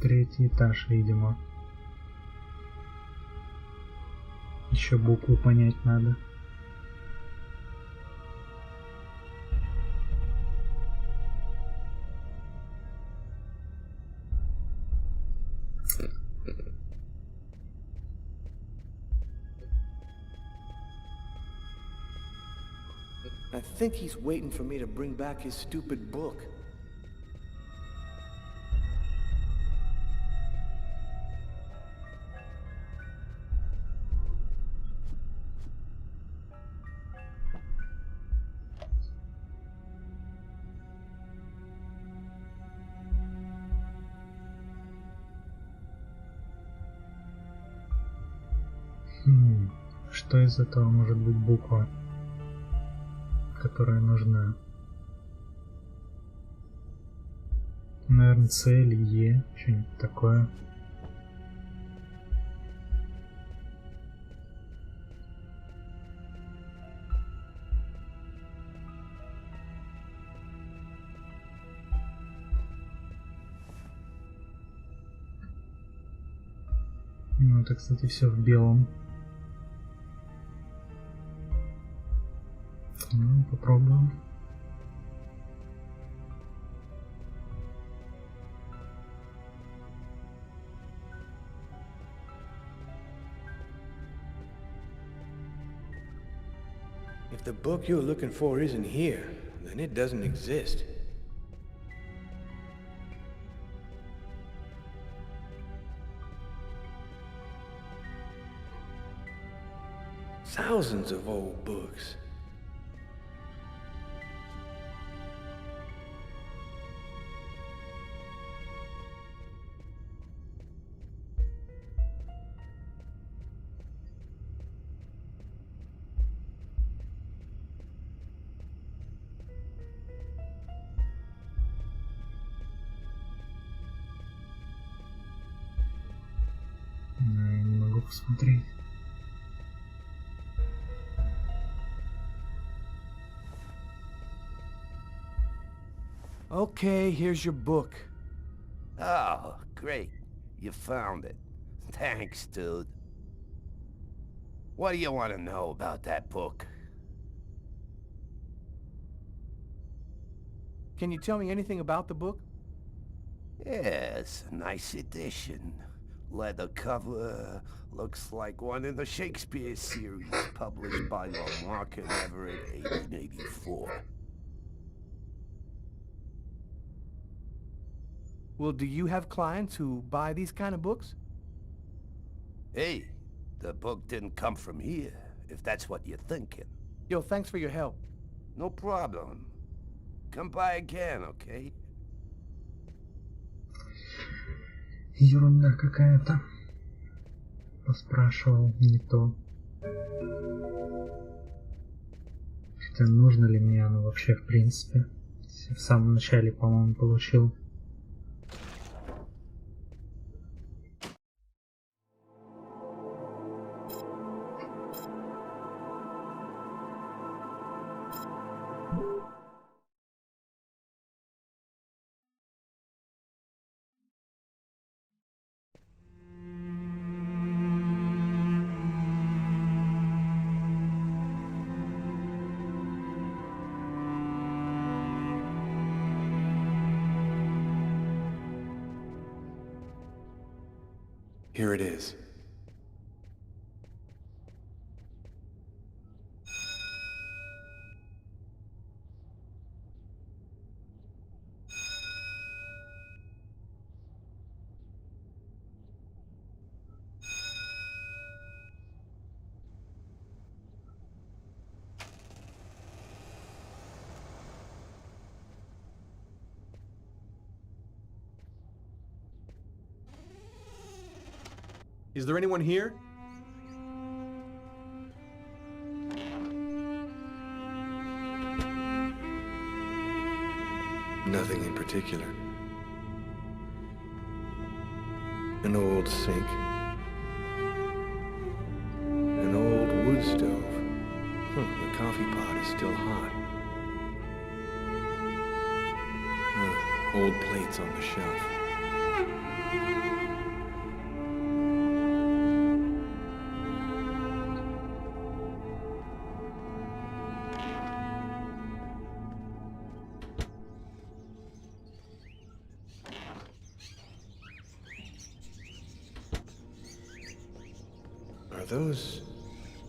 Третий этаж, видимо. Еще букву понять надо. I think he's waiting for me to bring back his stupid book. Что из этого может быть буква, которая нужна? Наверное, С или Е, что-нибудь такое. Ну, это, кстати, все в белом. Ну, попробуем. If the book you're looking for isn't here, then it doesn't exist. Thousands of old books. Я не могу посмотреть. Okay, here's your book. Oh, great. You found it. Thanks, dude. What do you want to know about that book? Can you tell me anything about the book? Yeah, it's a nice edition. Leather cover, looks like one in the Shakespeare series, published by Lamarck and Everett, 1884. Well, do you have clients who buy these kind of books? Hey, the book didn't come from here, if that's what you're thinking. Yo, thanks for your help. No problem. Come by again, okay? Ерунда какая-то. Поспрашивал не то. Хотя нужно ли мне оно вообще в принципе? В самом начале, по-моему, получил. Here it is. Is there anyone here? Nothing in particular. An old sink. An old wood stove. The coffee pot is still hot. Old plates on the shelf.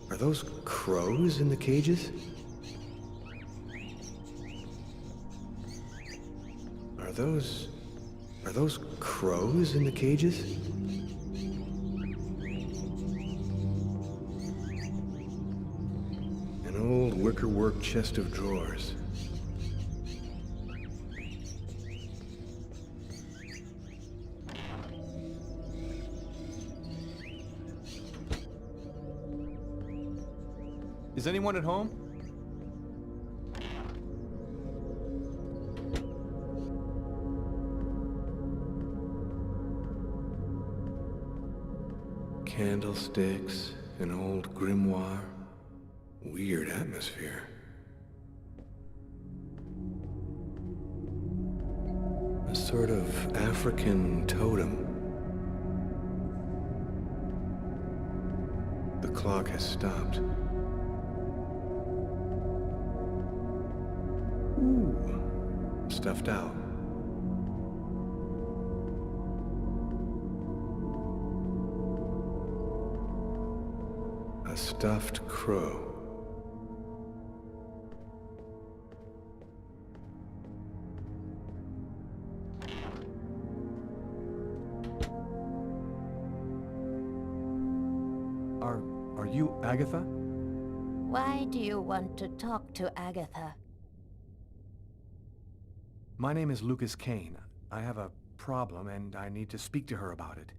Are those crows in the cages? Are those crows in the cages? An old wickerwork chest of drawers. Is anyone at home? Candlesticks, an old grimoire. Weird atmosphere. A sort of African totem. clock has stopped. Ooh, stuffed owl. A stuffed crow. Are you Agatha? Why do you want to talk to Agatha? My name is Lucas Kane. I have a problem and I need to speak to her about it.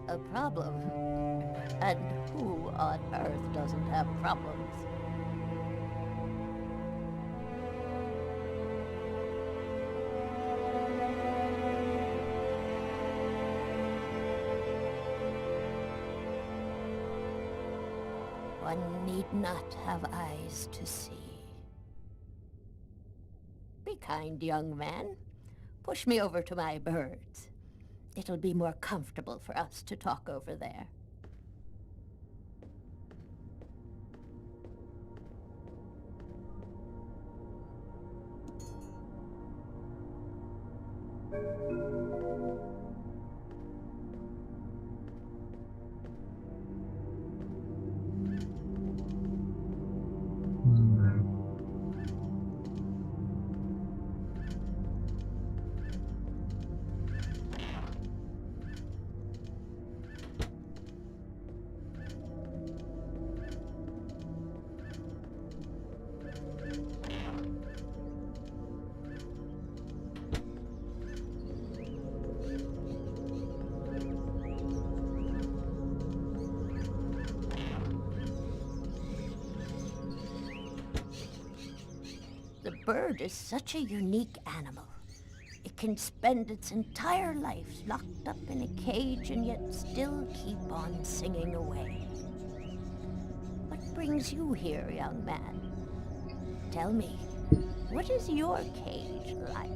A problem? And who on earth doesn't have problems? One need not have eyes to see. Be kind, young man. Push me over to my birds. It'll be more comfortable for us to talk over there. The bird is such a unique animal. It can spend its entire life locked up in a cage and yet still keep on singing away. What brings you here, young man? Tell me, what is your cage like?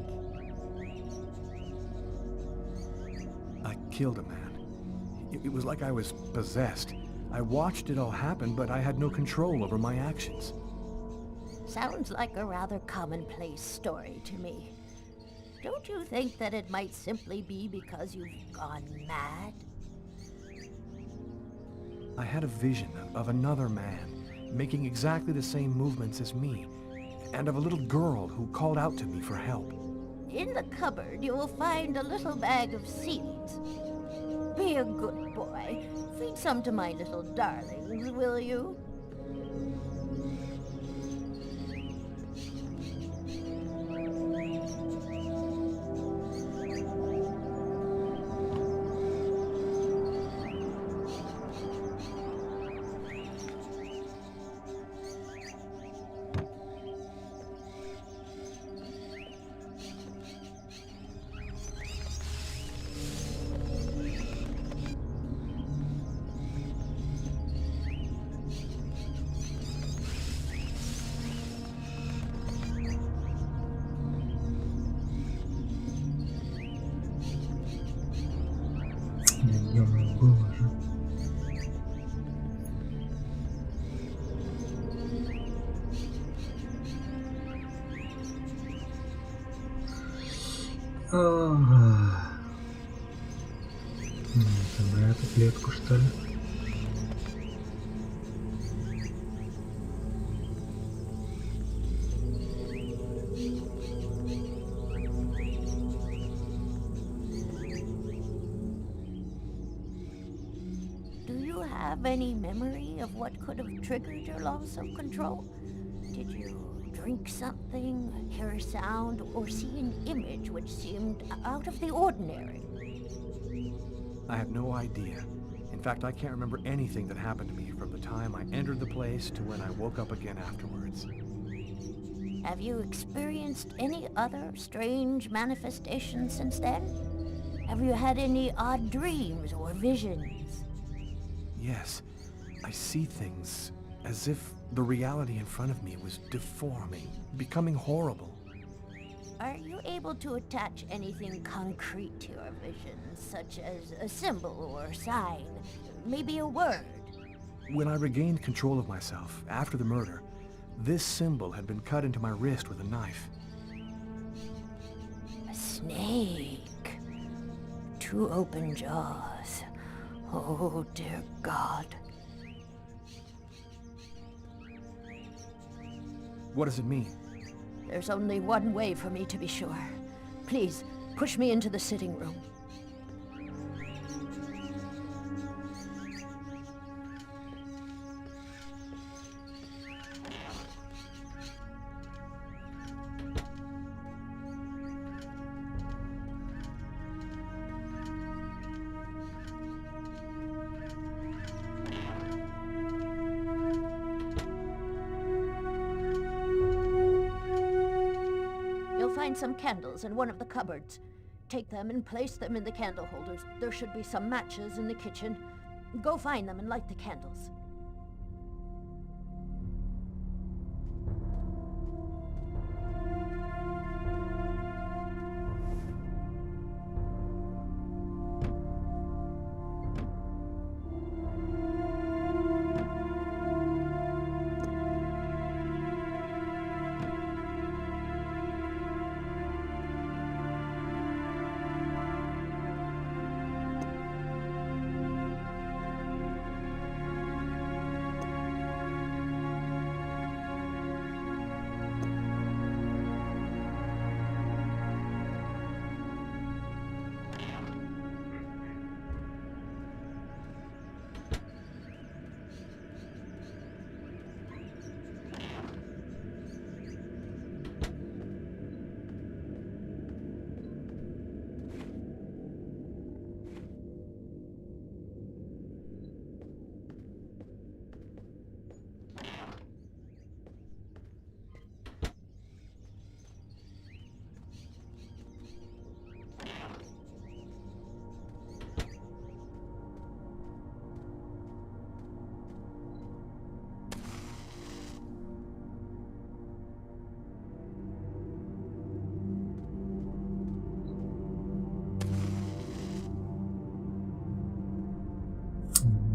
I killed a man. It was like I was possessed. I watched it all happen, but I had no control over my actions. Sounds like a rather commonplace story to me. Don't you think that it might simply be because you've gone mad? I had a vision of another man, making exactly the same movements as me, and of a little girl who called out to me for help. In the cupboard, you will find a little bag of seeds. Be a good boy. Feed some to my little darlings, will you? Это на эту клетку, что ли? Do you have any memory of what could have triggered your loss of control? Did you drink something, hear a sound, or see an image which seemed out of the ordinary? I have no idea. In fact, I can't remember anything that happened to me from the time I entered the place to when I woke up again afterwards. Have you experienced any other strange manifestations since then? Have you had any odd dreams or visions? Yes, I see things as if the reality in front of me was deforming, becoming horrible. Are you able to attach anything concrete to your vision, such as a symbol or sign, maybe a word? When I regained control of myself after the murder, this symbol had been cut into my wrist with a knife. A snake. 2 open jaws. Oh, dear God. What does it mean? There's only one way for me to be sure. Please, push me into the sitting room. Find some candles in one of the cupboards. Take them and place them in the candle holders. There should be some matches in the kitchen. Go find them and light the candles.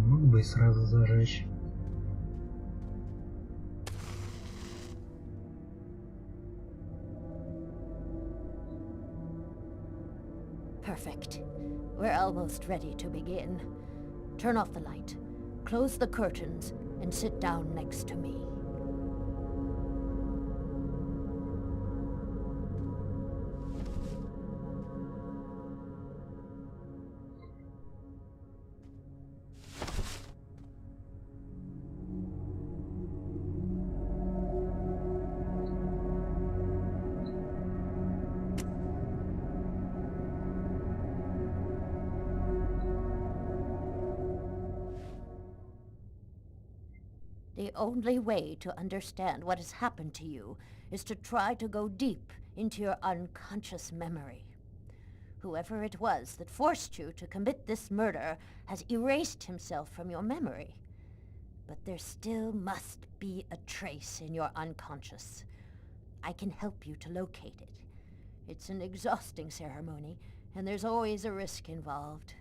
Мог бы и сразу зажечь. Perfect. We're almost ready to begin. Turn off the light, close the curtains, and sit down next to me. The only way to understand what has happened to you is to try to go deep into your unconscious memory. Whoever it was that forced you to commit this murder has erased himself from your memory. But there still must be a trace in your unconscious. I can help you to locate it. It's an exhausting ceremony, and there's always a risk involved.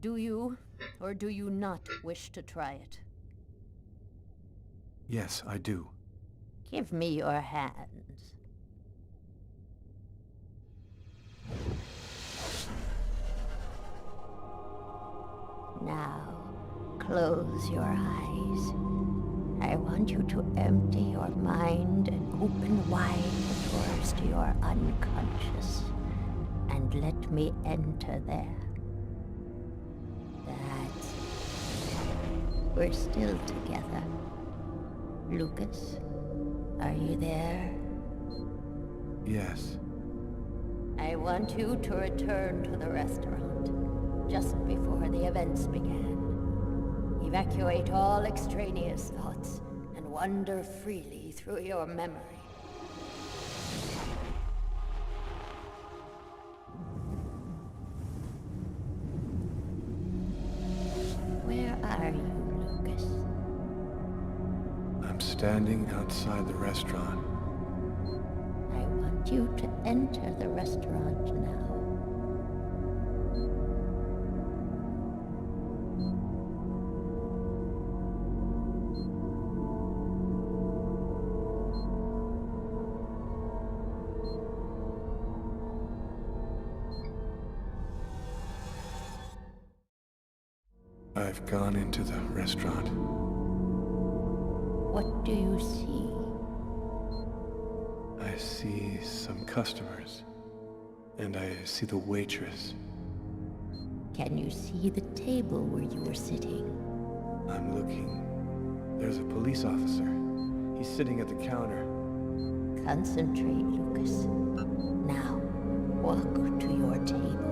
Do you, or do you not wish to try it? Yes, I do. Give me your hands. Now, close your eyes. I want you to empty your mind and open wide the doors to your unconscious. And let me enter there. That's it. We're still together. Lucas, are you there? Yes. I want you to return to the restaurant just before the events began. Evacuate all extraneous thoughts and wander freely through your memory. Where are you, Lucas? I'm standing outside the restaurant. I want want you to enter the restaurant now. I've gone into the restaurant. What do you see? I see some customers. And I see the waitress. Can you see the table where you were sitting? I'm looking. There's a police officer. He's sitting at the counter. Concentrate, Lucas. Now, walk to your table.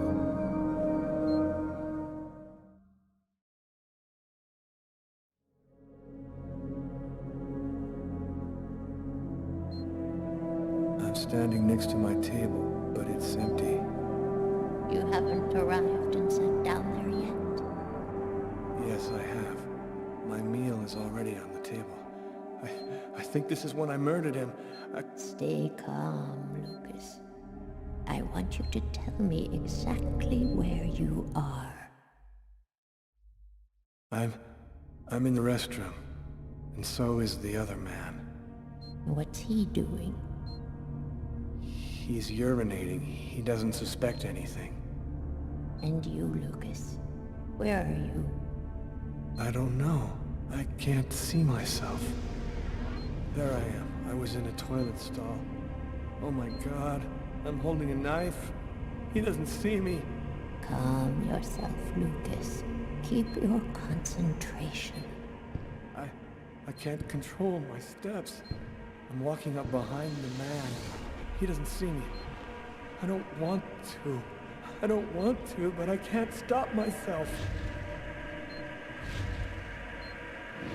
I'm standing next to my table, but it's empty. You haven't arrived and sat down there yet. Yes, I have. My meal is already on the table. I think this is when I murdered him. Stay calm, Lucas. I want you to tell me exactly where you are. I'm in the restroom, and so is the other man. What's he doing? He's urinating. He doesn't suspect anything. And you, Lucas? Where are you? I don't know. I can't see myself. There I am. I was in a toilet stall. Oh my God. I'm holding a knife. He doesn't see me. Calm yourself, Lucas. Keep your concentration. I can't control my steps. I'm walking up behind the man. He doesn't see me. I don't want to. I don't want to, but I can't stop myself.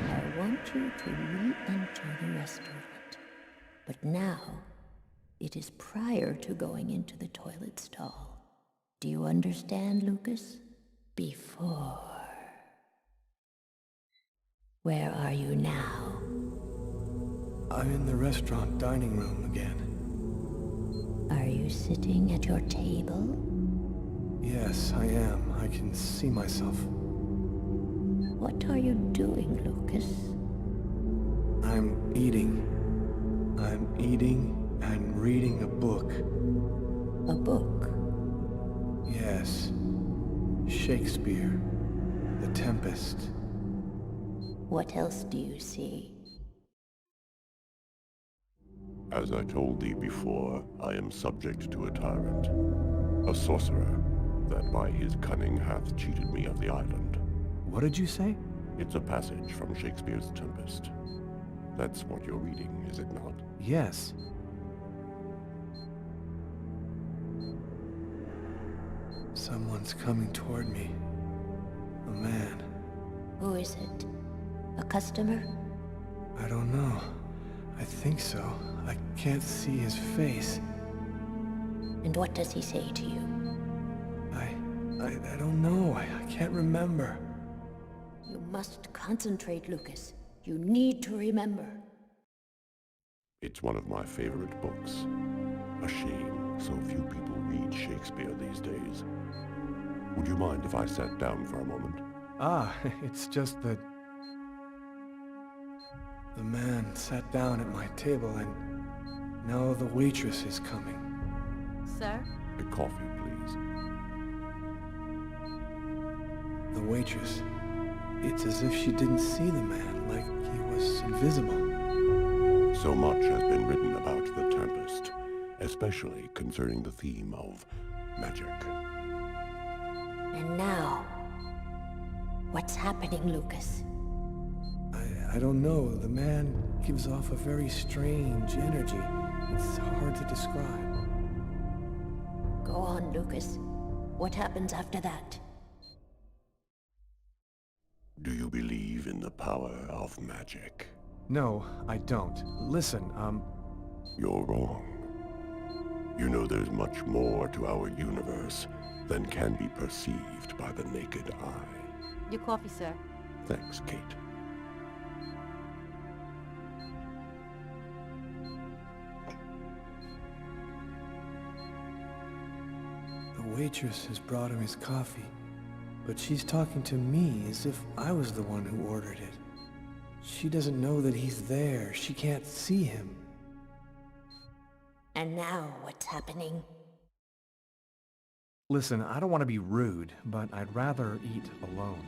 I want you to re-enter the restaurant. But now, it is prior to going into the toilet stall. Do you understand, Lucas? Before. Where are you now? I'm in the restaurant dining room again. Are you sitting at your table? Yes, I am. I can see myself. What are you doing, Lucas? I'm eating. I'm eating and reading a book. A book? Yes. Shakespeare. The Tempest. What else do you see? As I told thee before, I am subject to a tyrant, a sorcerer, that by his cunning hath cheated me of the island. What did you say? It's a passage from Shakespeare's Tempest. That's what you're reading, is it not? Yes. Someone's coming toward me. A man. Who is it? A customer? I don't know. I think so. I can't see his face. And what does he say to you? I don't know. I can't remember. You must concentrate, Lucas. You need to remember. It's one of my favorite books. A shame so few people read Shakespeare these days. Would you mind if I sat down for a moment? It's just that... The man sat down at my table and now the waitress is coming. Sir? A coffee, please. The waitress. It's as if she didn't see the man, like he was invisible. So much has been written about the Tempest, especially concerning the theme of magic. And now, what's happening, Lucas? I don't know. The man gives off a very strange energy. It's hard to describe. Go on, Lucas. What happens after that? Do you believe in the power of magic? No, I don't. Listen, You're wrong. You know there's much more to our universe than can be perceived by the naked eye. Your coffee, sir. Thanks, Kate. waitress has brought him his coffee, but she's talking to me as if I was the one who ordered it. She doesn't know that he's there. She can't see him. And now what's happening? Listen, I don't want to be rude, but I'd rather eat alone.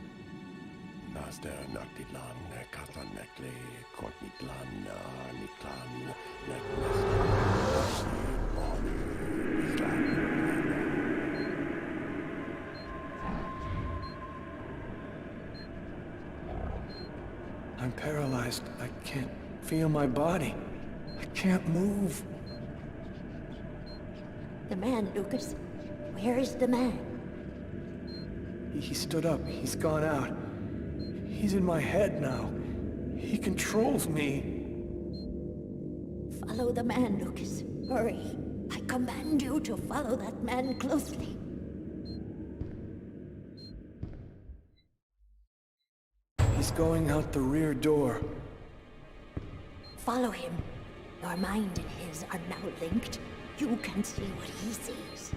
Naster Naktilan, Katlanekle, Kortnitlan, Niklan, I'm paralyzed. I can't feel my body. I can't move. The man, Lucas. Where is the man? He stood up. He's gone out. He's in my head now. He controls me. Follow the man, Lucas. Hurry. I command you to follow that man closely. He's going out the rear door. Follow him. Your mind and his are now linked. You can see what he sees.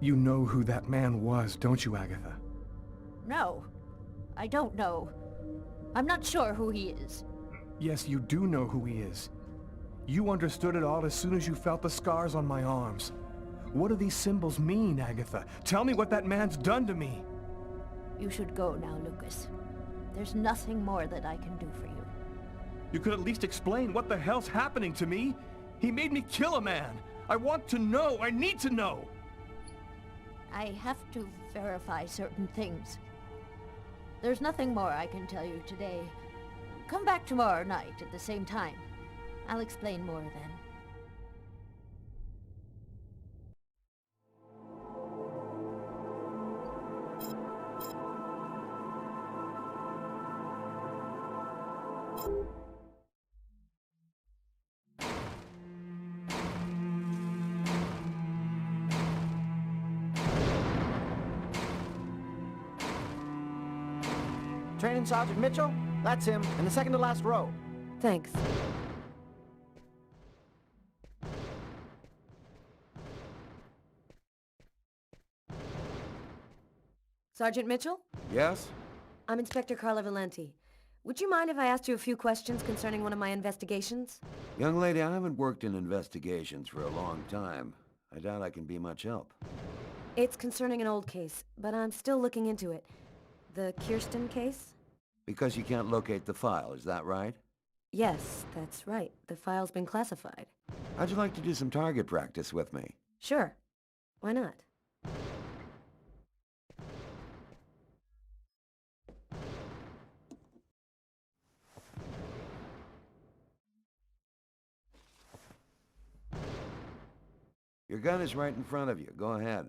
You know who that man was, don't you, Agatha? No, I don't know. I'm not sure who he is. Yes, you do know who he is. You understood it all as soon as you felt the scars on my arms. What do these symbols mean, Agatha? Tell me what that man's done to me. You should go now, Lucas. There's nothing more that I can do for you. You could at least explain what the hell's happening to me. He made me kill a man. I want to know. I need to know. I have to verify certain things. There's nothing more I can tell you today. Come back tomorrow night at the same time. I'll explain more then. Training Sergeant Mitchell? That's him, in the second to last row. Thanks. Sergeant Mitchell? Yes? I'm Inspector Carla Valenti. Would you mind if I asked you a few questions concerning one of my investigations? Young lady, I haven't worked in investigations for a long time. I doubt I can be much help. It's concerning an old case, but I'm still looking into it. The Kirsten case? Because you can't locate the file, is that right? Yes, that's right. The file's been classified. How'd you like to do some target practice with me? Sure. Why not? Your gun is right in front of you. Go ahead.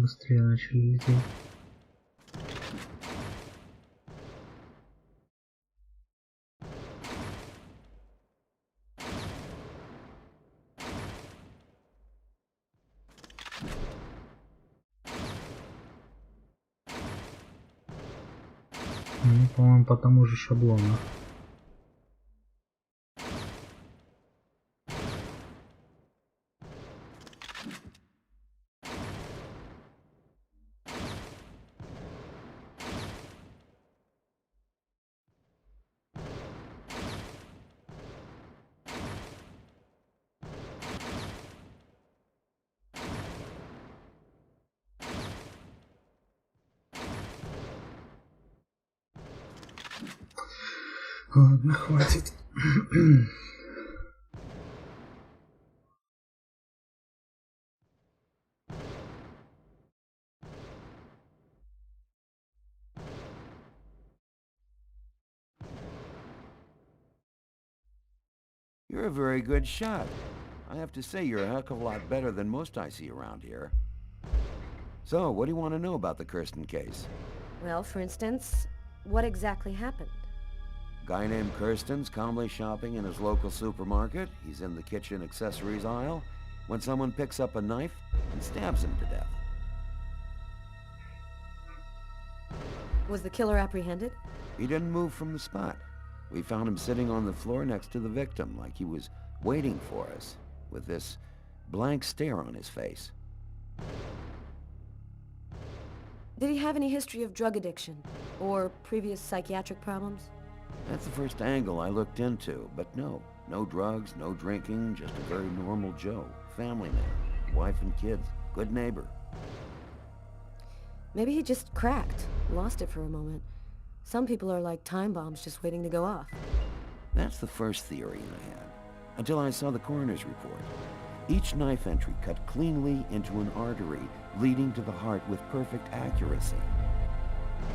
быстрее начали лететь. Ну, по-моему, по тому же шаблону. Ладно, хватит. You're a very good shot. I have to say you're a heck of a lot better than most I see around here. So, what do you want to know about the Kirsten case? Well, for instance, what exactly happened? Guy named Kirsten's calmly shopping in his local supermarket. He's in the kitchen accessories aisle when someone picks up a knife and stabs him to death. Was the killer apprehended? He didn't move from the spot. We found him sitting on the floor next to the victim, like he was waiting for us, with this blank stare on his face. Did he have any history of drug addiction? Or previous psychiatric problems? That's the first angle I looked into, but no. No drugs, no drinking, just a very normal Joe. Family man, wife and kids, good neighbor. Maybe he just cracked, lost it for a moment. Some people are like time bombs just waiting to go off. That's the first theory I had, until I saw the coroner's report. Each knife entry cut cleanly into an artery, leading to the heart with perfect accuracy.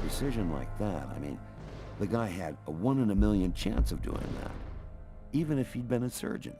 Precision like that, I mean, the guy had a 1 in a million chance of doing that, even if he'd been a surgeon.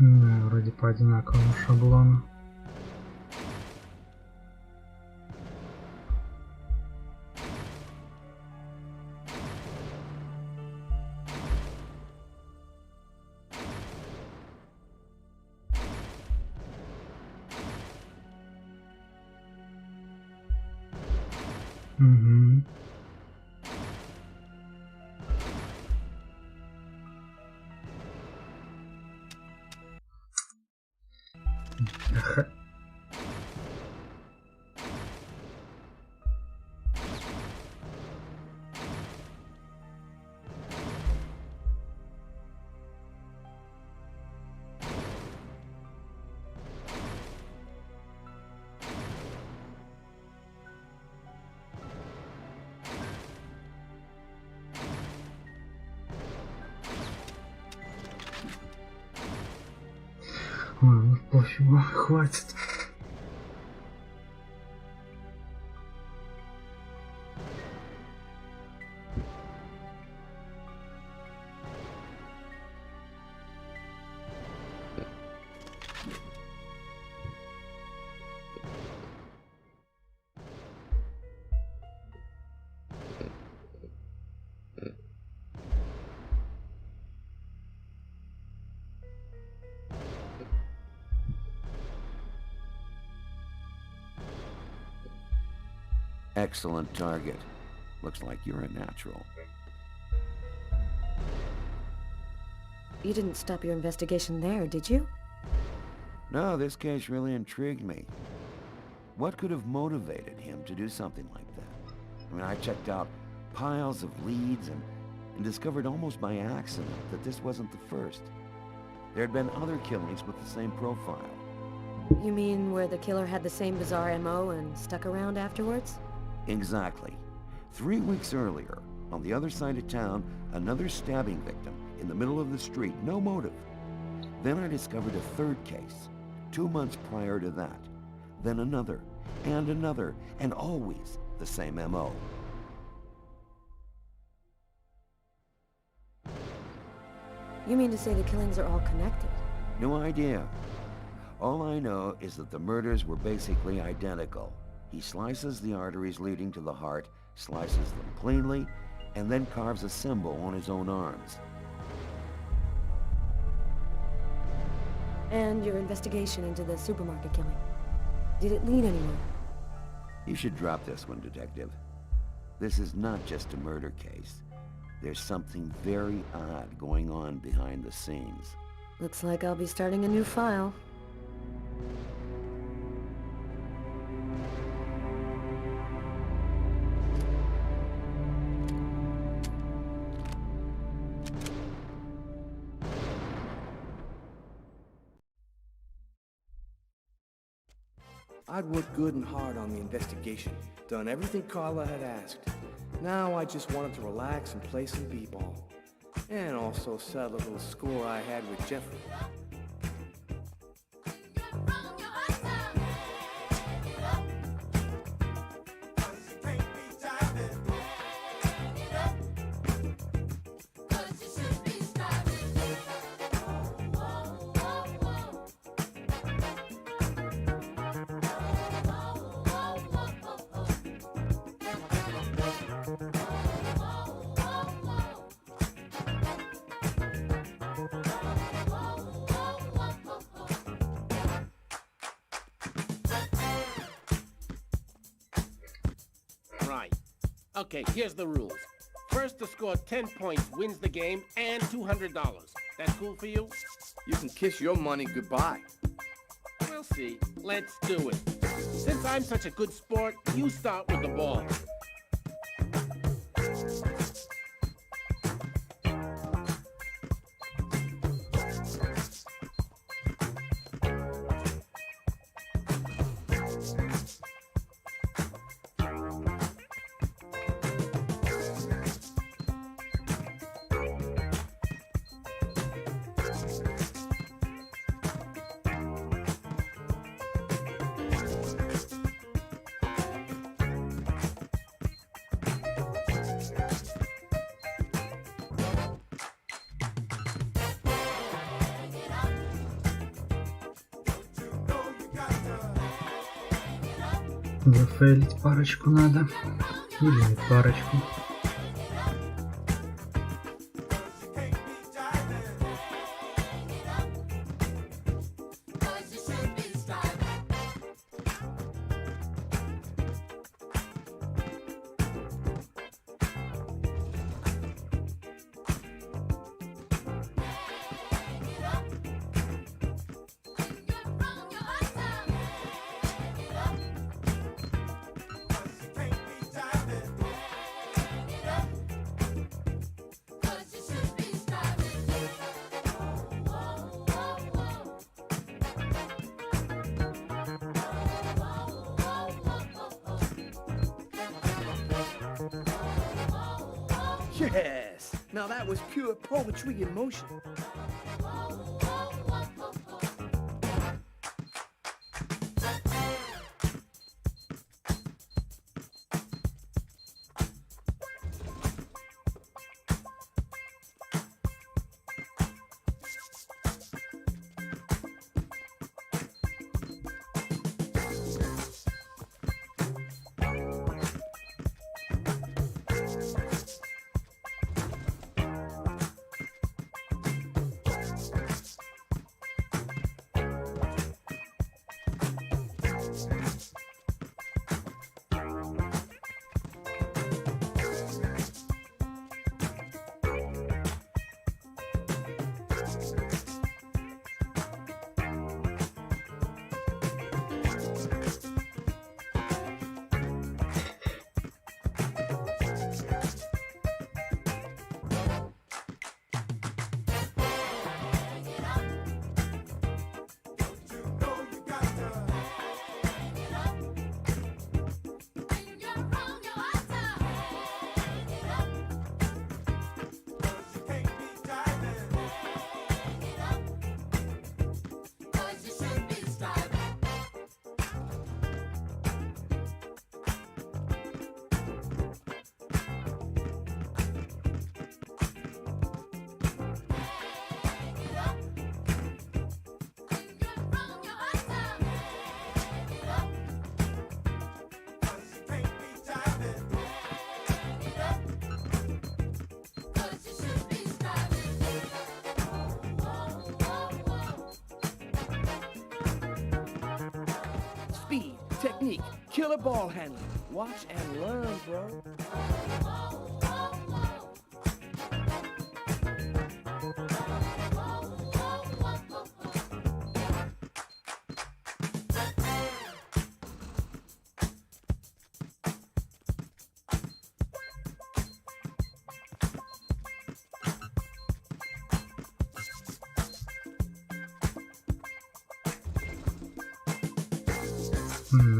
Да, вроде по одинаковому шаблону. Угу. Ладно, пофигу, хватит. Excellent target. Looks like you're a natural. You didn't stop your investigation there, did you? No, this case really intrigued me. What could have motivated him to do something like that? I mean, I checked out piles of leads and discovered almost by accident that this wasn't the first. There had been other killings with the same profile. You mean where the killer had the same bizarre MO and stuck around afterwards? Exactly. 3 weeks earlier, on the other side of town, another stabbing victim in the middle of the street, no motive. Then I discovered a third case, 2 months prior to that. Then another, and always the same MO. You mean to say the killings are all connected? No idea. All I know is that the murders were basically identical. He slices the arteries leading to the heart, slices them cleanly, and then carves a symbol on his own arms. And your investigation into the supermarket killing. Did it lead anywhere? You should drop this one, Detective. This is not just a murder case. There's something very odd going on behind the scenes. Looks like I'll be starting a new file. I'd worked good and hard on the investigation, done everything Carla had asked. Now I just wanted to relax and play some b-ball. And also settle a little score I had with Jeffrey. Right. Okay, here's the rules. First to score 10 points wins the game and $200. That cool for you? You can kiss your money goodbye. We'll see. Let's do it. Since I'm such a good sport, you start with the ball. Зафейлить парочку надо. Или не парочку. Yes! Now that was pure poetry in motion. technique. Killer ball handling. Watch and learn, bro.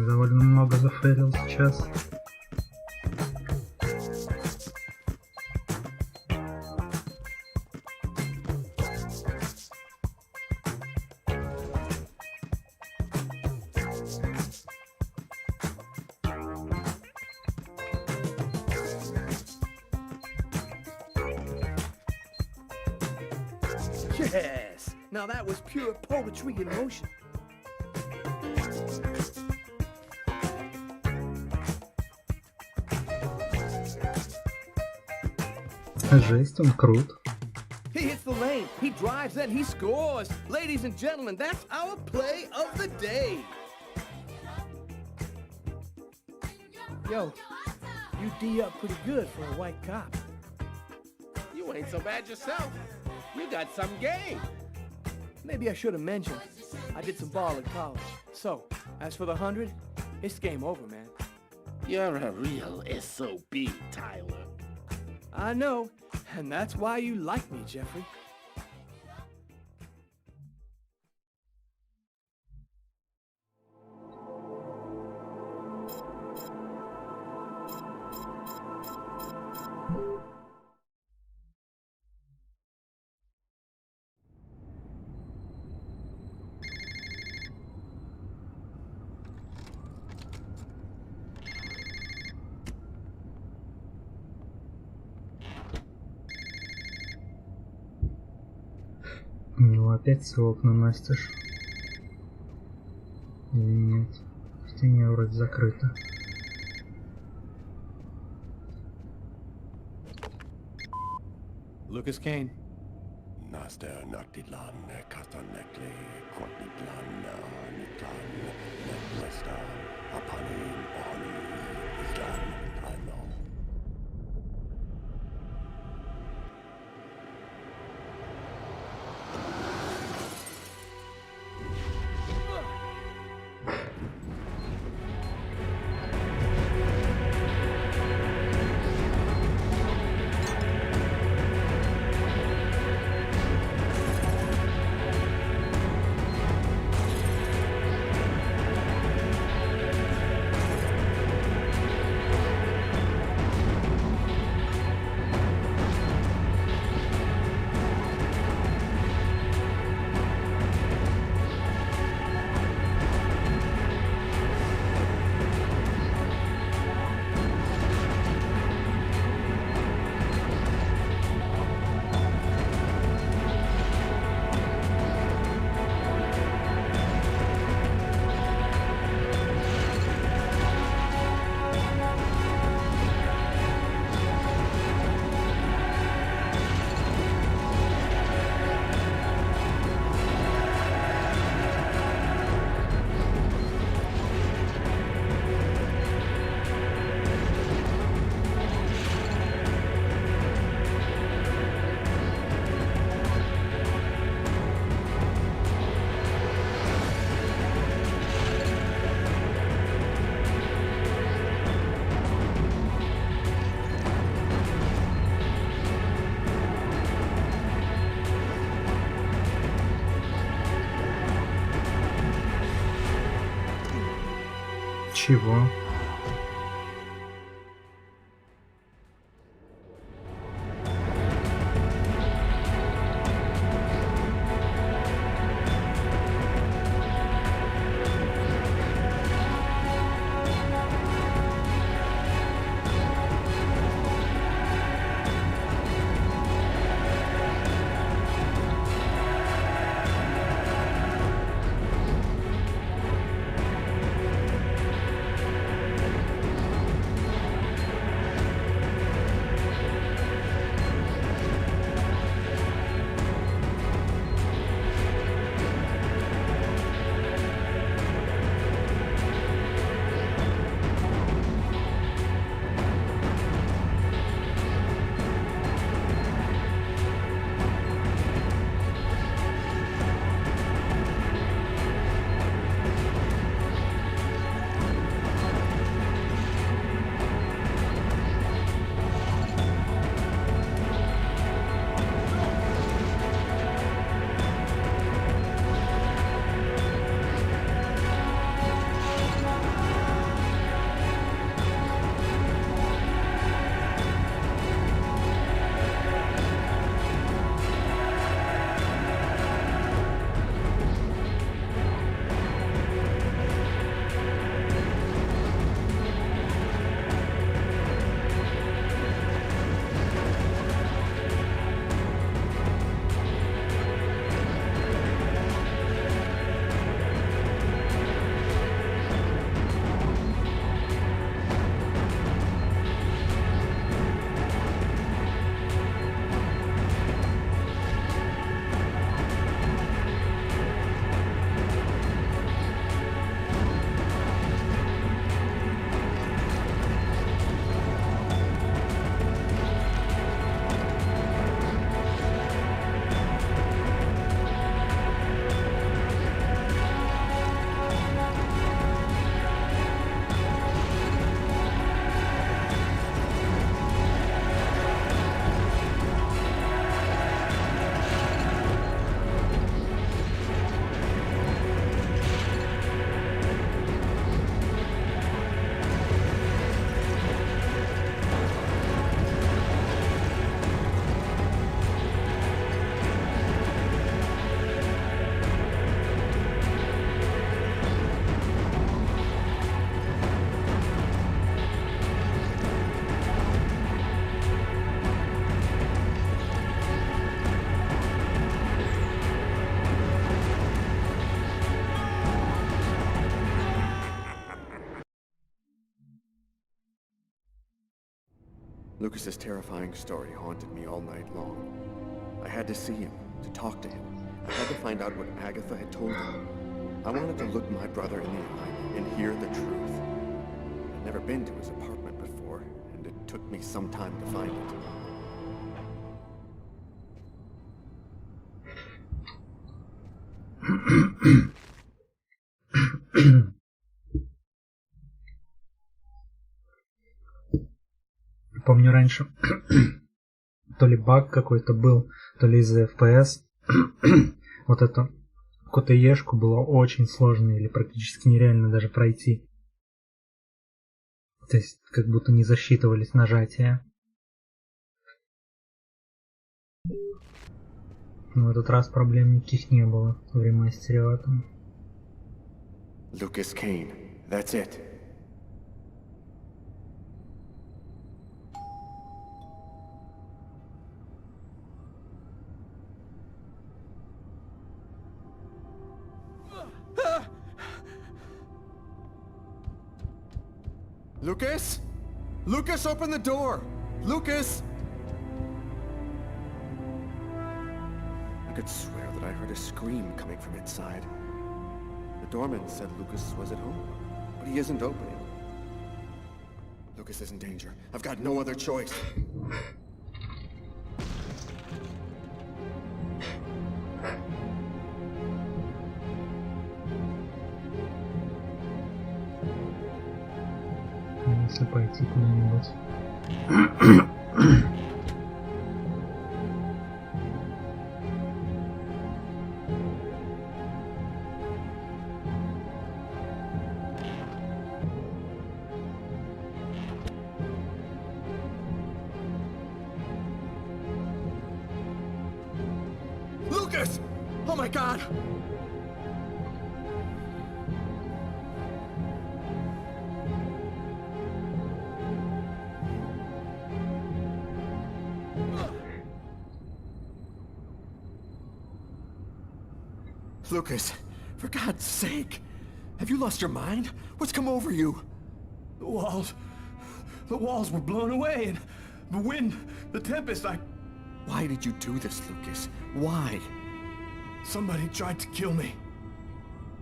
Довольно много зафейлил сейчас. Yes! Now that was pure poetry in motion. Жесть, он крут. He hits the lane, he drives and he scores. Ladies and gentlemen, that's our play of the day. Yo, you D up pretty good for a white cop. You ain't so bad yourself. You got some game. Maybe I should have mentioned. I did some ball in college. So, as for the 100, it's game over, man. You're a real SOB, Tyler. I know, and that's why you like me, Jeffrey. Ну опять все окна настежь. Или нет? В стене вроде закрыто. Lucas Kane. Naster Naktilan, Kastanekli, Kortniklan, Niklan, Nekwestan, Apanin, Ohani, Islan, Ano. Чего? Lucas's terrifying story haunted me all night long. I had to see him, to talk to him. I had to find out what Agatha had told him. I wanted to look my brother in the eye and hear the truth. I'd never been to his apartment before, and it took me some time to find it. Помню раньше то ли баг какой-то был, то ли из-за FPS. Вот эту КТЕшку было очень сложно или практически нереально даже пройти. То есть как будто не засчитывались нажатия. Но в этот раз проблем никаких не было в ремастере в этом. Lucas Kane, that's it. Lucas? Lucas, open the door! Lucas! I could swear that I heard a scream coming from inside. The doorman said Lucas was at home, but he isn't opening. Lucas is in danger. I've got no other choice. Если пойти куда-нибудь. Lucas! Oh my God! Lucas, for God's sake, have you lost your mind? What's come over you? The walls were blown away, and the wind, the tempest, Why did you do this, Lucas? Why? Somebody tried to kill me.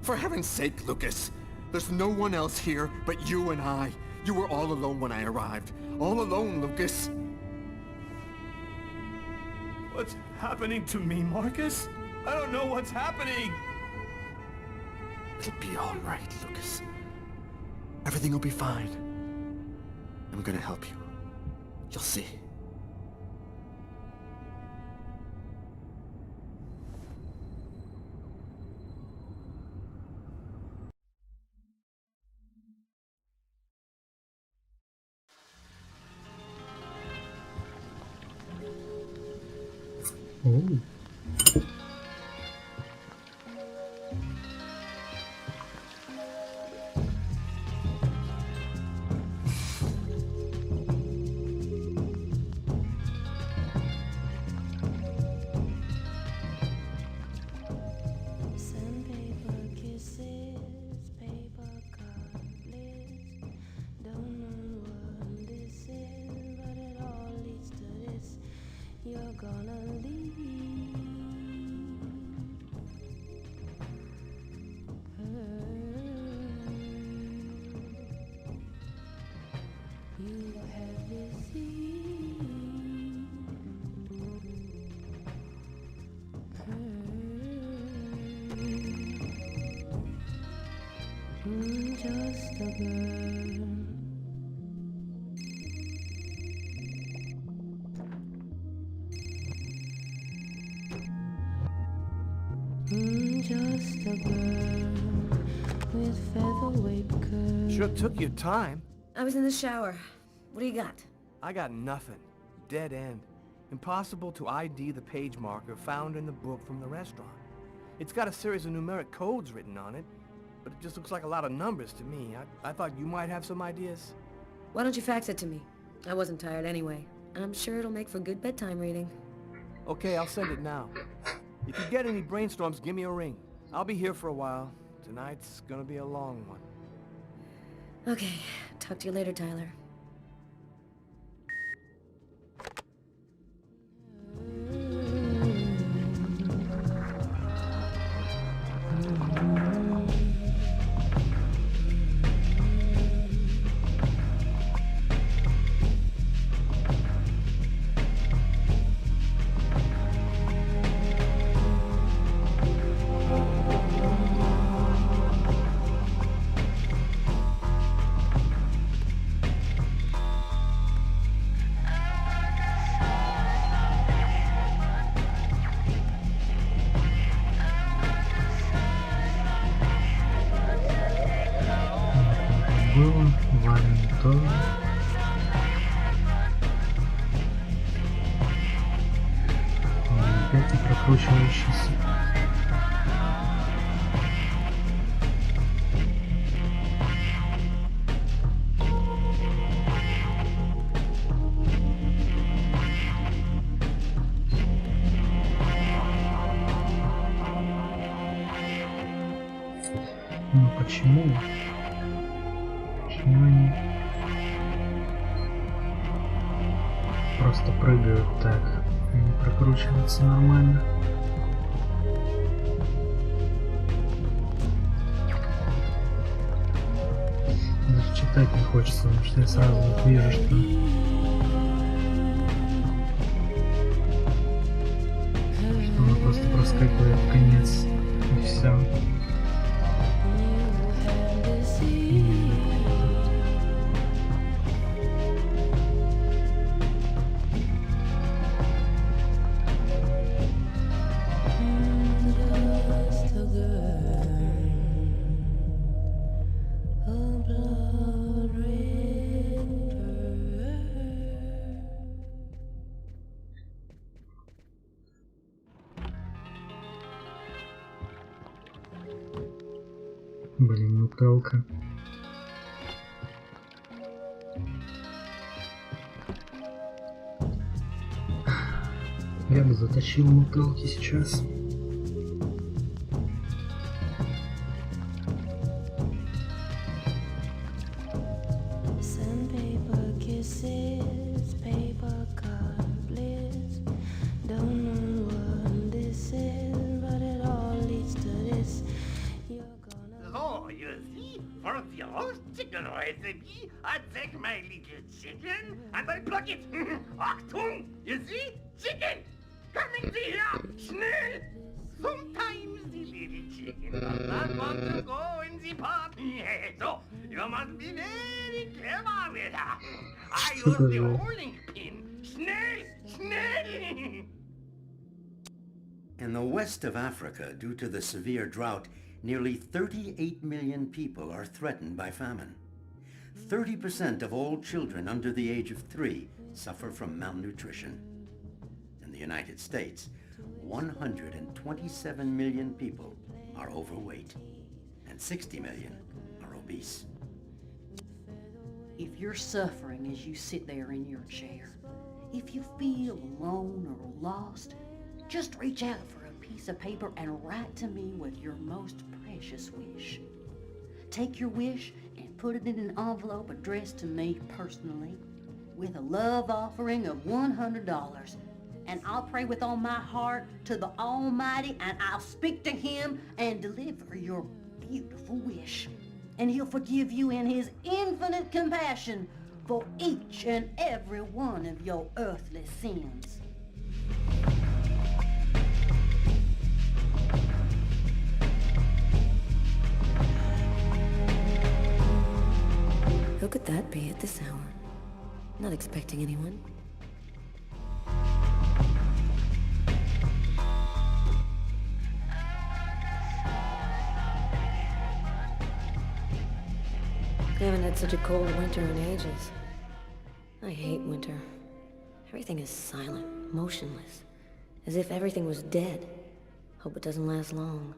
For heaven's sake, Lucas, there's no one else here but you and I. You were all alone when I arrived. All alone, Lucas. What's happening to me, Marcus? I don't know what's happening. It'll be all right, Lucas. Everything will be fine. I'm gonna help you. You'll see. Ooh. Just a girl. Just a girl with featherweight curls. Sure took your time. I was in the shower. What do you got? I got nothing. Dead end. Impossible to ID the page marker found in the book from the restaurant. It's got a series of numeric codes written on it, but it just looks like a lot of numbers to me. I thought you might have some ideas. Why don't you fax it to me? I wasn't tired anyway. I'm sure it'll make for good bedtime reading. Okay, I'll send it now. If you get any brainstorms, give me a ring. I'll be here for a while. Tonight's gonna be a long one. Okay, talk to you later, Tyler. опять не прокручивающийся. Но почему? Почему они просто прыгают так и не прокручиваются нормально? Даже читать не хочется, потому что я сразу вот вижу, что она просто проскакивает в конец и все. Блин, Нутелка. Я бы заточил Нутелки сейчас. Sandpaper kisses, paper cut bliss. Don't know what this is, but it all leads to this. So, you see, for the roast chicken recipe, I take my little chicken and I pluck it. Achtung! You see? Chicken! Coming to here! Schnell! Sometimes the little chicken does not want to go in the pot. So, you must be very clever with her. I use the rolling pin. Schnell! Schnell! In the west of Africa, due to the severe drought, nearly 38 million people are threatened by famine. 30% of all children under the age of 3 suffer from malnutrition. In the United States, 127 million people are overweight, and 60 million are obese. If you're suffering as you sit there in your chair, if you feel alone or lost, just reach out for a piece of paper and write to me with your most precious wish. Take your wish and put it in an envelope addressed to me personally with a love offering of $100. And I'll pray with all my heart to the Almighty, and I'll speak to Him and deliver your beautiful wish. And He'll forgive you in His infinite compassion for each and every one of your earthly sins. Who could that be at this hour? Not expecting anyone. I haven't had such a cold winter in ages. I hate winter. Everything is silent, motionless, as if everything was dead. Hope it doesn't last long.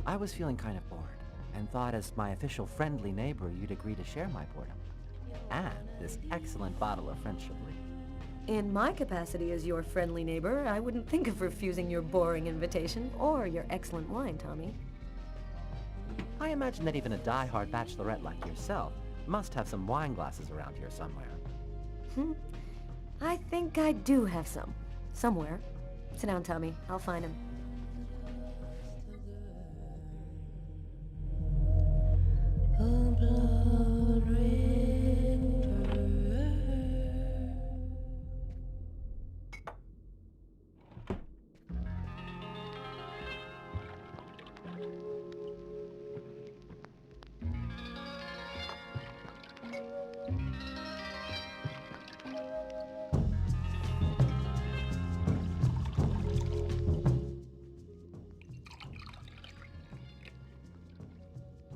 I was feeling kind of bored, and thought as my official friendly neighbor you'd agree to share my boredom. And this excellent bottle of French Chablis. In my capacity as your friendly neighbor, I wouldn't think of refusing your boring invitation or your excellent wine, Tommy. I imagine that even a die-hard bachelorette like yourself must have some wine glasses around here somewhere. I think I do have some. Somewhere. Sit down, Tommy. I'll find him. A blood red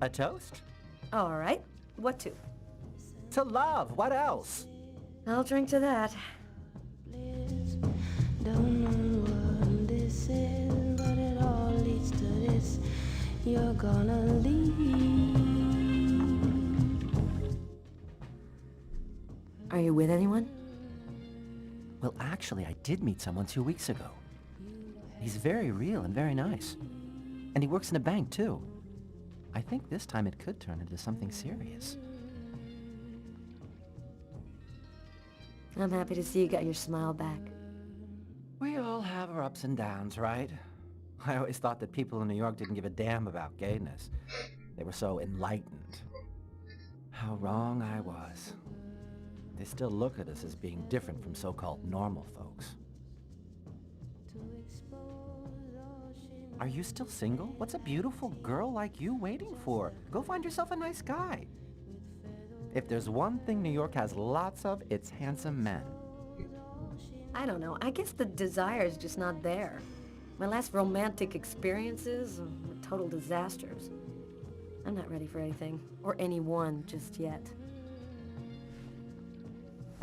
A toast? All right. What to? To love. What else? I'll drink to that. Don't know what this is, but it all leads to this. You're gonna leave. Are you with anyone? Well, actually, I did meet someone 2 weeks ago. He's very real and very nice. And he works in a bank, too. I think this time it could turn into something serious. I'm happy to see you got your smile back. We all have our ups and downs, right? I always thought that people in New York didn't give a damn about gayness. They were so enlightened. How wrong I was. They still look at us as being different from so-called normal folks. Are you still single? What's a beautiful girl like you waiting for? Go find yourself a nice guy. If there's one thing New York has lots of, it's handsome men. I don't know. I guess the desire's just not there. My last romantic experiences were total disasters. I'm not ready for anything, or anyone just yet.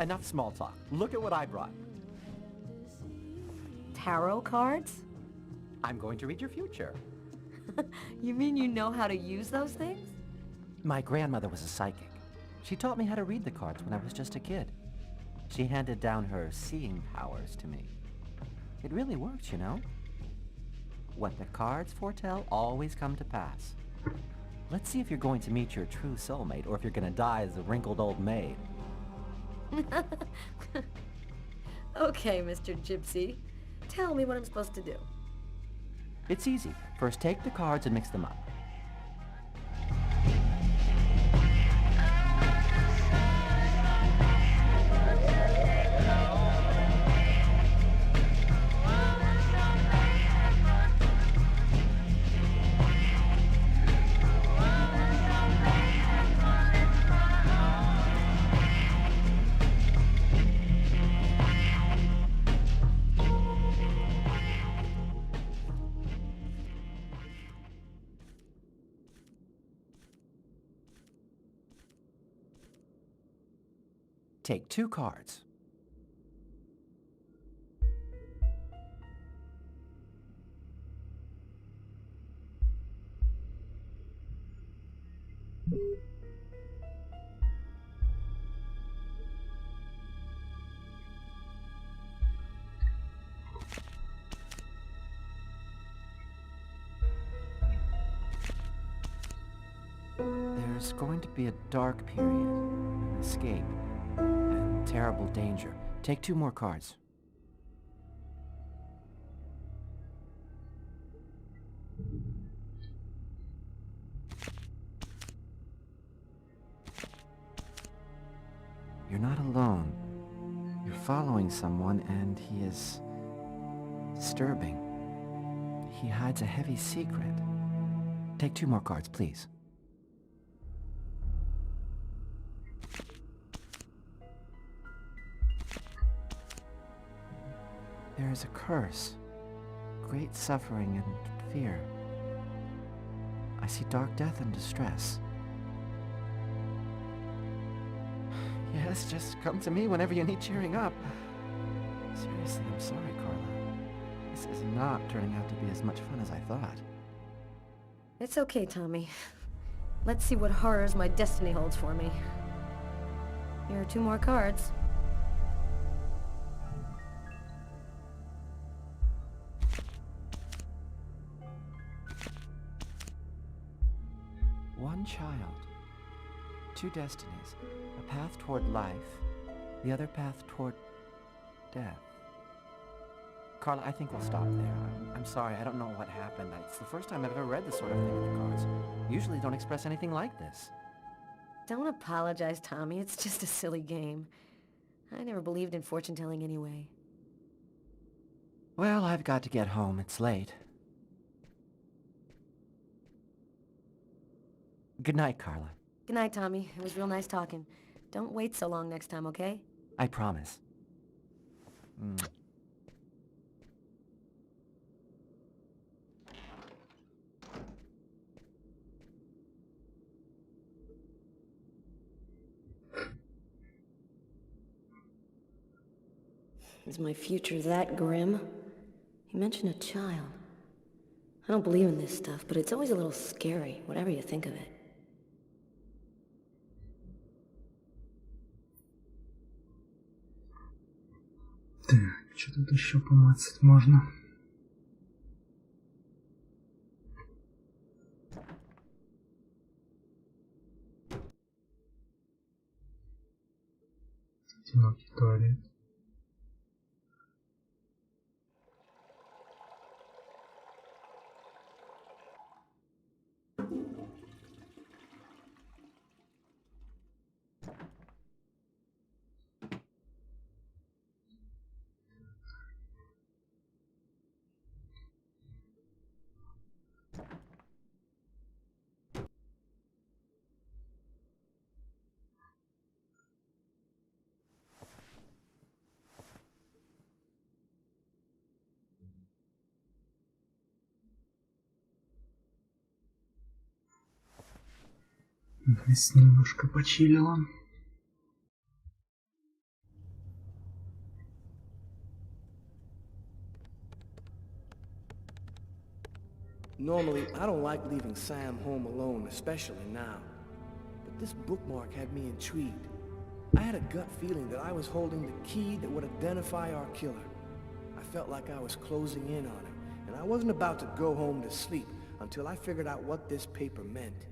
Enough small talk. Look at what I brought. Tarot cards? I'm going to read your future. You mean you know how to use those things? My grandmother was a psychic. She taught me how to read the cards when I was just a kid. She handed down her seeing powers to me. It really works, you know? What the cards foretell always come to pass. Let's see if you're going to meet your true soulmate or if you're going to die as a wrinkled old maid. Okay, Mr. Gypsy. Tell me what I'm supposed to do. It's easy. First, take the cards and mix them up. Take 2 cards. There's going to be a dark period, an escape, and terrible danger. Take 2 more cards. You're not alone. You're following someone, and he is disturbing. He hides a heavy secret. Take 2 more cards, please. There is a curse, great suffering and fear. I see dark death and distress. Yes, just come to me whenever you need cheering up. Seriously, I'm sorry, Carla. This is not turning out to be as much fun as I thought. It's okay, Tommy. Let's see what horrors my destiny holds for me. Here are 2 more cards. One child, 2 destinies, a path toward life, the other path toward death. Carla, I think we'll stop there. I'm sorry, I don't know what happened. It's the first time I've ever read this sort of thing in the cards. Usually don't express anything like this. Don't apologize, Tommy. It's just a silly game. I never believed in fortune-telling anyway. Well, I've got to get home. It's late. Good night, Carla. Good night, Tommy. It was real nice talking. Don't wait so long next time, okay? I promise. Is my future that grim? You mentioned a child. I don't believe in this stuff, but it's always a little scary, whatever you think of it. Так, что тут еще помацать можно? Одинокий туалет. Здесь немножко почилила. Normally, I don't like leaving Sam home alone, especially now. But this bookmark had me intrigued. I had a gut feeling that I was holding the key that would identify our killer. I felt like I was closing in on him, and I wasn't about to go home to sleep until I figured out what this paper meant.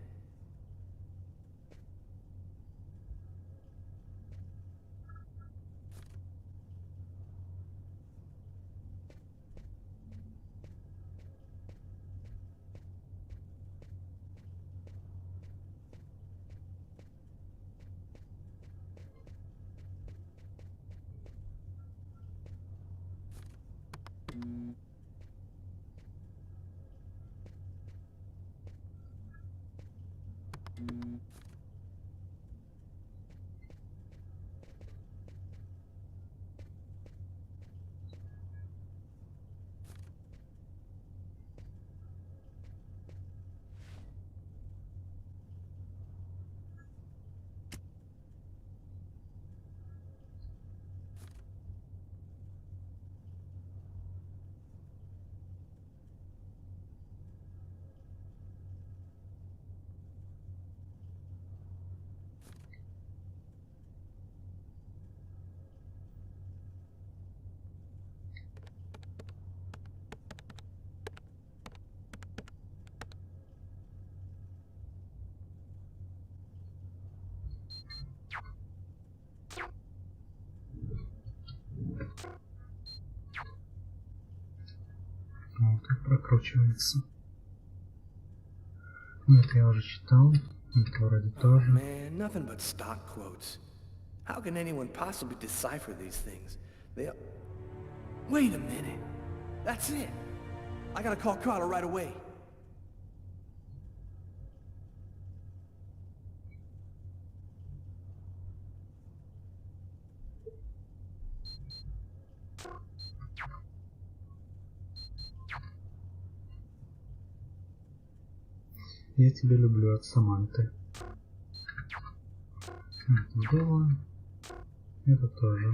Вот так прокручивается. Ну, это я уже читал. Это вроде тоже. Man, nothing but stock quotes. How can anyone possibly decipher these things? They... Wait a minute. That's it. I gotta call Carla right away. Я тебя люблю от Саманты. Это было. Это тоже.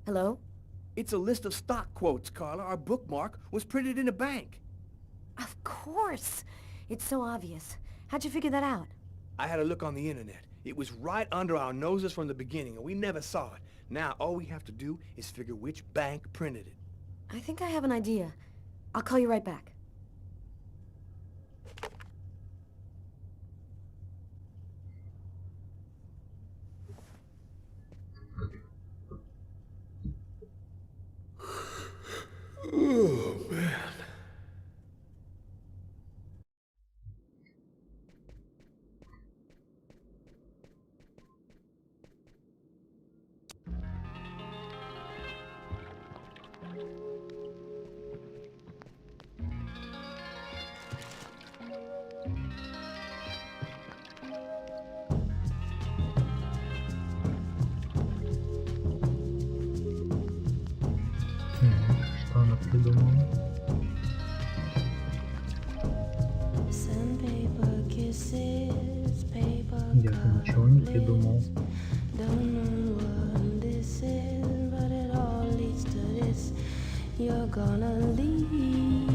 Hello? It's a list of stock quotes, Carla. Our bookmark was printed in a bank. Of course! It's so obvious. How'd you figure that out? I had a look on the internet. It was right under our noses from the beginning, and we never saw it. Now, all we have to do is figure which bank printed it. I think I have an idea. I'll call you right back. Oh, man. Что она придумала? paper kisses, paper Я-то ничего не придумал. don't know what this is, but it all leads to this. You're gonna leave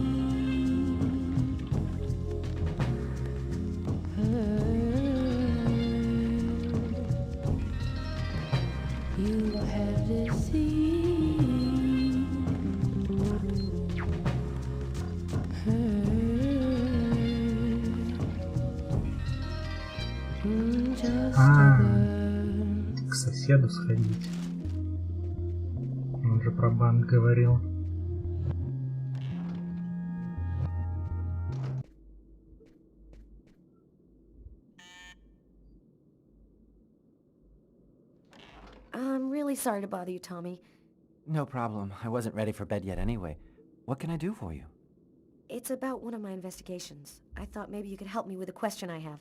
her. You have deceived her. Just a girl. К соседу сходить. Он же про банк говорил. I'm really sorry to bother you, Tommy. No problem. I wasn't ready for bed yet anyway. What can I do for you? It's about one of my investigations. I thought maybe you could help me with a question I have.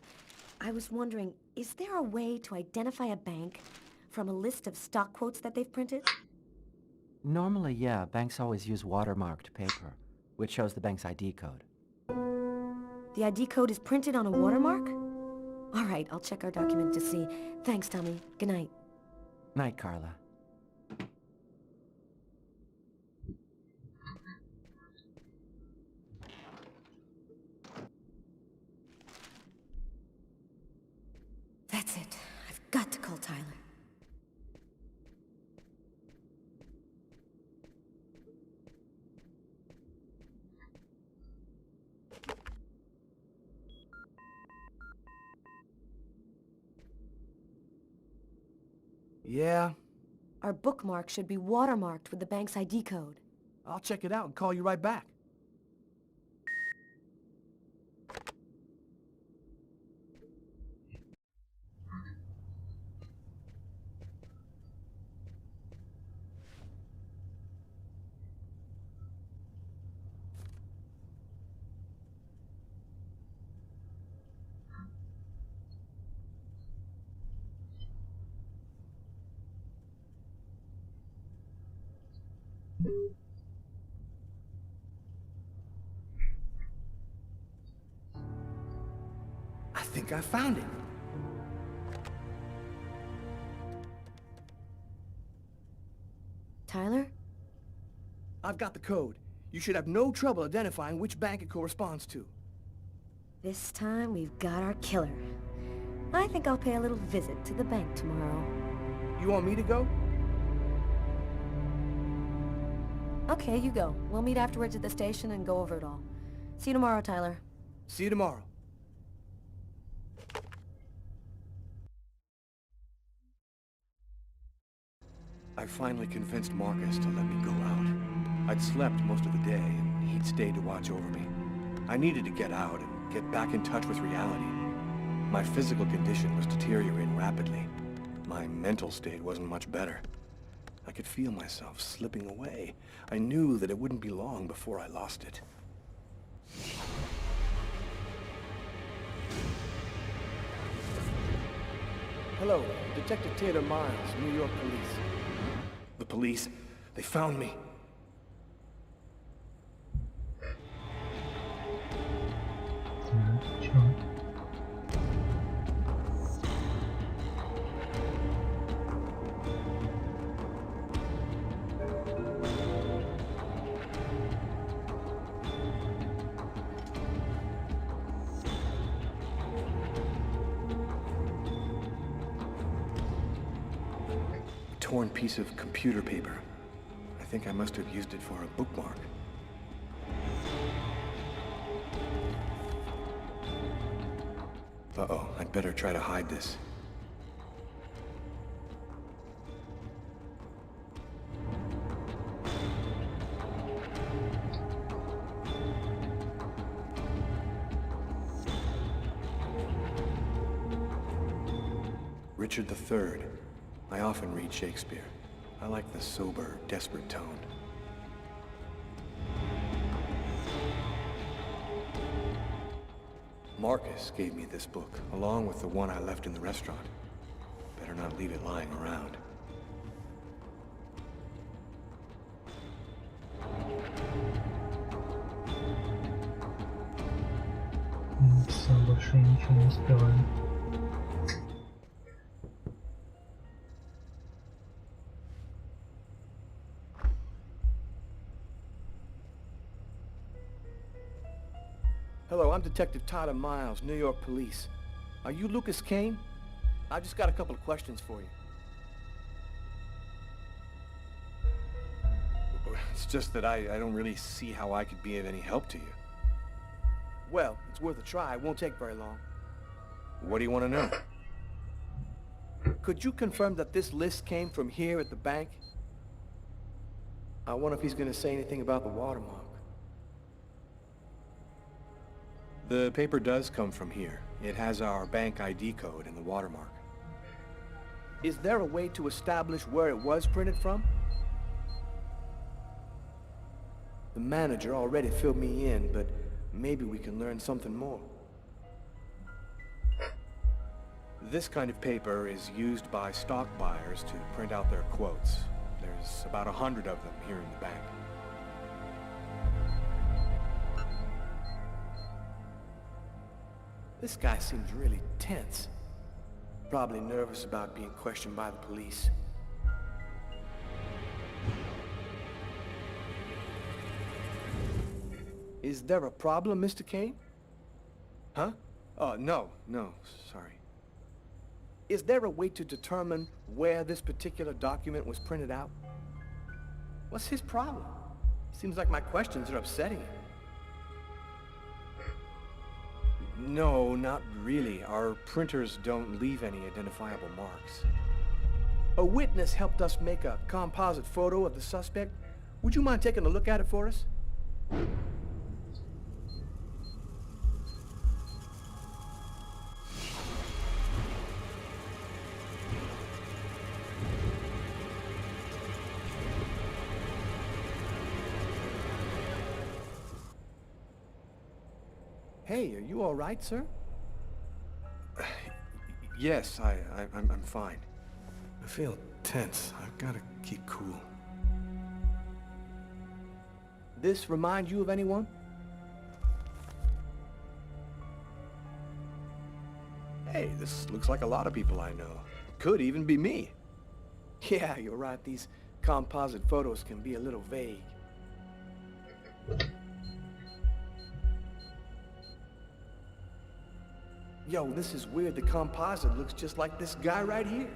I was wondering, is there a way to identify a bank from a list of stock quotes that they've printed? Normally, yeah, banks always use watermarked paper, which shows the bank's ID code. The ID code is printed on a watermark? All right, I'll check our document to see. Thanks, Tommy. Good night. Night, Carla. That's it. I've got to call Tyler. Yeah? Our bookmark should be watermarked with the bank's ID code. I'll check it out and call you right back. I think I found it. Tyler? I've got the code. You should have no trouble identifying which bank it corresponds to. This time we've got our killer. I think I'll pay a little visit to the bank tomorrow. You want me to go? Okay, you go. We'll meet afterwards at the station and go over it all. See you tomorrow, Tyler. See you tomorrow. I finally convinced Marcus to let me go out. I'd slept most of the day, and he'd stayed to watch over me. I needed to get out and get back in touch with reality. My physical condition was deteriorating rapidly. My mental state wasn't much better. I could feel myself slipping away. I knew that it wouldn't be long before I lost it. Hello, Detective Taylor Miles, New York Police. The police, they found me. Torn piece of computer paper. I think I must have used it for a bookmark. Uh-oh, I'd better try to hide this. Richard III. I often read Shakespeare. I like the sober, desperate tone. Marcus gave me this book, along with the one I left in the restaurant. Better not leave it lying around. So больше я ничего не успеваю. Hello, I'm Detective Tyler Miles, New York Police. Are you Lucas Kane? I just got a couple of questions for you. It's just that I don't really see how I could be of any help to you. Well, it's worth a try. It won't take very long. What do you want to know? Could you confirm that this list came from here at the bank? I wonder if he's going to say anything about the watermark. The paper does come from here. It has our bank ID code and the watermark. Is there a way to establish where it was printed from? The manager already filled me in, but maybe we can learn something more. This kind of paper is used by stock buyers to print out their quotes. There's about 100 of them here in the bank. This guy seems really tense. Probably nervous about being questioned by the police. Is there a problem, Mr. Kane? Huh? No, sorry. Is there a way to determine where this particular document was printed out? What's his problem? Seems like my questions are upsetting him. No, not really. Our printers don't leave any identifiable marks. A witness helped us make a composite photo of the suspect. Would you mind taking a look at it for us? Hey, are you all right, sir? Yes, I'm fine. I feel tense. I've got to keep cool. This remind you of anyone? Hey, this looks like a lot of people I know. Could even be me. Yeah, you're right. These composite photos can be a little vague. Yo, this is weird. The composite looks just like this guy right here.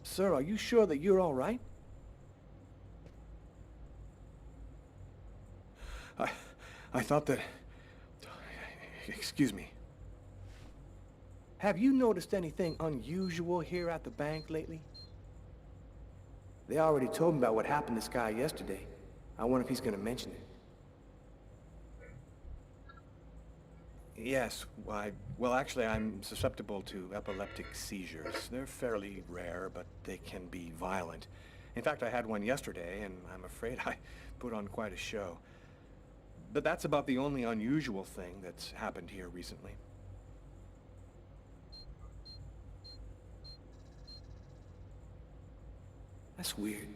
Sir, are you sure that you're all right? I thought that... Excuse me. Have you noticed anything unusual here at the bank lately? They already told me about what happened to this guy yesterday. I wonder if he's gonna mention it. Yes, well, actually, I'm susceptible to epileptic seizures. They're fairly rare, but they can be violent. In fact, I had one yesterday, and I'm afraid I put on quite a show. But that's about the only unusual thing that's happened here recently. That's weird.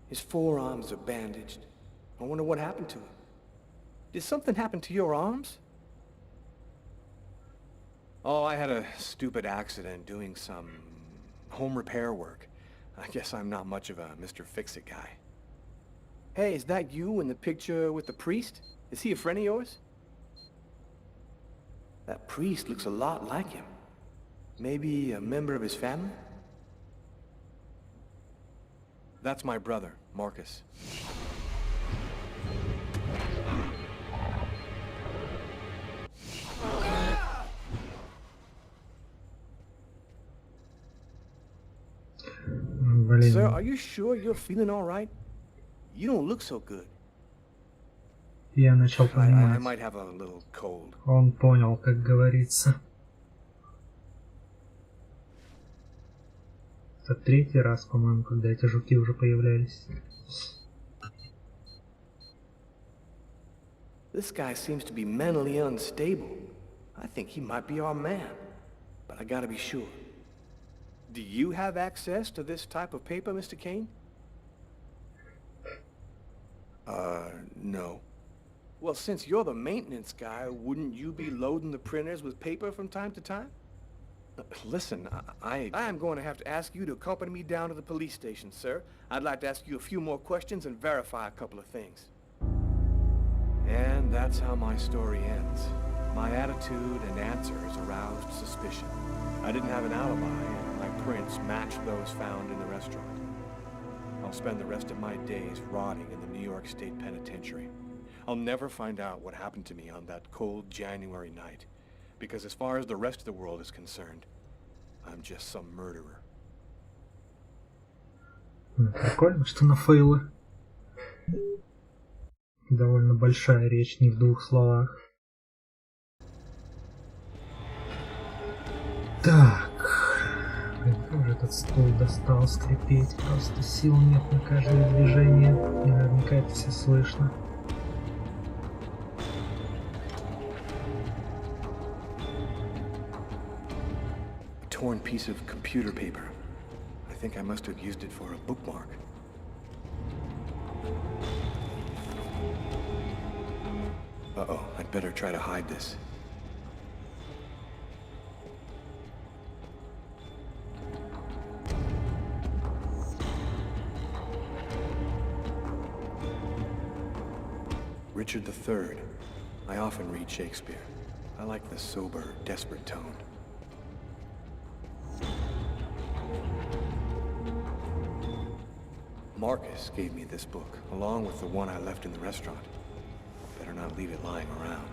His forearms are bandaged. I wonder what happened to him. Did something happen to your arms? Oh, I had a stupid accident doing some home repair work. I guess I'm not much of a Mr. Fix-It guy. Hey, is that you in the picture with the priest? Is he a friend of yours? That priest looks a lot like him. Maybe a member of his family? That's my brother, Marcus. Блин. Sir, are you sure you're feeling all right? You don't look so good. Я начал I понимать. might have a little cold. Он понял, как говорится. Это третий раз, по-моему, когда эти жуки уже появлялись. This guy seems to be mentally unstable. I think he might be our man. but I gotta be sure. Do you have access to this type of paper, Mr. Kane? No. Well, since you're the maintenance guy, wouldn't you be loading the printers with paper from time to time? Listen, I am going to have to ask you to accompany me down to the police station, sir. I'd like to ask you a few more questions and verify a couple of things. And that's how my story ends. My attitude and answers aroused suspicion. I didn't have an alibi, and my prints matched those found in the restaurant. I'll spend the rest of my days rotting in the New York State Penitentiary. I'll never find out what happened to me on that cold January night, because as far as the rest of the world is concerned, I'm just some murderer. Прикольно, что на фейлы. Довольно большая речь, не в двух словах. Так. Блин, как же этот стол достал скрипеть. Просто сил нет на каждое движение. И наверняка это все слышно. A torn piece of computer paper. I think I must have used it for a bookmark. Uh-oh, I'd better try to hide this. Richard III. I often read Shakespeare. I like the sober, desperate tone. Marcus gave me this book, along with the one I left in the restaurant. Better not leave it lying around.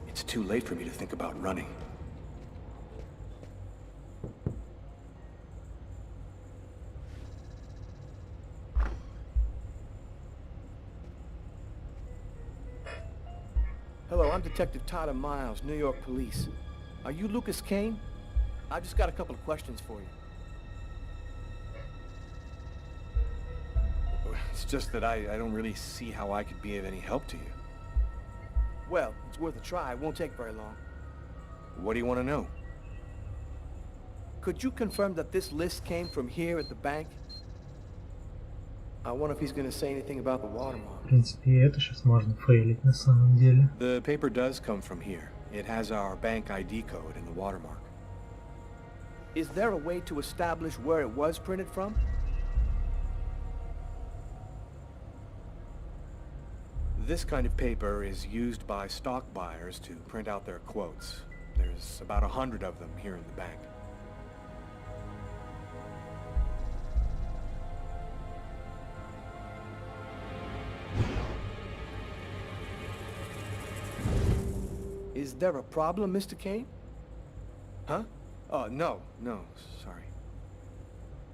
It's too late for me to think about running. Hello, I'm Detective Tyler Miles, New York Police. Are you Lucas Kane? I've just got a couple of questions for you. It's just that I don't really see how I could be of any help to you. Well, it's worth a try. It won't take very long. What do you want to know? Could you confirm that this list came from here at the bank? I wonder if he's going to say anything about the watermark. В принципе, и это сейчас можно фейлить на самом деле. The paper does come from here. It has our bank ID code and the watermark. Is there a way to establish where it was printed from? This kind of paper is used by stock buyers to print out their quotes. There's about 100 of them here in the bank. Is there a problem, Mr. Kane? Huh? Oh, no, sorry.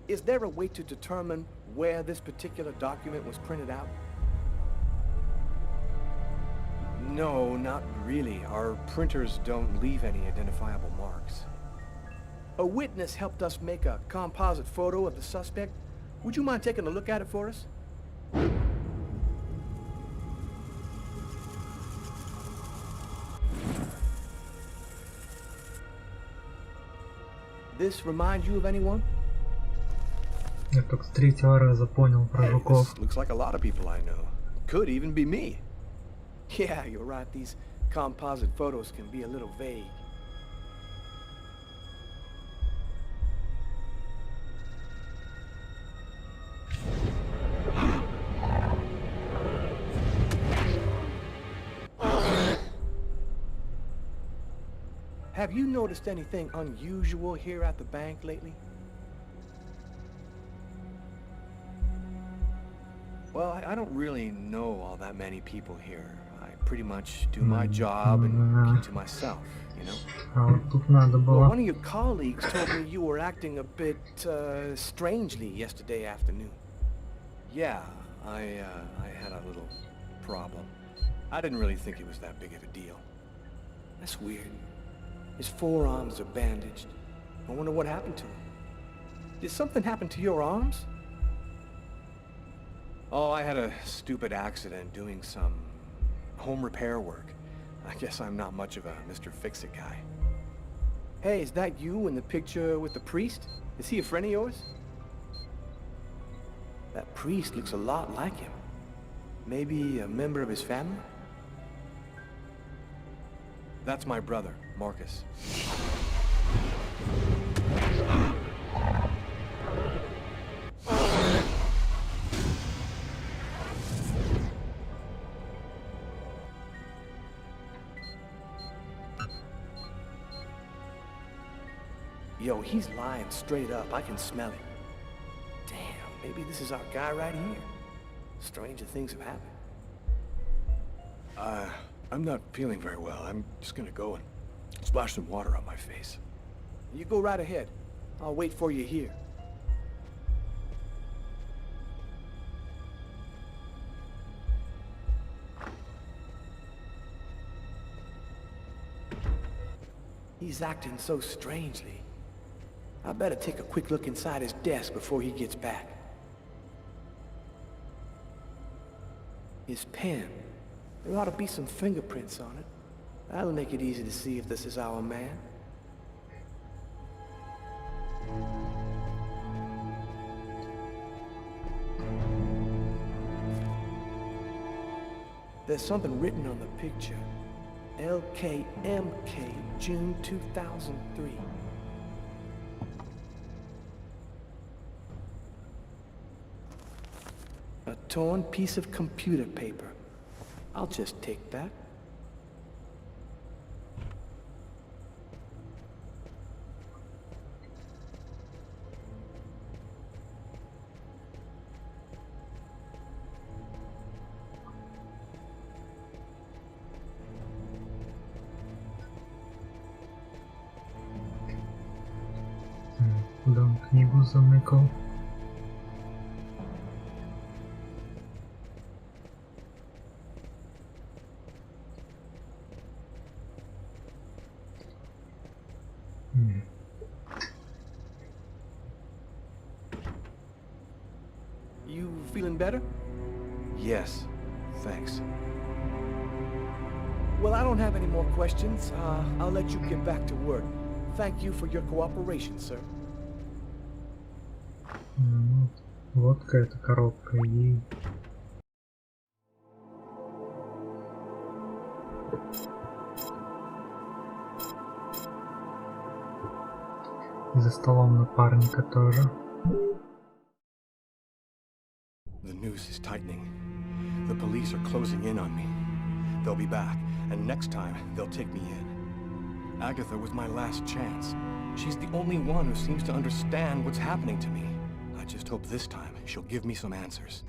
Is there a way to determine where this particular document was printed out? No, not really. Our printers don't leave any identifiable marks. A witness helped us make a composite photo of the suspect. Would you mind taking a look at it for us? This remind you of anyone? Я только с третьего раза понял про жуков. Looks like a lot of people I know. Could even be me. Yeah, you're right. These composite photos can be a little vague. Have you noticed anything unusual here at the bank lately? Well, I don't really know all that many people here. I pretty much do my job and keep to myself, you know? А вот тут надо было. Well, one of your colleagues told me you were acting a bit strangely yesterday afternoon. Yeah, I had a little problem. I didn't really think it was that big of a deal. That's weird. His forearms are bandaged. I wonder what happened to him. Did something happen to your arms? Oh, I had a stupid accident doing some home repair work. I guess I'm not much of a Mr. Fix-It guy. Hey, is that you in the picture with the priest? Is he a friend of yours? That priest looks a lot like him. Maybe a member of his family? That's my brother, Marcus. Yo, he's lying straight up. I can smell it. Damn, maybe this is our guy right here. Stranger things have happened. I'm not feeling very well. I'm just gonna go and splash some water on my face. You go right ahead. I'll wait for you here. He's acting so strangely. I better take a quick look inside his desk before he gets back. His pen. There ought to be some fingerprints on it. That'll make it easy to see if this is our man. There's something written on the picture. LKMK, June 2003. A torn piece of computer paper. I'll just take that. Куда он книгу заныкал? You feeling better? Yes, thanks. Well, I don't have any more questions. I'll let you get back to work. Thank you for your cooperation, sir. Вот какая-то коробка и... И за столом напарника тоже. The noose is tightening. The police are closing in on me. They'll be back, and next time they'll take me in. Agatha was my last chance. She's the only one who seems to understand what's happening to me. I just hope this time she'll give me some answers.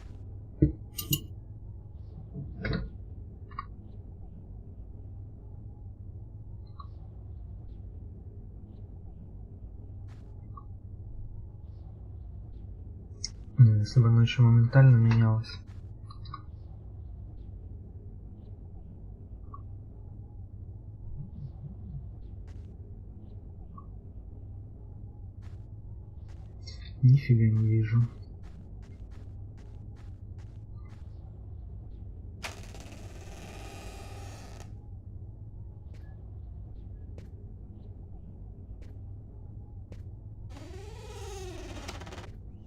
Если бы оно еще моментально менялось. Нифига не вижу.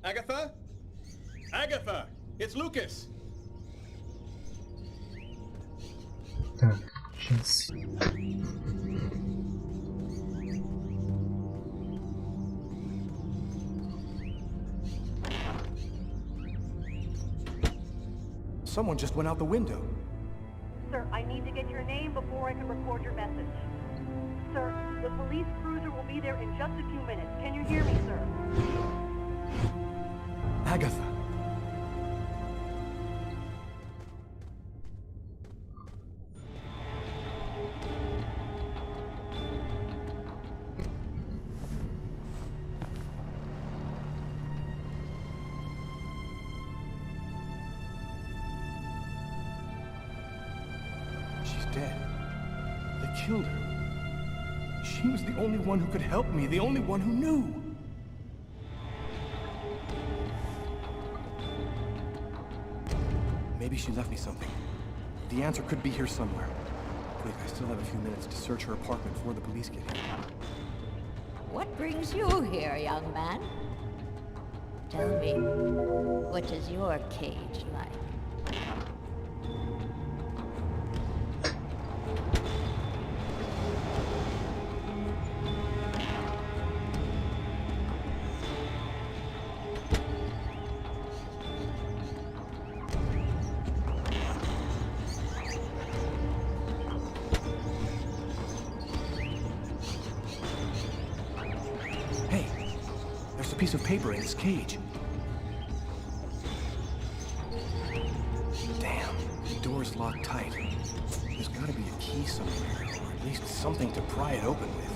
Agatha? Agatha! It's Lucas! Так, сейчас. Someone just went out the window. Sir, I need to get your name before I can record your message. Sir, the police cruiser will be there in just a few minutes. Can you hear me, sir? Agatha. dead. They killed her. She was the only one who could help me, the only one who knew. Maybe she left me something. The answer could be here somewhere. Quick, I still have a few minutes to search her apartment before the police get here. What brings you here, young man? Tell me, what is your cage like? Hey, there's a piece of paper in this cage. Damn, the door's locked tight. There's gotta be a key somewhere, or at least something to pry it open with.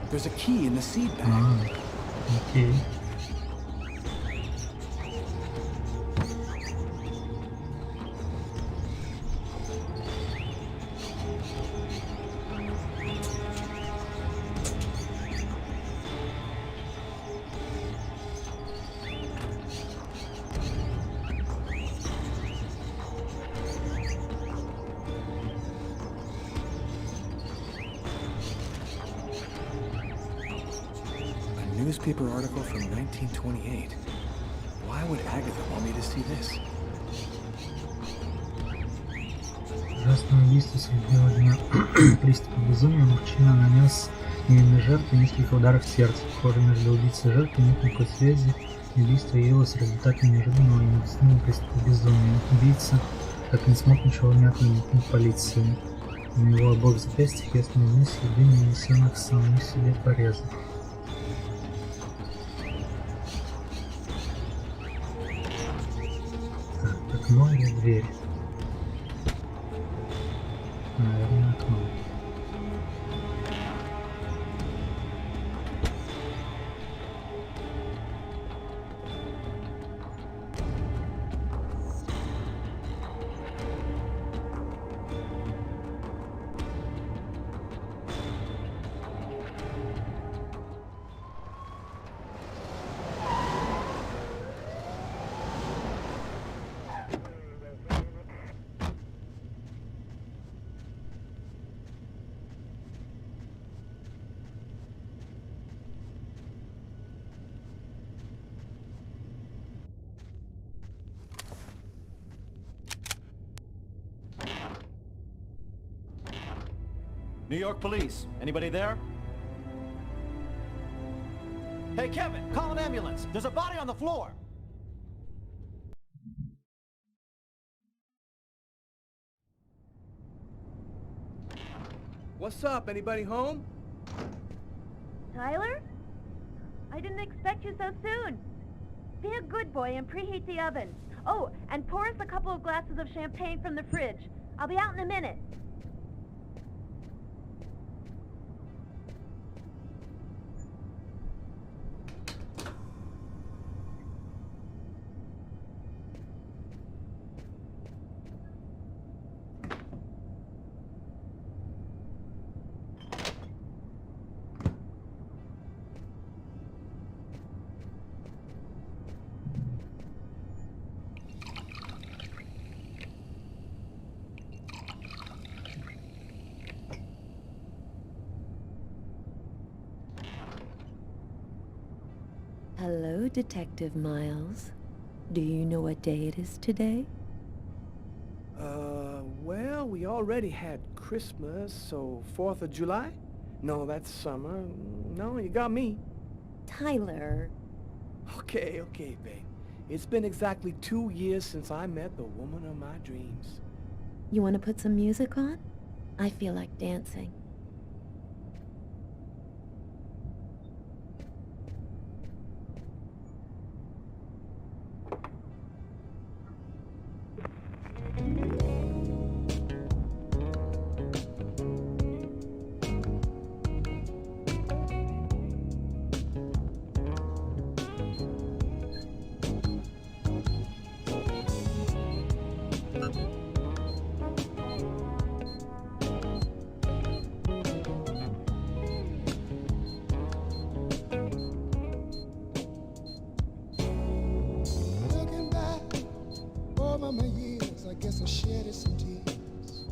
There's a key in the seed bag. Okay. Newspaper article from 1928. Why would Agatha want me to see this? Ужасное убийство среди бела дня. Приступа безумия мужчина нанес невинной жертве несколько ударов в сердце. Похоже, между убийцей и жертвой нет никакой связи, и убийство явилось результатом неожиданного и необъяснимого приступа безумия. Убийца так и не смог ничего внятного объяснить полиции. У него обоих запястьях ясно видны следы нанесенных самому себе порезов. Окно или дверь? Наверное, окно. New York Police. Anybody there? Hey, Kevin, call an ambulance. There's a body on the floor. What's up? Anybody home? Tyler? I didn't expect you so soon. Be a good boy and preheat the oven. Oh, and pour us a couple of glasses of champagne from the fridge. I'll be out in a minute. Hello, Detective Miles. Do you know what day it is today? Well, we already had Christmas, so 4th of July? No, that's summer. No, you got me. Tyler. Okay, babe. It's been exactly 2 years since I met the woman of my dreams. You want to put some music on? I feel like dancing. Over my years, I guess I shedded some tears.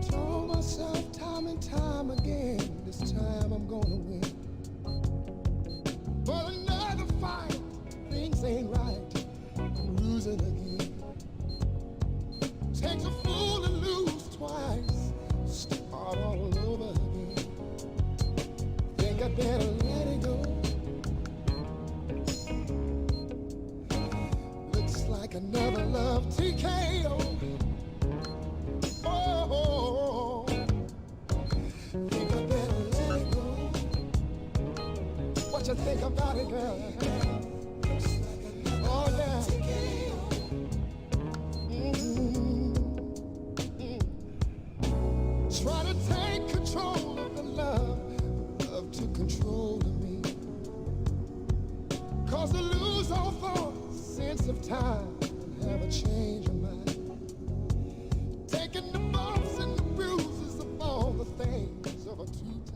Told myself time and time again, this time I'm gonna win. But another fight, things ain't right, I'm losing again. Takes a fool to lose twice, start all over again. Think I better let it go. Looks like another love TKO. Oh, think I better let it go. What you think about it, girl? Oh, yeah. Try to take control of the love took control of me. Cause I lose all thought, sense of time, and have a change of mind. Taking the bumps and the bruises of all the things of a two-time.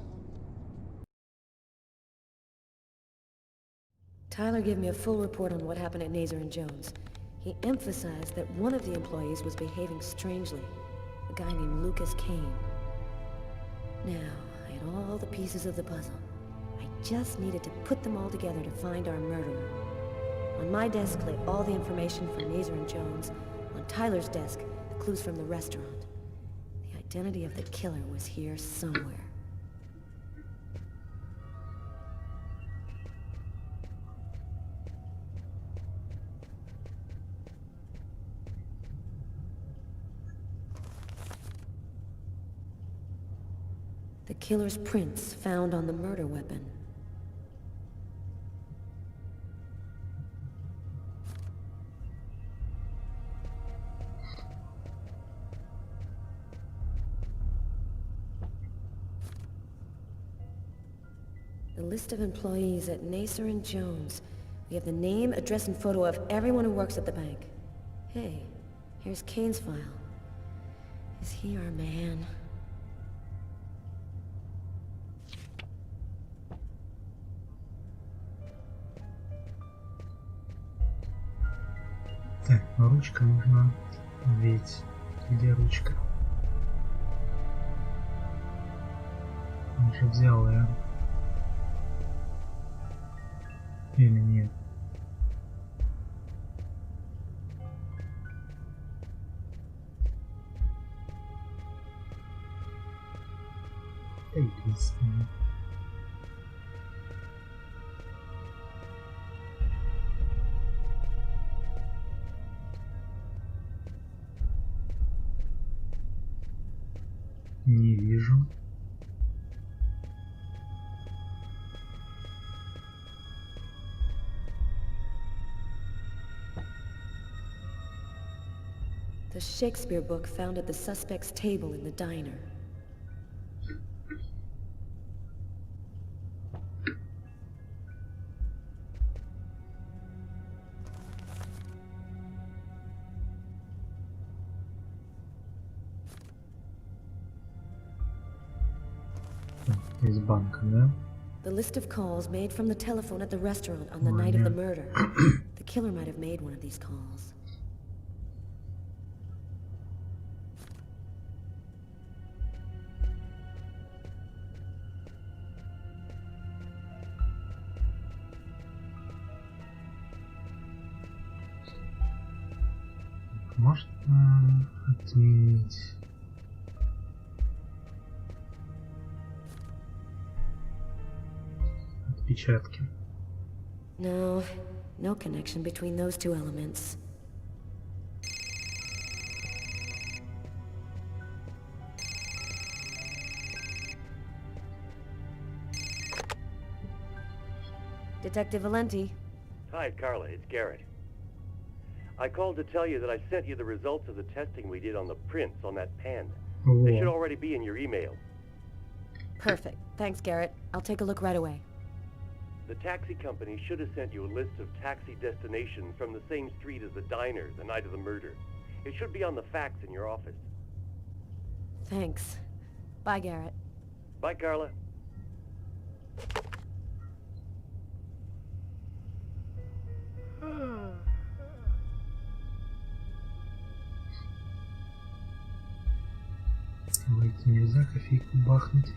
Tyler gave me a full report on what happened at Nazer and Jones. He emphasized that one of the employees was behaving strangely, a guy named Lucas Kane. Now, I had all the pieces of the puzzle. I just needed to put them all together to find our murderer. On my desk lay all the information from Nazer and Jones. On Tyler's desk, the clues from the restaurant. The identity of the killer was here somewhere. The killer's prints found on the murder weapon. The list of employees at Nazer and Jones. We have the name, address, and photo of everyone who works at the bank. Hey, here's Kane's file. Is he our man? Так, ручка нужна. Ведь где ручка? Он же взял ее. Или нет? Единственное. Не вижу. The Shakespeare book found at the suspect's table in the diner. Из банка, да? The list of calls made from the telephone at the restaurant on the night of the murder. The killer might have made one of these calls. Можно отменить. Отпечатки. No, no connection between those two elements. Detective Valenti. Hi, Carla. It's Garrett. I called to tell you that I sent you the results of the testing we did on the prints on that pen. They should already be in your email. Perfect. Thanks, Garrett. I'll take a look right away. The taxi company should have sent you a list of taxi destinations from the same street as the diner the night of the murder. It should be on the fax in your office. Thanks. Bye, Garrett. Bye, Carla. выйти нельзя, кофейку бахнуть.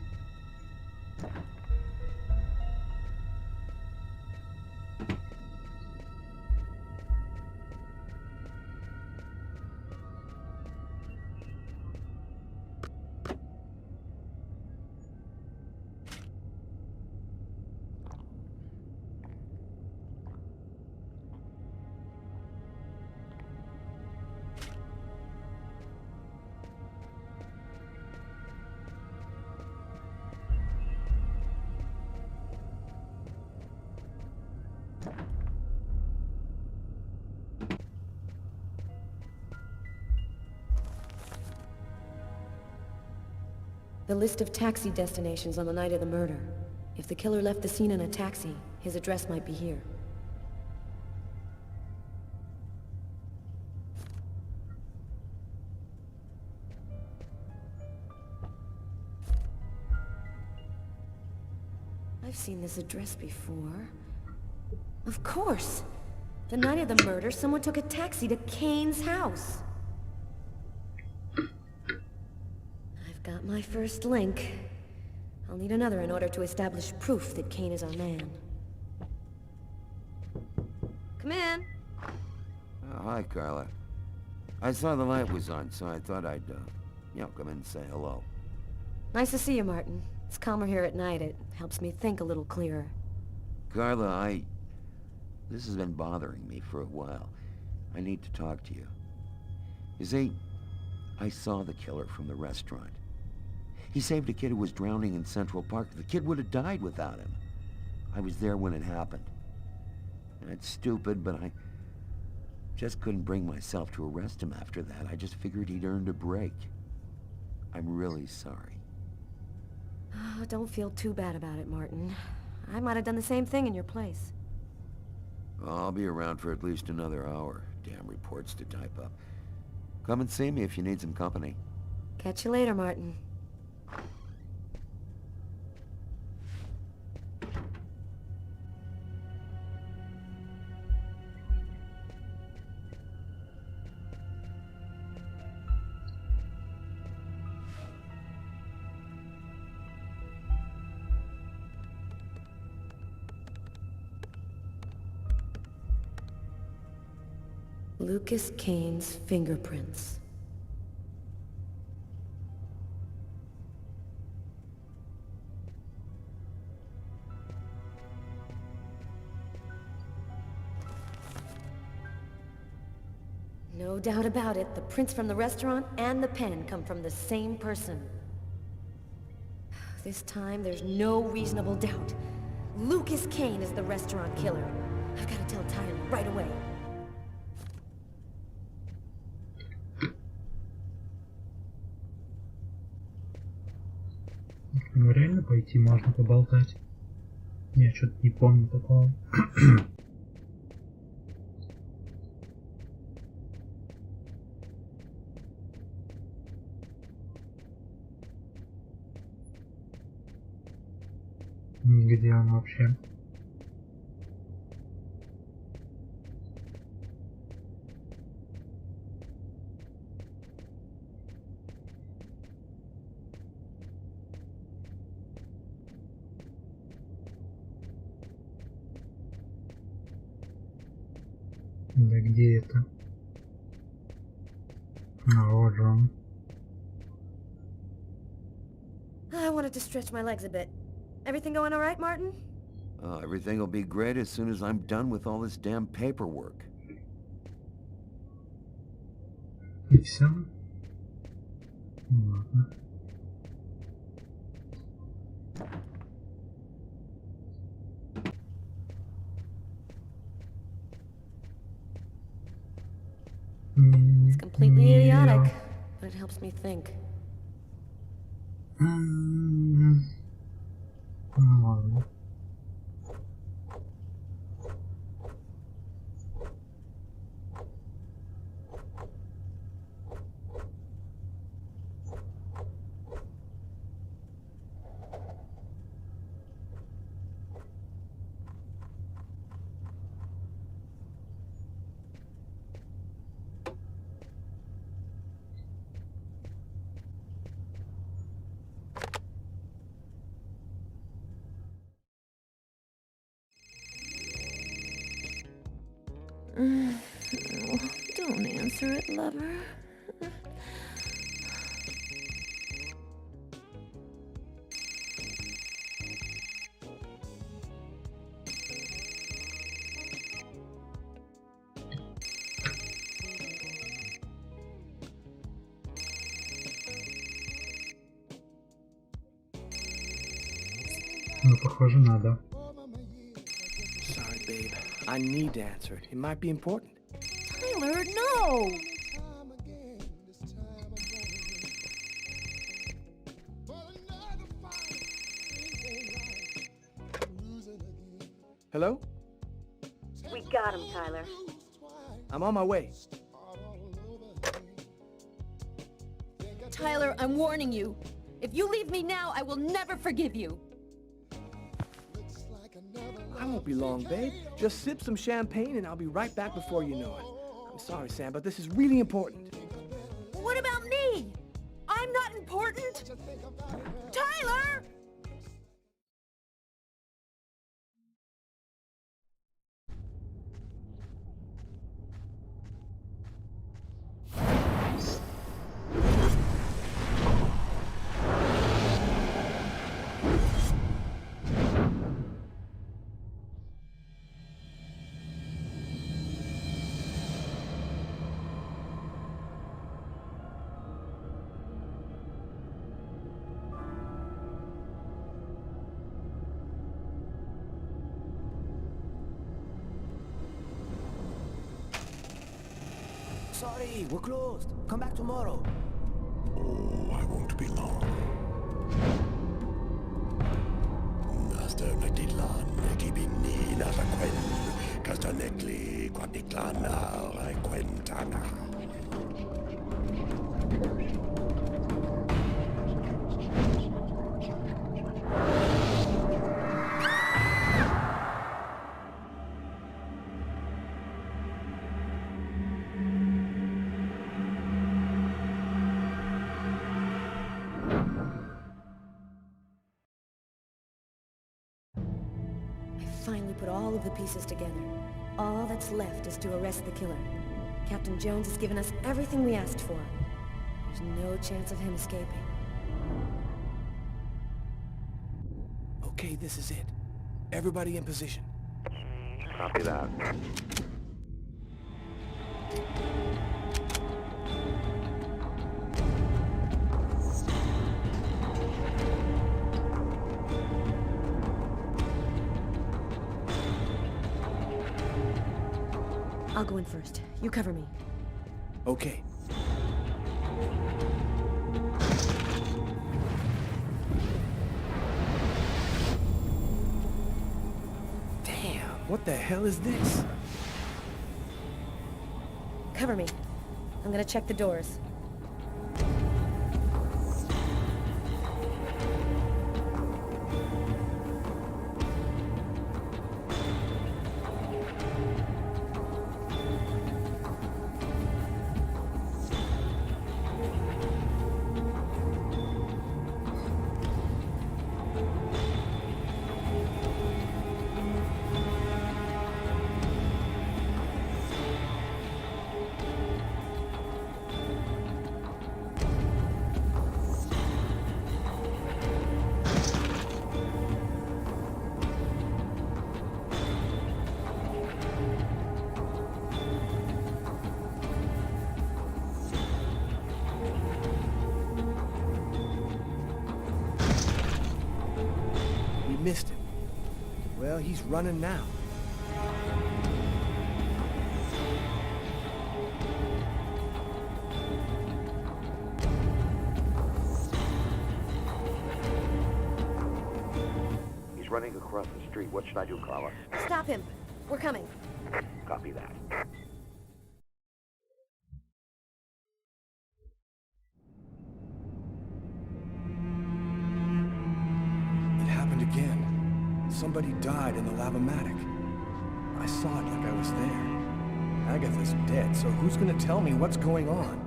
The list of taxi destinations on the night of the murder. If the killer left the scene in a taxi, his address might be here. I've seen this address before. Of course! The night of the murder, someone took a taxi to Kane's house. I've got my first link. I'll need another in order to establish proof that Kane is our man. Come in. Oh, hi, Carla. I saw the light was on, so I thought I'd, come in and say hello. Nice to see you, Martin. It's calmer here at night. It helps me think a little clearer. Carla, this has been bothering me for a while. I need to talk to you. You see, I saw the killer from the restaurant. He saved a kid who was drowning in Central Park. The kid would have died without him. I was there when it happened. It's stupid, but I just couldn't bring myself to arrest him after that. I just figured he'd earned a break. I'm really sorry. Oh, don't feel too bad about it, Martin. I might have done the same thing in your place. I'll be around for at least another hour. Damn reports to type up. Come and see me if you need some company. Catch you later, Martin. Lucas Kane's fingerprints. No doubt about it, the prints from the restaurant and the pen come from the same person. This time, there's no reasonable doubt. Lucas Kane is the restaurant killer. I've got to tell Tyler right away. Ну реально пойти можно поболтать. Я что-то не помню такого. Где он вообще? Да где это? А вот же он. I wanted to stretch my legs a bit. Everything going all right, Martin? Everything will be great as soon as I'm done with all this damn paperwork. И все? Ладно. It's completely idiotic, but it helps me think. Ладно. Don't answer it, lover. Ну, похоже, надо. Sorry, babe. I need to answer it. It might be important. Tyler, no! Hello? We got him, Tyler. I'm on my way. Tyler, I'm warning you. If you leave me now, I will never forgive you. I won't be long, babe. Just sip some champagne and I'll be right back before you know it. I'm sorry, Sam, but this is really important. What about me? I'm not important? Tyler! Sorry, we're closed. Come back tomorrow. Oh, I won't be long. Naster nagdilan, nakibini nasa kwen, kastanekli, kwatiklana, ay kwentana. Finally put all of the pieces together. All that's left is to arrest the killer. Captain Jones has given us everything we asked for. There's no chance of him escaping. Okay, this is it. Everybody in position. Copy that. I'll go in first. You cover me. Okay. Damn, what the hell is this? Cover me. I'm gonna check the doors. Missed him. Well, he's running now. He's running across the street. What should I do, Carla? Stop him. We're coming. Copy that. It happened again. Somebody died in the lavomatic. I saw it like I was there. Agatha's dead, so who's gonna tell me what's going on?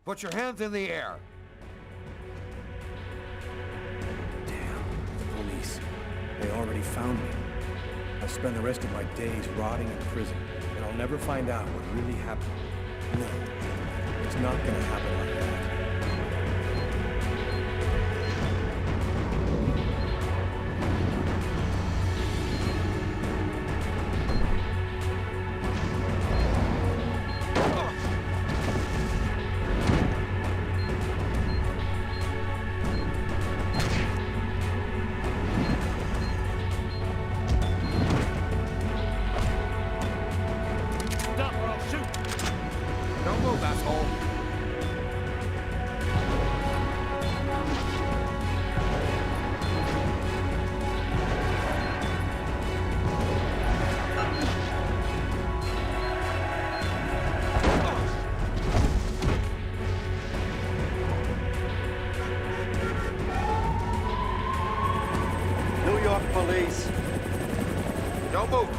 Put your hands in the air. Damn, the police. They already found me. I'll spend the rest of my days rotting in prison, and I'll never find out what really happened. No, it's not gonna happen like that. Police. Don't move.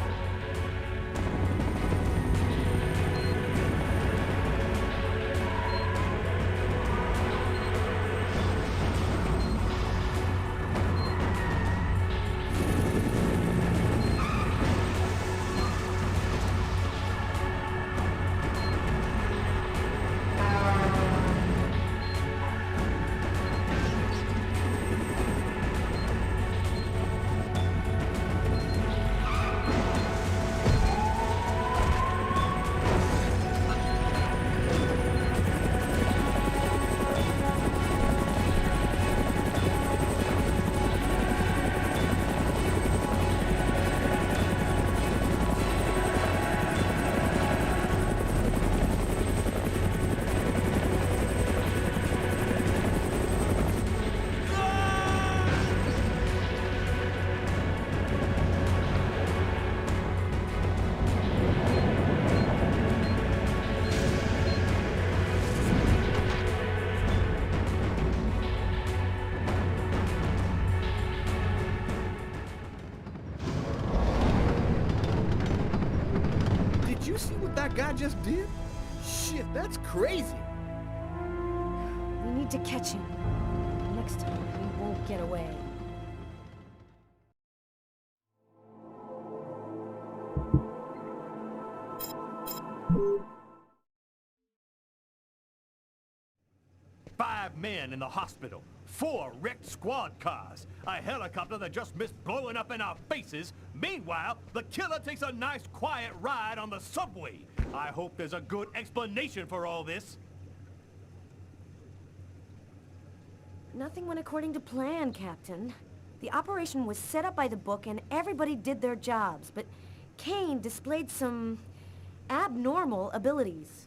Did you see what that guy just did? Shit, that's crazy. We need to catch him. Next time, he won't get away. Five men in the hospital, 4 wrecked squad cars, a helicopter that just missed blowing up in our faces. Meanwhile, the killer takes a nice quiet ride on the subway. I hope there's a good explanation for all this. Nothing went according to plan, Captain. The operation was set up by the book and everybody did their jobs, but Kane displayed some abnormal abilities.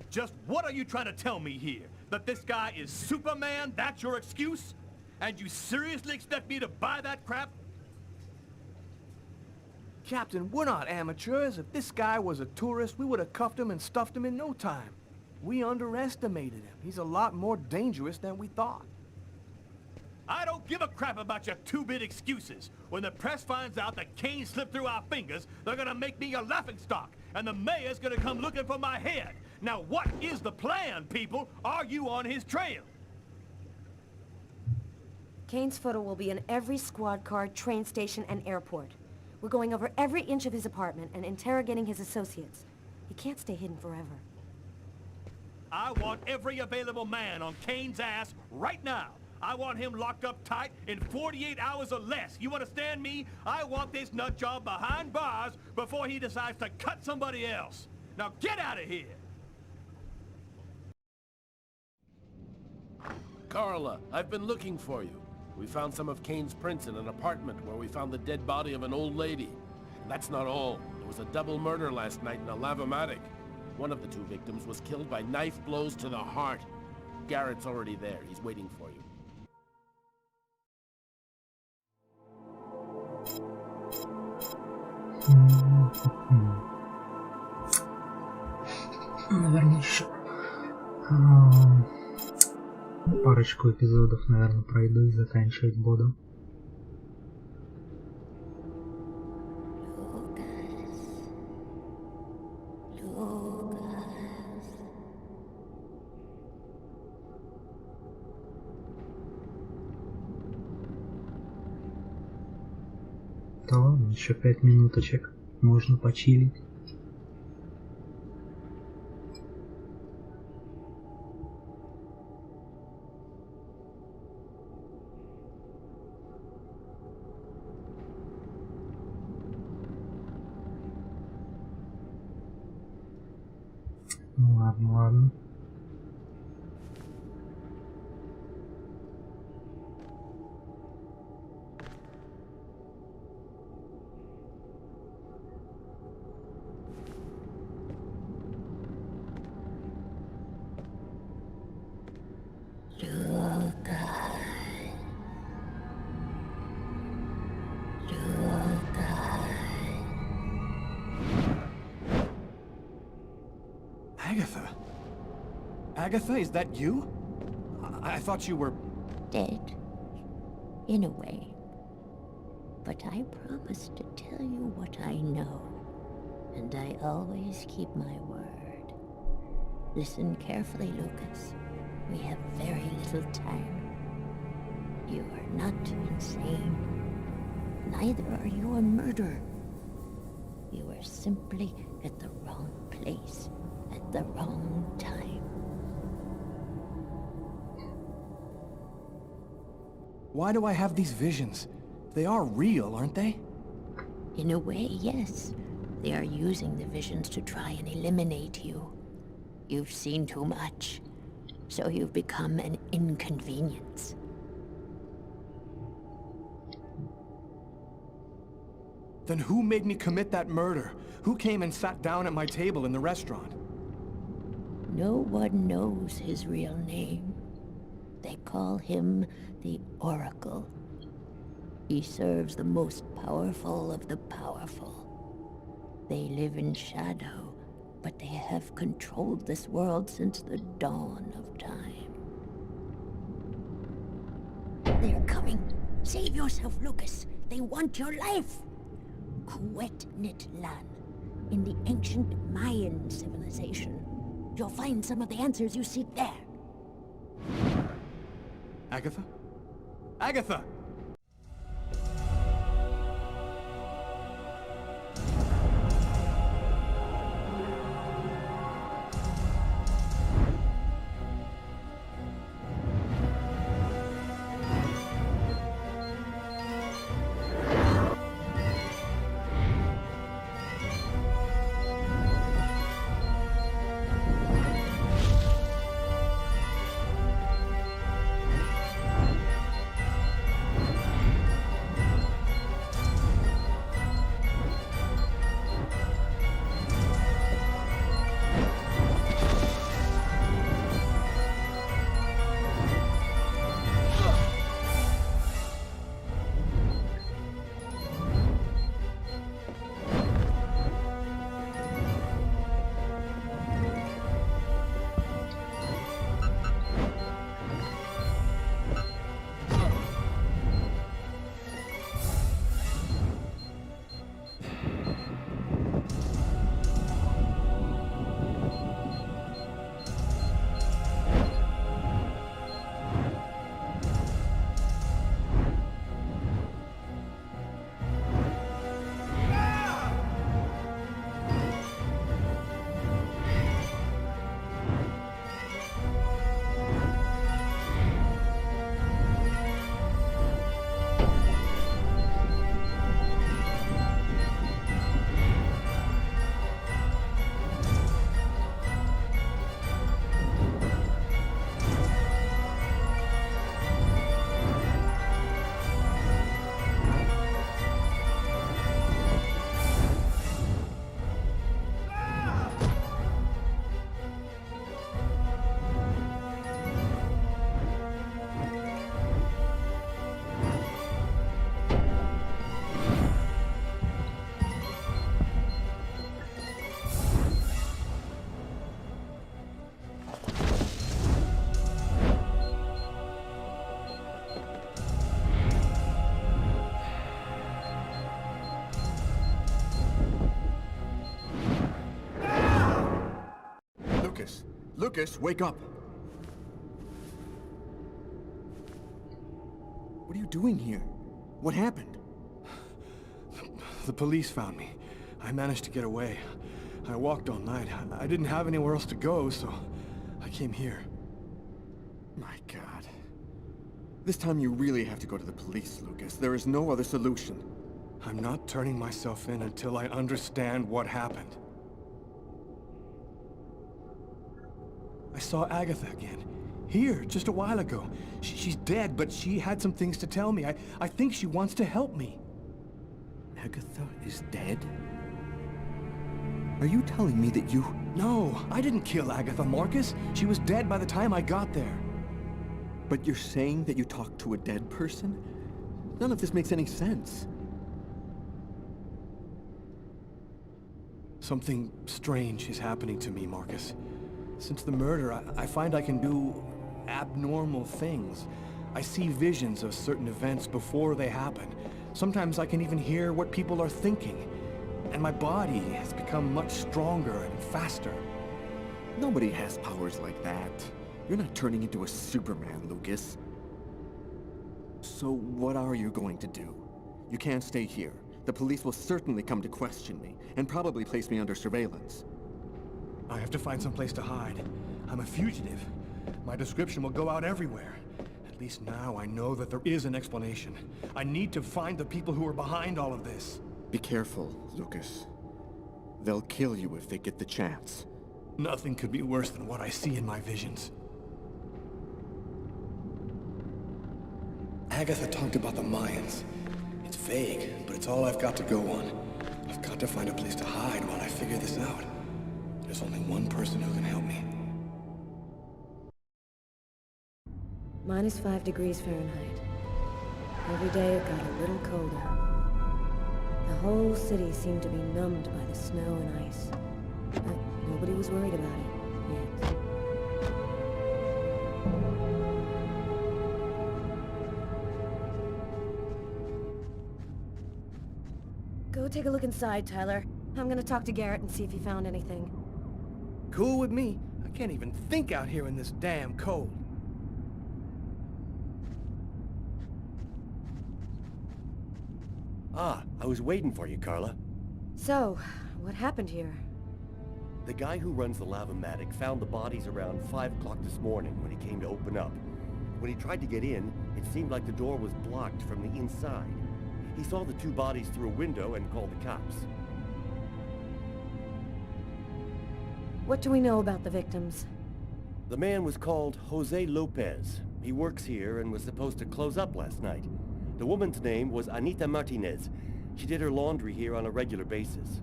Just what are you trying to tell me here? That this guy is Superman? That's your excuse? And you seriously expect me to buy that crap? Captain, we're not amateurs. If this guy was a tourist, we would have cuffed him and stuffed him in no time. We underestimated him. He's a lot more dangerous than we thought. I don't give a crap about your two-bit excuses. When the press finds out that Kane slipped through our fingers, they're gonna make me a laughingstock, and the mayor's gonna come looking for my head. Now what is the plan, people? Are you on his trail? Kane's photo will be in every squad car, train station, and airport. We're going over every inch of his apartment and interrogating his associates. He can't stay hidden forever. I want every available man on Kane's ass right now. I want him locked up tight in 48 hours or less. You understand me? I want this nut job behind bars before he decides to cut somebody else. Now get out of here! Carla, I've been looking for you. We found some of Kane's prints in an apartment where we found the dead body of an old lady. And that's not all. There was a double murder last night in a lavomatic. One of the 2 victims was killed by knife blows to the heart. Garrett's already there. He's waiting for you. Наверное, еще парочку эпизодов, наверное, пройду и заканчивать буду. еще 5 минуточек. Можно почилить. Ну ладно, ладно. Agatha? Agatha, is that you? I thought you were... Dead. In a way. But I promised to tell you what I know. And I always keep my word. Listen carefully, Lucas. We have very little time. You are not insane. Neither are you a murderer. You are simply at the wrong place, at the wrong time. Why do I have these visions? They are real, aren't they? In a way, yes. They are using the visions to try and eliminate you. You've seen too much, so you've become an inconvenience. Then who made me commit that murder? Who came and sat down at my table in the restaurant? No one knows his real name. They call him the Oracle. He serves the most powerful of the powerful. They live in shadow, but they have controlled this world since the dawn of time. They're coming. Save yourself, Lucas. They want your life. Kuwet-Nitlan, in the ancient Mayan civilization. You'll find some of the answers you seek there. Agatha? Agatha! Lucas, wake up! What are you doing here? What happened? The police found me. I managed to get away. I walked all night. I didn't have anywhere else to go, so I came here. My God. This time you really have to go to the police, Lucas. There is no other solution. I'm not turning myself in until I understand what happened. I saw Agatha again. Here, just a while ago. She's dead, but she had some things to tell me. I think she wants to help me. Agatha is dead? Are you telling me that you... No, I didn't kill Agatha, Marcus. She was dead by the time I got there. But you're saying that you talked to a dead person? None of this makes any sense. Something strange is happening to me, Marcus. Since the murder, I find I can do abnormal things. I see visions of certain events before they happen. Sometimes I can even hear what people are thinking. And my body has become much stronger and faster. Nobody has powers like that. You're not turning into a Superman, Lucas. So what are you going to do? You can't stay here. The police will certainly come to question me, and probably place me under surveillance. I have to find some place to hide. I'm a fugitive. My description will go out everywhere. At least now I know that there is an explanation. I need to find the people who are behind all of this. Be careful, Lucas. They'll kill you if they get the chance. Nothing could be worse than what I see in my visions. Agatha talked about the Mayans. It's vague, but it's all I've got to go on. I've got to find a place to hide while I figure this out. There's only one person who can help me. -5 degrees Fahrenheit. Every day it got a little colder. The whole city seemed to be numbed by the snow and ice. But nobody was worried about it, yet. Go take a look inside, Tyler. I'm gonna talk to Garrett and see if he found anything. Cool with me. I can't even think out here in this damn cold. Ah, I was waiting for you, Carla. So, what happened here? The guy who runs the Lavomatic found the bodies around 5 o'clock this morning when he came to open up. When he tried to get in, it seemed like the door was blocked from the inside. He saw the 2 bodies through a window and called the cops. What do we know about the victims? The man was called Jose Lopez. He works here and was supposed to close up last night. The woman's name was Anita Martinez. She did her laundry here on a regular basis.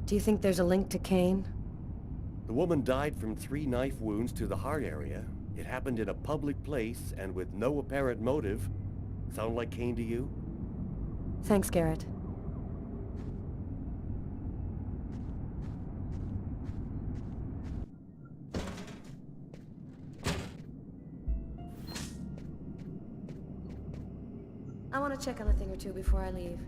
Do you think there's a link to Kane? The woman died from 3 knife wounds to the heart area. It happened in a public place and with no apparent motive. Sound like Kane to you? Thanks, Garrett. I want to check on a thing or two before I leave.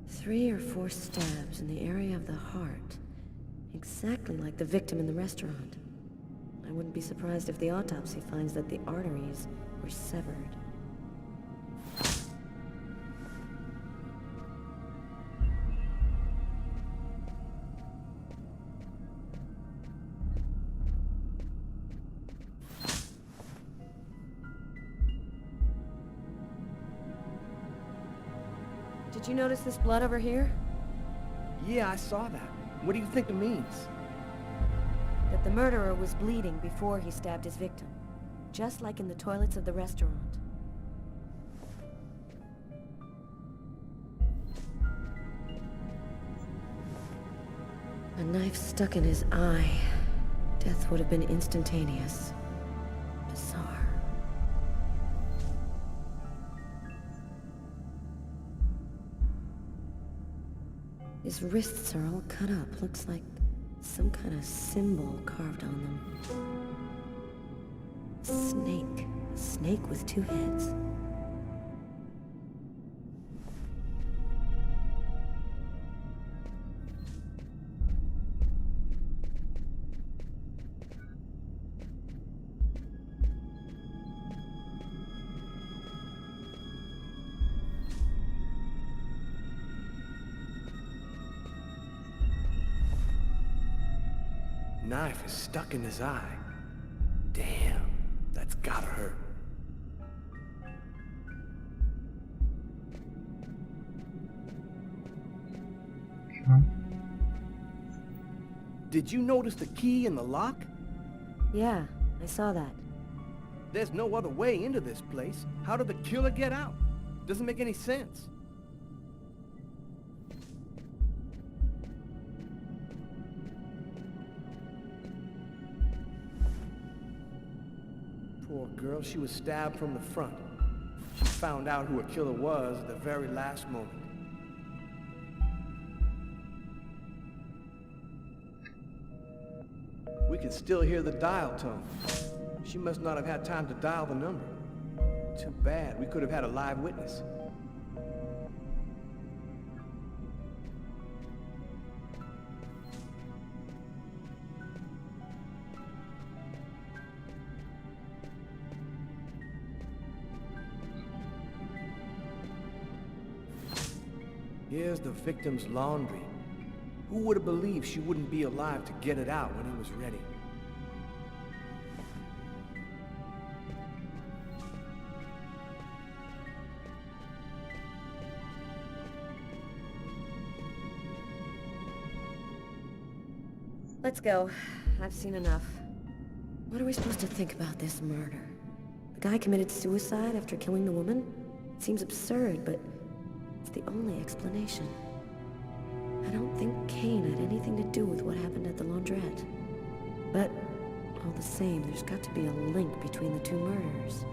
Three or 4 stabs in the area of the heart. Exactly like the victim in the restaurant. I wouldn't be surprised if the autopsy finds that the arteries were severed. Did you notice this blood over here? Yeah, I saw that. What do you think it means? That the murderer was bleeding before he stabbed his victim. Just like in the toilets of the restaurant. A knife stuck in his eye. Death would have been instantaneous. Bizarre. His wrists are all cut up. Looks like some kind of symbol carved on them. Snake. A snake with two heads. Knife is stuck in his eye. Damn, that's gotta hurt. Did you notice the key in the lock? Yeah, I saw that. There's no other way into this place. How did the killer get out? Doesn't make any sense. Poor girl, she was stabbed from the front. She found out who her killer was at the very last moment. We can still hear the dial tone. She must not have had time to dial the number. Too bad, we could have had a live witness. Here's the victim's laundry. Who would have believed she wouldn't be alive to get it out when he was ready? Let's go. I've seen enough. What are we supposed to think about this murder? The guy committed suicide after killing the woman? It seems absurd, but it's the only explanation. I don't think Kane had anything to do with what happened at the laundrette. But, all the same, there's got to be a link between the two murders.